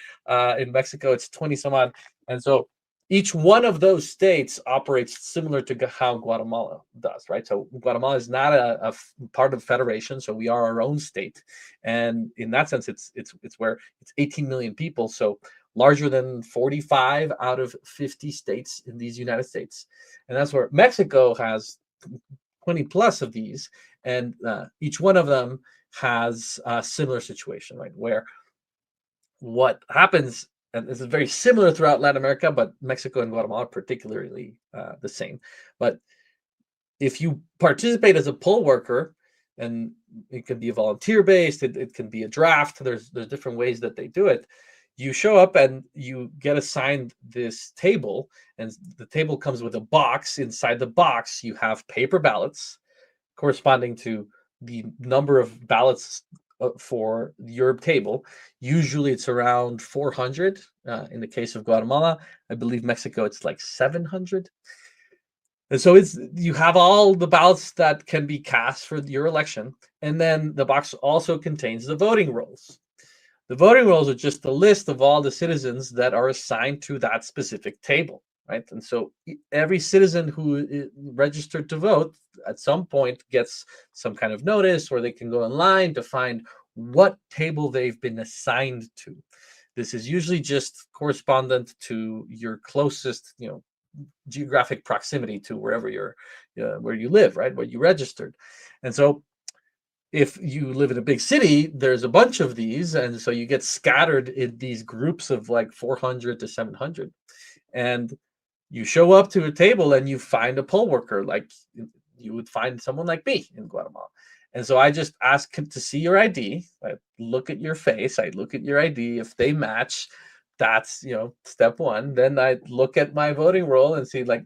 S12: In Mexico, it's 20 some odd, and so each one of those states operates similar to how Guatemala does, right? So Guatemala is not a part of federation, so we are our own state, and in that sense, it's where it's 18 million people, so larger than 45 out of 50 states in these United States. And that's where Mexico has 20 plus of these, and each one of them has a similar situation, right? Where what happens, and this is very similar throughout Latin America, but Mexico and Guatemala are particularly the same. But if you participate as a poll worker, and it can be a volunteer based, it can be a draft, there's different ways that they do it. You show up and you get assigned this table, and the table comes with a box. Inside the box, you have paper ballots corresponding to the number of ballots for your table. Usually it's around 400. In the case of Guatemala, I believe Mexico, it's like 700. And so you have all the ballots that can be cast for your election. And then the box also contains the voting rolls. The voting rolls are just a list of all the citizens that are assigned to that specific table, right? And so every citizen who is registered to vote at some point gets some kind of notice, or they can go online to find what table they've been assigned to. This is usually just correspondent to your closest, geographic proximity to wherever where you live, right? Where you registered. And so if you live in a big city, there's a bunch of these, and so you get scattered in these groups of like 400 to 700. And you show up to a table and you find a poll worker, like you would find someone like me in Guatemala. And so I just ask to see your ID. I look at your face. I look at your ID. If they match, that's step one. Then I look at my voting roll and see, like,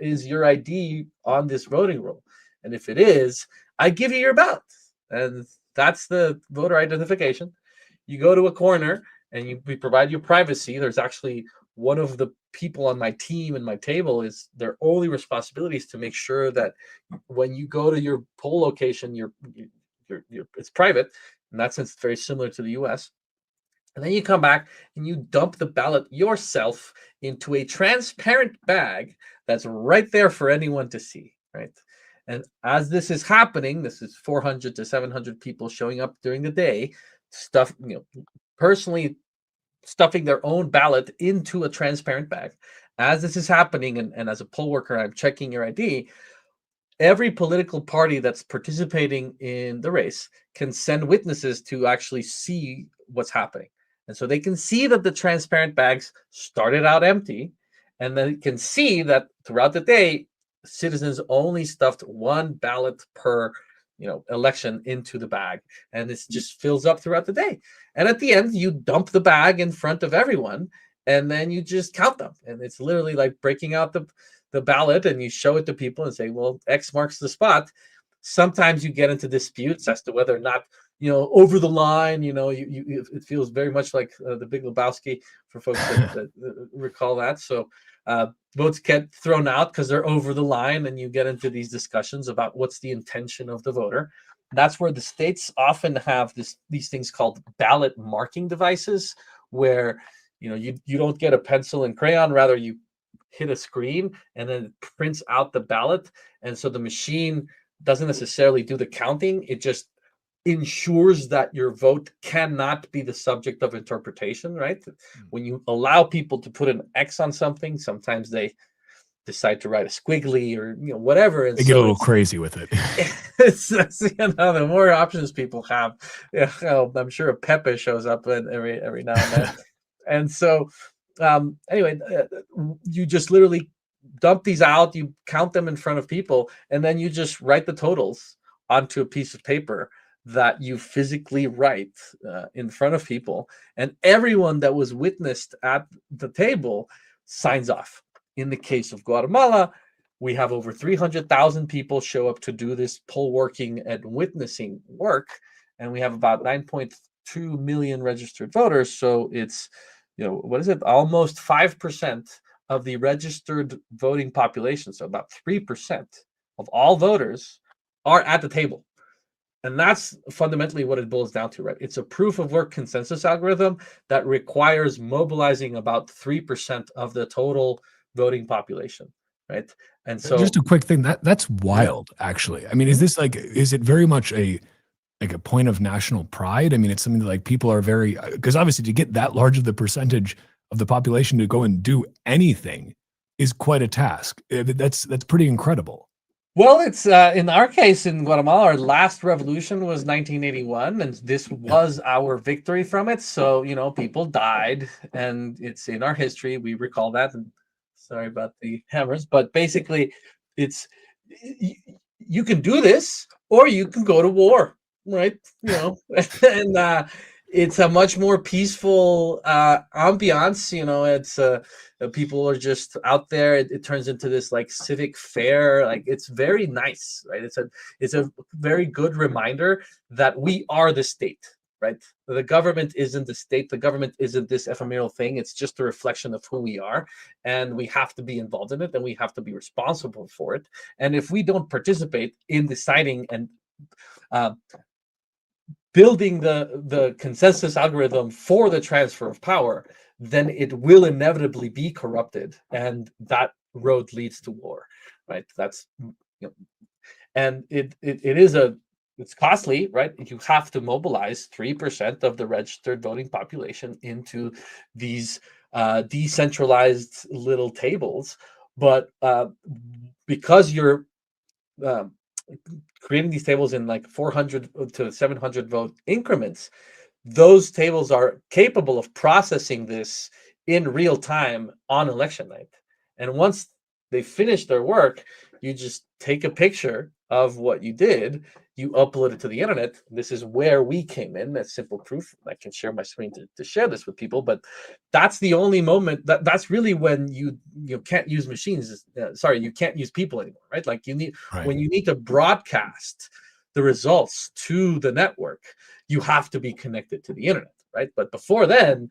S12: is your ID on this voting roll? And if it is, I give you your ballot. And that's the voter identification. You go to a corner and we provide you privacy. There's actually one of the people on my team and my table is their only responsibility is to make sure that when you go to your poll location, it's private. In that sense, it's very similar to the US. And then you come back and you dump the ballot yourself into a transparent bag that's right there for anyone to see, right? And as this is happening, this is 400 to 700 people showing up during the day, personally stuffing their own ballot into a transparent bag. As this is happening, and as a poll worker, I'm checking your ID, every political party that's participating in the race can send witnesses to actually see what's happening. And so they can see that the transparent bags started out empty, and then you can see that throughout the day, citizens only stuffed one ballot per election into the bag, and this just fills up throughout the day. And at the end, you dump the bag in front of everyone, and then you just count them. And it's literally like breaking out the ballot, and you show it to people and say, well, X marks the spot. Sometimes you get into disputes as to whether or not over the line. It feels very much like the Big Lebowski for folks that recall that. So votes get thrown out because they're over the line, and you get into these discussions about what's the intention of the voter. That's where the states often have these things called ballot marking devices, where you don't get a pencil and crayon, rather you hit a screen and then it prints out the ballot. And so the machine doesn't necessarily do the counting, it just ensures that your vote cannot be the subject of interpretation, right? When you allow people to put an X on something, sometimes they decide to write a squiggly or whatever, and
S3: they get a little crazy with it.
S12: The more options people have, I'm sure a Pepe shows up every now and then. And so anyway, you just literally dump these out, you count them in front of people, and then you just write the totals onto a piece of paper that you physically write in front of people, and everyone that was witnessed at the table signs off. In the case of Guatemala, we have over 300,000 people show up to do this poll working and witnessing work, and we have about 9.2 million registered voters. So it's, almost 5% of the registered voting population, so about 3%, of all voters are at the table. And that's fundamentally what it boils down to, right? It's a proof of work consensus algorithm that requires mobilizing about 3% of the total voting population, right? And so
S3: just a quick thing that's wild, actually. I mean, is this like, is it very much a point of national pride? I mean, it's something that like people are very, because obviously to get that large of the percentage of the population to go and do anything is quite a task. That's pretty incredible.
S12: Well, it's in our case in Guatemala, our last revolution was 1981, and this was our victory from it. So, you know, people died, and it's in our history. We recall that. And sorry about the hammers, but basically, it's you can do this, or you can go to war, right? You know, and it's a much more peaceful ambiance. You know, it's people are just out there. It turns into this like civic fair. Like it's very nice, right? It's a very good reminder that we are the state, right? The government isn't the state. The government isn't this ephemeral thing. It's just a reflection of who we are, and we have to be involved in it, and we have to be responsible for it. And if we don't participate in deciding and building the consensus algorithm for the transfer of power, then it will inevitably be corrupted, and that road leads to war, right? That's, you know, and it's costly, right? You have to mobilize 3% of the registered voting population into these decentralized little tables, but because you're creating these tables in like 400 to 700 vote increments, those tables are capable of processing this in real time on election night. And once they finish their work, you just take a picture of what you did, you upload it to the internet. This is where we came in. That's simple proof. I can share my screen to share this with people, but that's the only moment that's really when you can't use machines. Sorry, you can't use people anymore, right? Like you need, when you need to broadcast the results to the network, you have to be connected to the internet, right? But before then,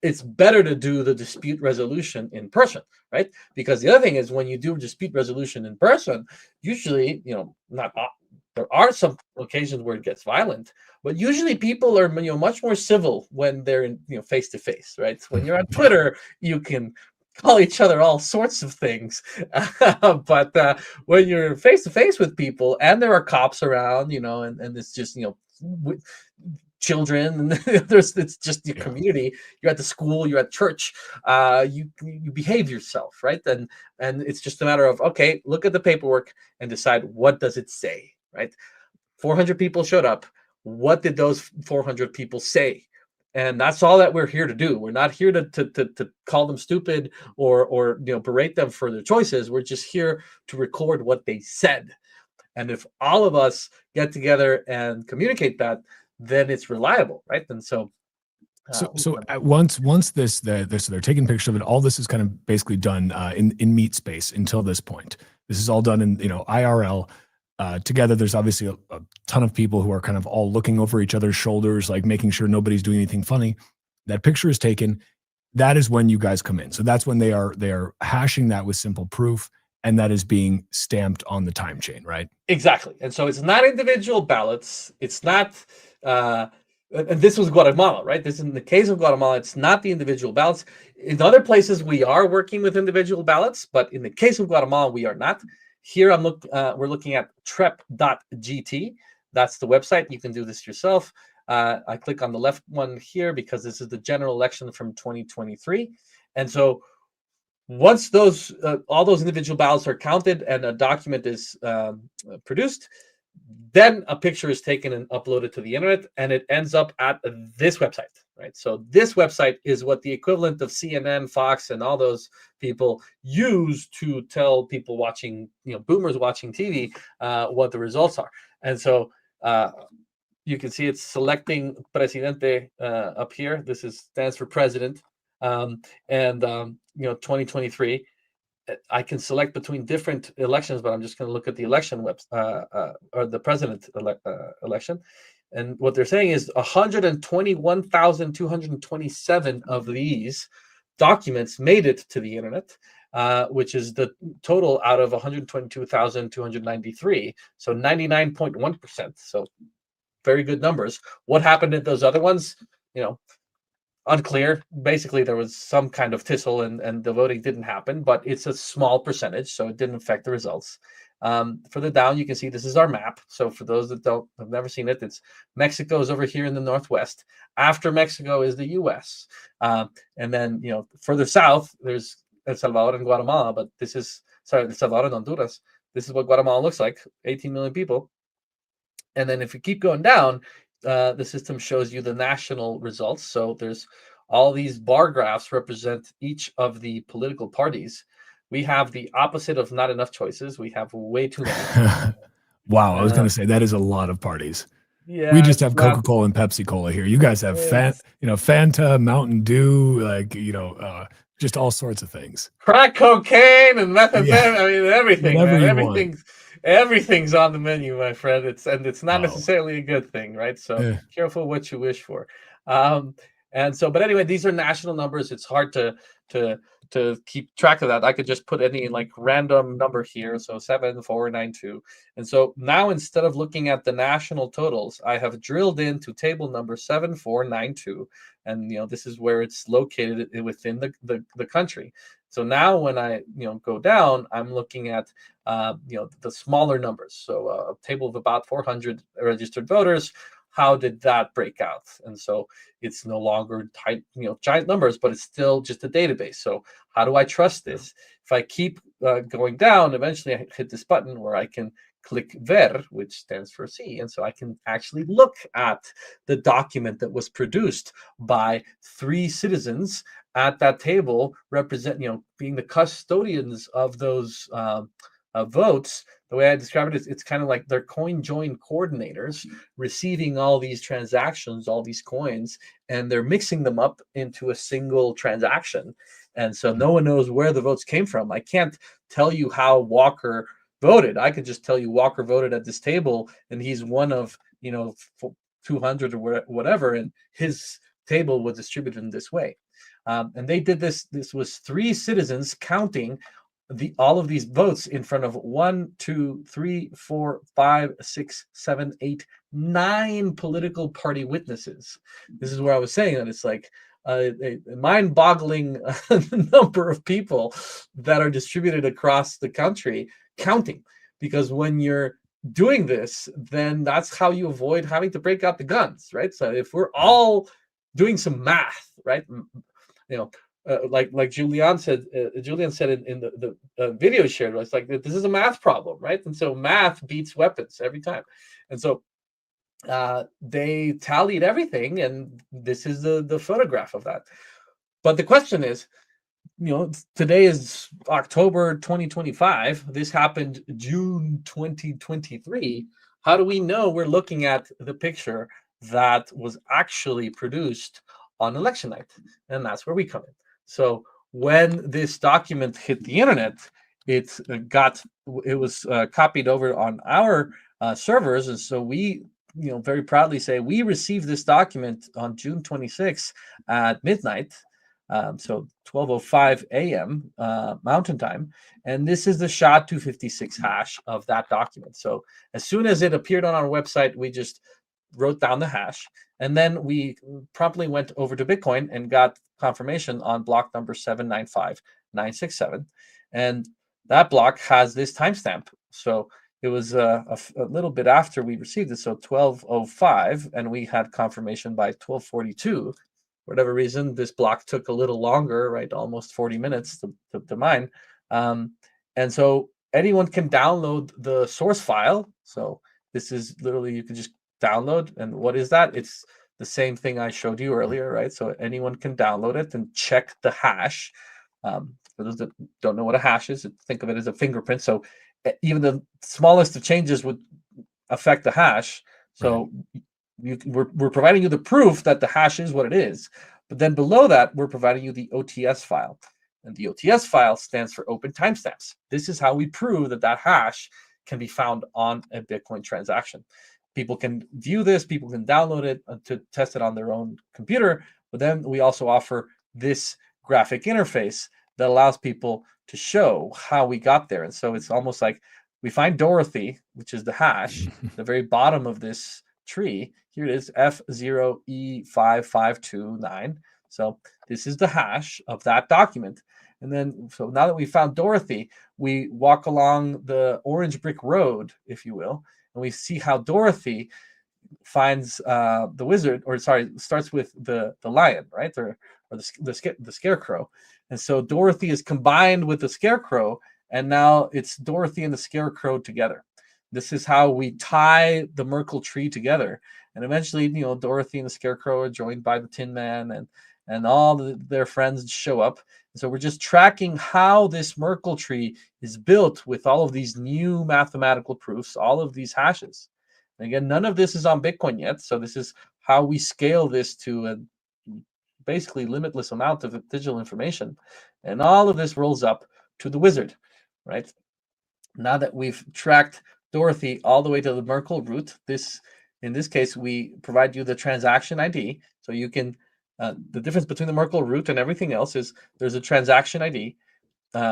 S12: it's better to do the dispute resolution in person, right? Because the other thing is when you do dispute resolution in person, usually, there are some occasions where it gets violent, but usually people are, much more civil when they're in, face to face, right? When you're on Twitter, you can call each other all sorts of things, but when you're face to face with people and there are cops around, and it's just, children, and it's just your community. You're at the school, you're at church, you behave yourself, right? And it's just a matter of, okay, look at the paperwork and decide, what does it say, right? 400 people showed up. What did those 400 people say? And that's all that we're here to do. We're not here to call them stupid or berate them for their choices. We're just here to record what they said. And if all of us get together and communicate that, then it's reliable, right? And so
S3: once they're taking pictures of it, all this is kind of basically done in meat space until this point. This is all done in IRL together. There's obviously a ton of people who are kind of all looking over each other's shoulders, like making sure nobody's doing anything funny. That picture is taken. That is when you guys come in. So that's when they are hashing that with simple proof, and that is being stamped on the time chain, right?
S12: Exactly. And so it's not individual ballots. It's not, and this was Guatemala, right? This is in the case of Guatemala, it's not the individual ballots. In other places, we are working with individual ballots, but in the case of Guatemala, we are not. Here, we're looking at trep.gt. That's the website. You can do this yourself. I click on the left one here because this is the general election from 2023. And so once all those individual ballots are counted and a document is produced, then a picture is taken and uploaded to the internet, and it ends up at this website, right? So this website is what the equivalent of CNN, Fox, and all those people use to tell people watching, boomers watching TV, what the results are. And so you can see it's selecting Presidente up here. This stands for president. 2023, I can select between different elections, but I'm just going to look at the election or the president election. And what they're saying is 121,227 of these documents made it to the internet, which is the total out of 122,293. So 99.1%. So very good numbers. What happened at those other ones? Unclear. Basically, there was some kind of tussle and the voting didn't happen, but it's a small percentage, so it didn't affect the results. Further down, you can see this is our map. So for those that have never seen it, it's Mexico is over here in the northwest. After Mexico is the U.S. And then further south there's El Salvador and Guatemala, but El Salvador and Honduras. This is what Guatemala looks like, 18 million people. And then if you keep going down, the system shows you the national results. So there's all these bar graphs represent each of the political parties. We have the opposite of not enough choices. We have way too many.
S3: Wow, I was going to say that is a lot of parties.
S12: Yeah,
S3: we just have Coca-Cola and Pepsi-Cola here. You guys have Fanta, Mountain Dew, just all sorts of things.
S12: Crack cocaine and methamphetamine. I mean, everything. Everything's on the menu, my friend. It's not necessarily a good thing, right? So careful what you wish for. But anyway, these are national numbers. It's hard to keep track of that. I could just put any random number here, so 7492. And so now instead of looking at the national totals, I have drilled into table number 7492, and this is where it's located within the country. So now when I go down, I'm looking at the smaller numbers. So a table of about 400 registered voters. How did that break out? And so it's no longer tight, giant numbers, but it's still just a database. So how do I trust this? If I keep going down, eventually I hit this button where I can click ver, which stands for see. And so I can actually look at the document that was produced by 3 citizens at that table, being the custodians of those votes. The way I describe it is it's kind of like they're coin join coordinators receiving all these transactions, all these coins, and they're mixing them up into a single transaction. And so no one knows where the votes came from. I can't tell you how Walker voted. I could just tell you Walker voted at this table and he's one of 200 or whatever, and his table was distributed in this way. And they did this. This was 3 citizens counting all of these votes in front of 1, 2, 3, 4, 5, 6, 7, 8, 9 political party witnesses. This is where I was saying that it's like a mind-boggling number of people that are distributed across the country counting. Because when you're doing this, then that's how you avoid having to break out the guns, right? So if we're all doing some math, right? Like Julian said in the video shared, it's like this is a math problem, right? And so math beats weapons every time. And so they tallied everything, and this is the photograph of that. But the question is, today is October 2025. This happened June 2023. How do we know we're looking at the picture that was actually produced on election night? And that's where we come in. So when this document hit the internet, it was copied over on our servers, and so we very proudly say we received this document on June 26th at midnight, so 12:05 a.m. Mountain time, and this is the SHA-256 hash of that document. So as soon as it appeared on our website, we just wrote down the hash, and then we promptly went over to Bitcoin and got confirmation on block number 795967, and that block has this timestamp. So it was a little bit after we received it, so 12:05, and we had confirmation by 12:42. For whatever reason, this block took a little longer, right? Almost 40 minutes to mine. And so anyone can download the source file. So this is literally, you can just download. And what is that? It's the same thing I showed you earlier, right? So anyone can download it and check the hash. For those that don't know what a hash is, think of it as a fingerprint. So even the smallest of changes would affect the hash. So we're providing you the proof that the hash is what it is. But then below that, we're providing you the OTS file. And the OTS file stands for open timestamps. This is how we prove that that hash can be found on a Bitcoin transaction. People can view this, people can download it to test it on their own computer, but then we also offer this graphic interface that allows people to show how we got there. And so it's almost like we find Dorothy, which is the hash, the very bottom of this tree. Here it is, F0E5529. So this is the hash of that document. And then, so now that we found Dorothy, we walk along the orange brick road, if you will, and we see how Dorothy finds the wizard, or sorry, starts with the lion, right, or the scarecrow. And so Dorothy is combined with the scarecrow, and now it's Dorothy and the scarecrow together. This is how we tie the Merkle tree together. And eventually, Dorothy and the scarecrow are joined by the Tin Man, and all their friends show up. And so we're just tracking how this Merkle tree is built with all of these new mathematical proofs, all of these hashes. And again, none of this is on Bitcoin yet. So this is how we scale this to a basically limitless amount of digital information. And all of this rolls up to the wizard, right? Now that we've tracked Dorothy all the way to the Merkle root, in this case, we provide you the transaction ID. So you can, the difference between the Merkle root and everything else is there's a transaction ID.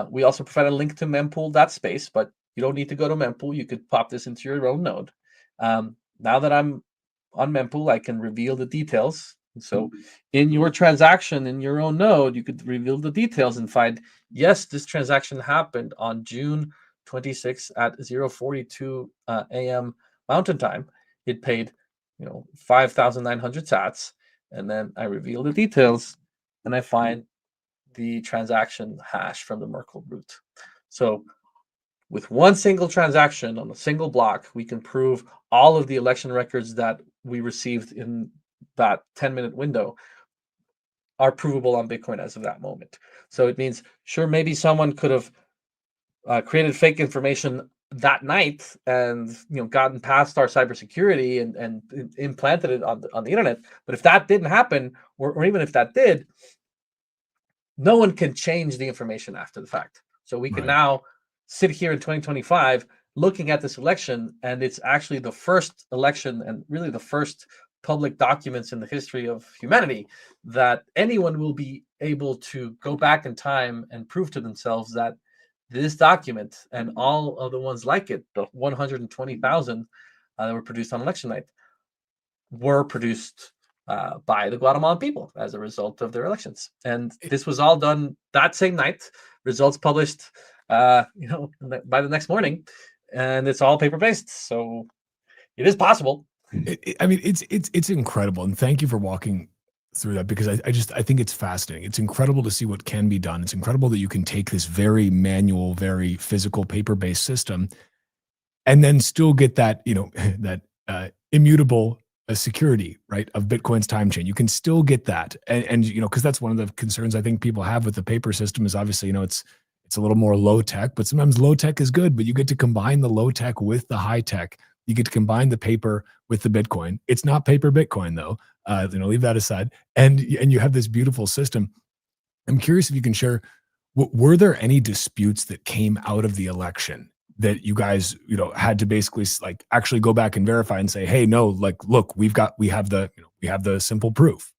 S12: We also provide a link to mempool.space, but you don't need to go to mempool. You could pop this into your own node. Now that I'm on mempool, I can reveal the details. So in your transaction, in your own node, you could reveal the details and find, yes, this transaction happened on June 26 at 0:42 a.m. Mountain Time. It paid, 5,900 sats. And then I reveal the details and I find the transaction hash from the Merkle root. So with one single transaction on a single block, we can prove all of the election records that we received in that 10-minute window are provable on Bitcoin as of that moment. So it means, sure, maybe someone could have created fake information that night and gotten past our cybersecurity and implanted it on the internet. But if that didn't happen, or even if that did, no one can change the information after the fact. So we can now sit here in 2025 looking at this election, and it's actually the first election and really the first public documents in the history of humanity that anyone will be able to go back in time and prove to themselves that this document and all of the ones like it, the 120,000 that were produced on election night, were produced by the Guatemalan people as a result of their elections. And this was all done that same night. Results published, by the next morning, and it's all paper-based. So it is possible.
S3: It's incredible, and thank you for walking through that, because I think it's fascinating. It's incredible to see what can be done. It's incredible that you can take this very manual, very physical, paper-based system, and then still get that that immutable security, right, of Bitcoin's time chain. You can still get that, and because that's one of the concerns I think people have with the paper system is obviously it's a little more low tech, but sometimes low tech is good. But you get to combine the low tech with the high tech. You get to combine the paper with the Bitcoin. It's not paper Bitcoin though. Leave that aside. And you have this beautiful system. I'm curious if you can share, were there any disputes that came out of the election that you guys, had to basically actually go back and verify and say, hey, no, look, we have the simple proof.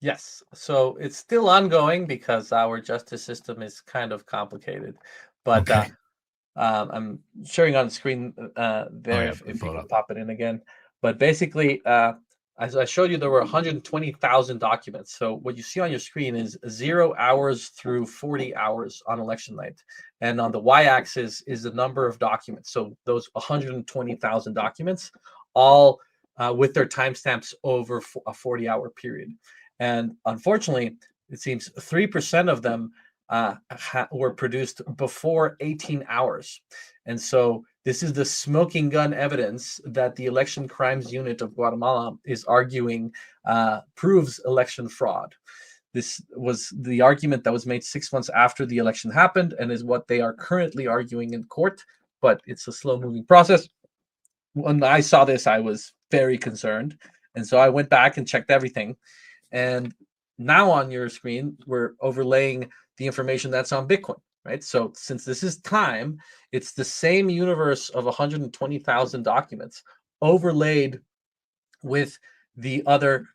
S12: Yes. So it's still ongoing because our justice system is kind of complicated. But I'm sharing on the screen there if you can pop it in again. But basically, as I showed you, there were 120,000 documents. So what you see on your screen is 0 hours through 40 hours on election night. And on the y-axis is the number of documents. So those 120,000 documents, all with their timestamps over a 40-hour period. And unfortunately, it seems 3% of them were produced before 18 hours. And so this is the smoking gun evidence that the Election Crimes Unit of Guatemala is arguing proves election fraud. This was the argument that was made 6 months after the election happened and is what they are currently arguing in court, but it's a slow-moving process. When I saw this, I was very concerned. And so I went back and checked everything. And now on your screen, we're overlaying the information that's on Bitcoin, right? So since this is time, it's the same universe of 120,000 documents overlaid with the other,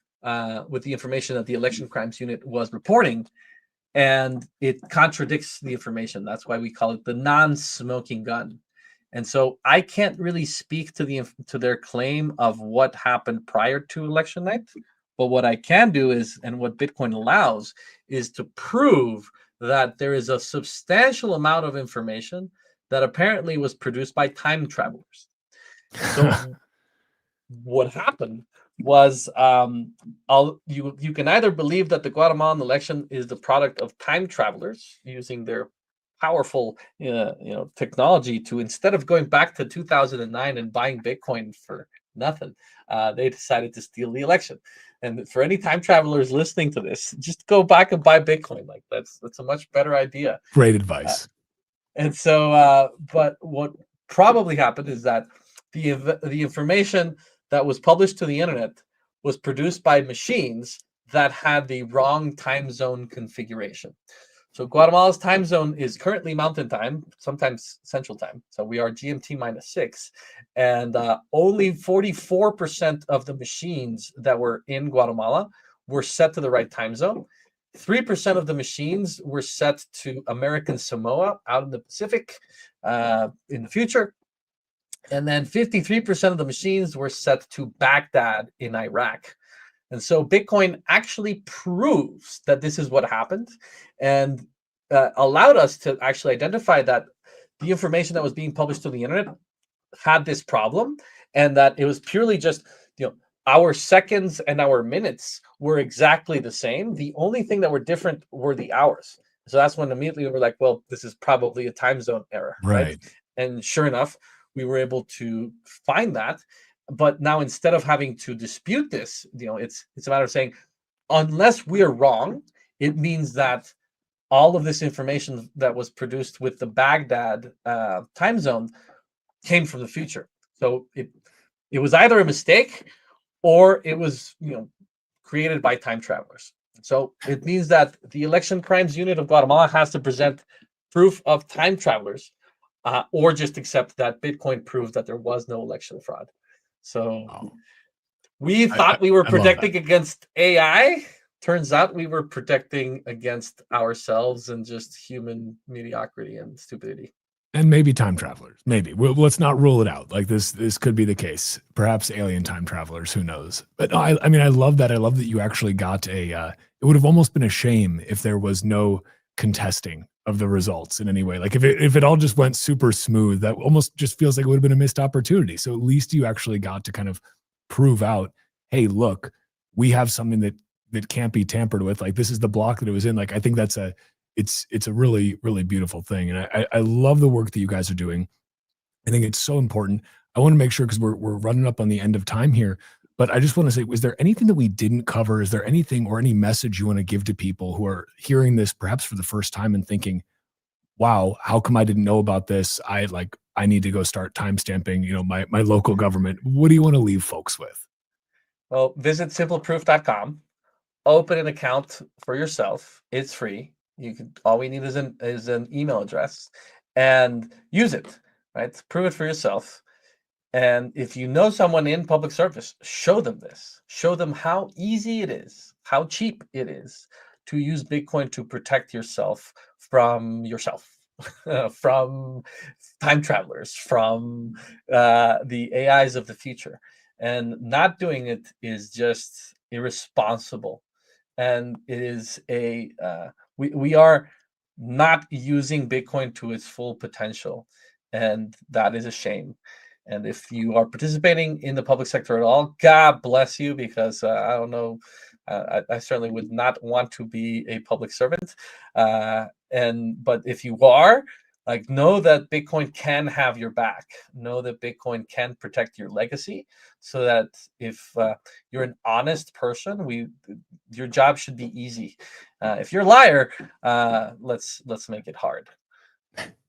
S12: with the information that the Election Crimes Unit was reporting. and it contradicts the information. That's why we call it the non-smoking gun. And so I can't really speak to their claim of what happened prior to election night, but what I can do is, and what Bitcoin allows, is to prove that there is a substantial amount of information that apparently was produced by time travelers. So what happened was, you can either believe that the Guatemalan election is the product of time travelers using their powerful technology to, instead of going back to 2009 and buying Bitcoin for nothing, they decided to steal the election. And for any time travelers listening to this, just go back and buy Bitcoin. Like that's a much better idea.
S3: Great advice.
S12: And so, but what probably happened is that the information that was published to the internet was produced by machines that had the wrong time zone configuration. So Guatemala's time zone is currently Mountain Time, sometimes Central Time. So we are GMT -6, and only 44% of the machines that were in Guatemala were set to the right time zone. 3% of the machines were set to American Samoa out in the Pacific in the future. And then 53% of the machines were set to Baghdad in Iraq. And so Bitcoin actually proves that this is what happened, and allowed us to actually identify that the information that was being published to the internet had this problem, and that it was purely just, our seconds and our minutes were exactly the same. The only thing that were different were the hours. So that's when immediately we were like, well, this is probably a time zone error. Right. And sure enough, we were able to find that. But now, instead of having to dispute this, it's a matter of saying, unless we are wrong, it means that all of this information that was produced with the Baghdad time zone came from the future. So it was either a mistake or it was created by time travelers. So it means that the Election Crimes Unit of Guatemala has to present proof of time travelers, or just accept that Bitcoin proved that there was no election fraud. So we thought we were protecting against AI. Turns out we were protecting against ourselves and just human mediocrity and stupidity.
S3: And maybe time travelers. Maybe. Let's not rule it out. Like this could be the case. Perhaps alien time travelers. Who knows? But I love that. I love that you actually got it would have almost been a shame if there was no contesting of the results in any way. Like if it all just went super smooth, that almost just feels like it would have been a missed opportunity. So at least you actually got to kind of prove out, hey, look, we have something that can't be tampered with. Like this is the block that it was in. Like I think it's a really, really beautiful thing. And I love the work that you guys are doing. I think it's so important. I want to make sure, because we're running up on the end of time here, but I just want to say, was there anything that we didn't cover? Is there anything or any message you want to give to people who are hearing this perhaps for the first time and thinking, wow, how come I didn't know about this? I need to go start timestamping, my local government. What do you want to leave folks with?
S12: Well, visit simpleproof.com, open an account for yourself. It's free. All we need is an email address, and use it, right? Prove it for yourself. And if you know someone in public service, show them this. Show them how easy it is, how cheap it is to use Bitcoin to protect yourself, from time travelers, from the AIs of the future. And not doing it is just irresponsible. And it is we are not using Bitcoin to its full potential. And that is a shame. And if you are participating in the public sector at all, God bless you, because I don't know, I certainly would not want to be a public servant. But if you are, know that Bitcoin can have your back. Know that Bitcoin can protect your legacy, so that if you're an honest person, your job should be easy. If you're a liar, let's make it hard.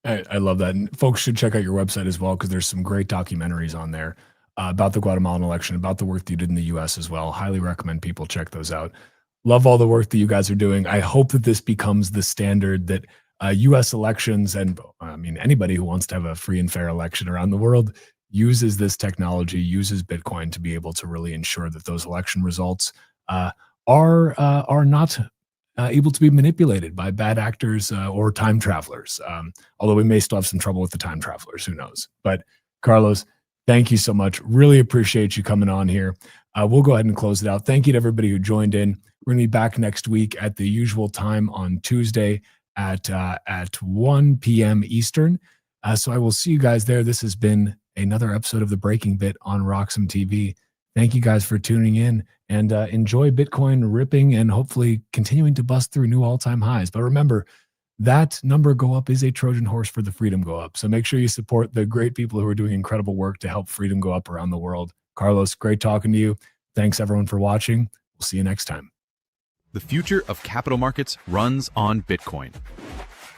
S3: I love that. And folks should check out your website as well, because there's some great documentaries on there about the Guatemalan election, about the work that you did in the U.S. as well. Highly recommend people check those out. Love all the work that you guys are doing. I hope that this becomes the standard, that U.S. elections, and anybody who wants to have a free and fair election around the world, uses this technology, uses Bitcoin to be able to really ensure that those election results are not able to be manipulated by bad actors or time travelers. Although we may still have some trouble with the time travelers, who knows? But Carlos, thank you so much. Really appreciate you coming on here. We'll go ahead and close it out. Thank you to everybody who joined in. We're going to be back next week at the usual time on Tuesday at 1 p.m. Eastern. So I will see you guys there. This has been another episode of The Breaking Bit on Roxham TV. Thank you guys for tuning in, and enjoy Bitcoin ripping and hopefully continuing to bust through new all-time highs. But remember, that number go up is a Trojan horse for the freedom go up. So make sure you support the great people who are doing incredible work to help freedom go up around the world. Carlos, great talking to you. Thanks everyone for watching. We'll see you next time.
S6: The future of capital markets runs on Bitcoin.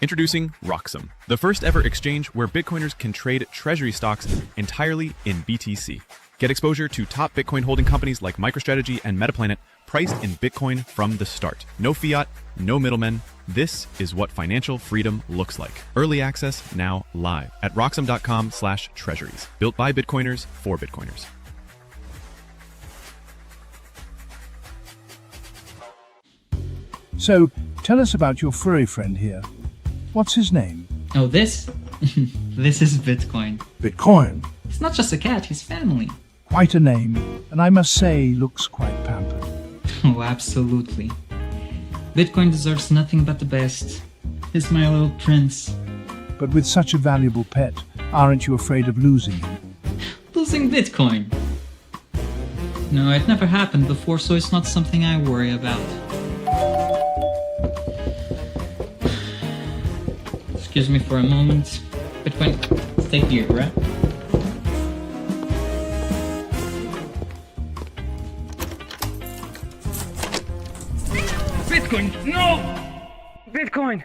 S6: Introducing Roxham, the first ever exchange where Bitcoiners can trade treasury stocks entirely in BTC. Get exposure to top Bitcoin holding companies like MicroStrategy and Metaplanet, priced in Bitcoin from the start. No fiat, no middlemen. This is what financial freedom looks like. Early access now live at roxham.com/treasuries. Built by Bitcoiners for Bitcoiners.
S7: So, tell us about your furry friend here. What's his name?
S8: Oh, this? This is Bitcoin.
S7: Bitcoin?
S8: It's not just a cat, he's family.
S7: Quite a name, and I must say, looks quite pampered.
S8: Oh, absolutely. Bitcoin deserves nothing but the best. He's my little prince.
S7: But with such a valuable pet, aren't you afraid of losing him?
S8: Losing Bitcoin? No, it never happened before, so it's not something I worry about. Excuse me for a moment. Bitcoin, stay here, right?
S9: Bitcoin, no! Bitcoin,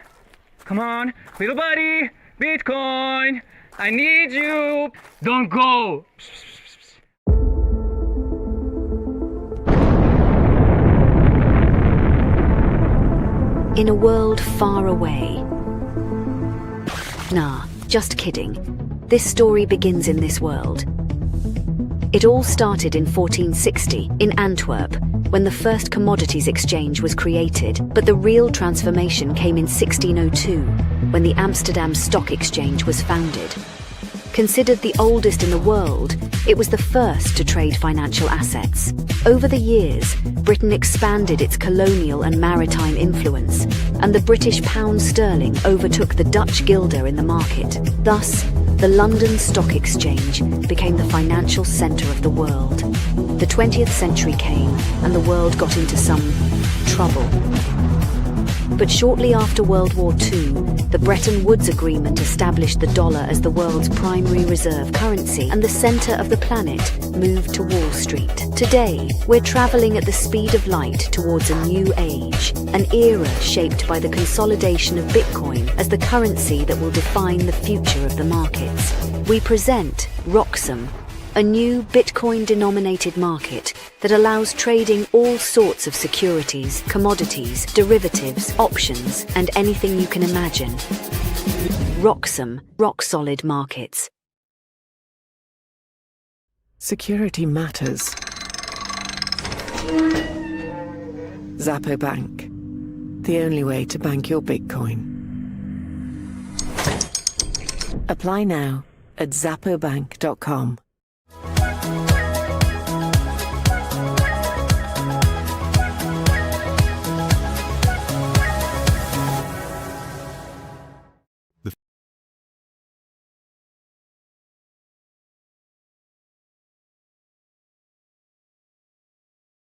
S9: come on, little buddy, Bitcoin, I need you, don't go!
S10: In a world far away. Nah, just kidding. This story begins in this world. It all started in 1460 in Antwerp, when the first commodities exchange was created, but the real transformation came in 1602, when the Amsterdam Stock Exchange was founded. Considered the oldest in the world, it was the first to trade financial assets. Over the years, Britain expanded its colonial and maritime influence, and the British pound sterling overtook the Dutch guilder in the market. Thus, the London Stock Exchange became the financial centre of the world. The 20th century came, and the world got into some trouble. But shortly after World War II, the Bretton Woods Agreement established the dollar as the world's primary reserve currency, and the centre of the planet moved to Wall Street. Today, we're travelling at the speed of light towards a new age, an era shaped by the consolidation of Bitcoin as the currency that will define the future of the markets. We present Roxham, a new Bitcoin-denominated market that allows trading all sorts of securities, commodities, derivatives, options, and anything you can imagine. Roxham, rock-solid markets.
S11: Security matters. Zappo Bank, the only way to bank your Bitcoin. Apply now at zappobank.com.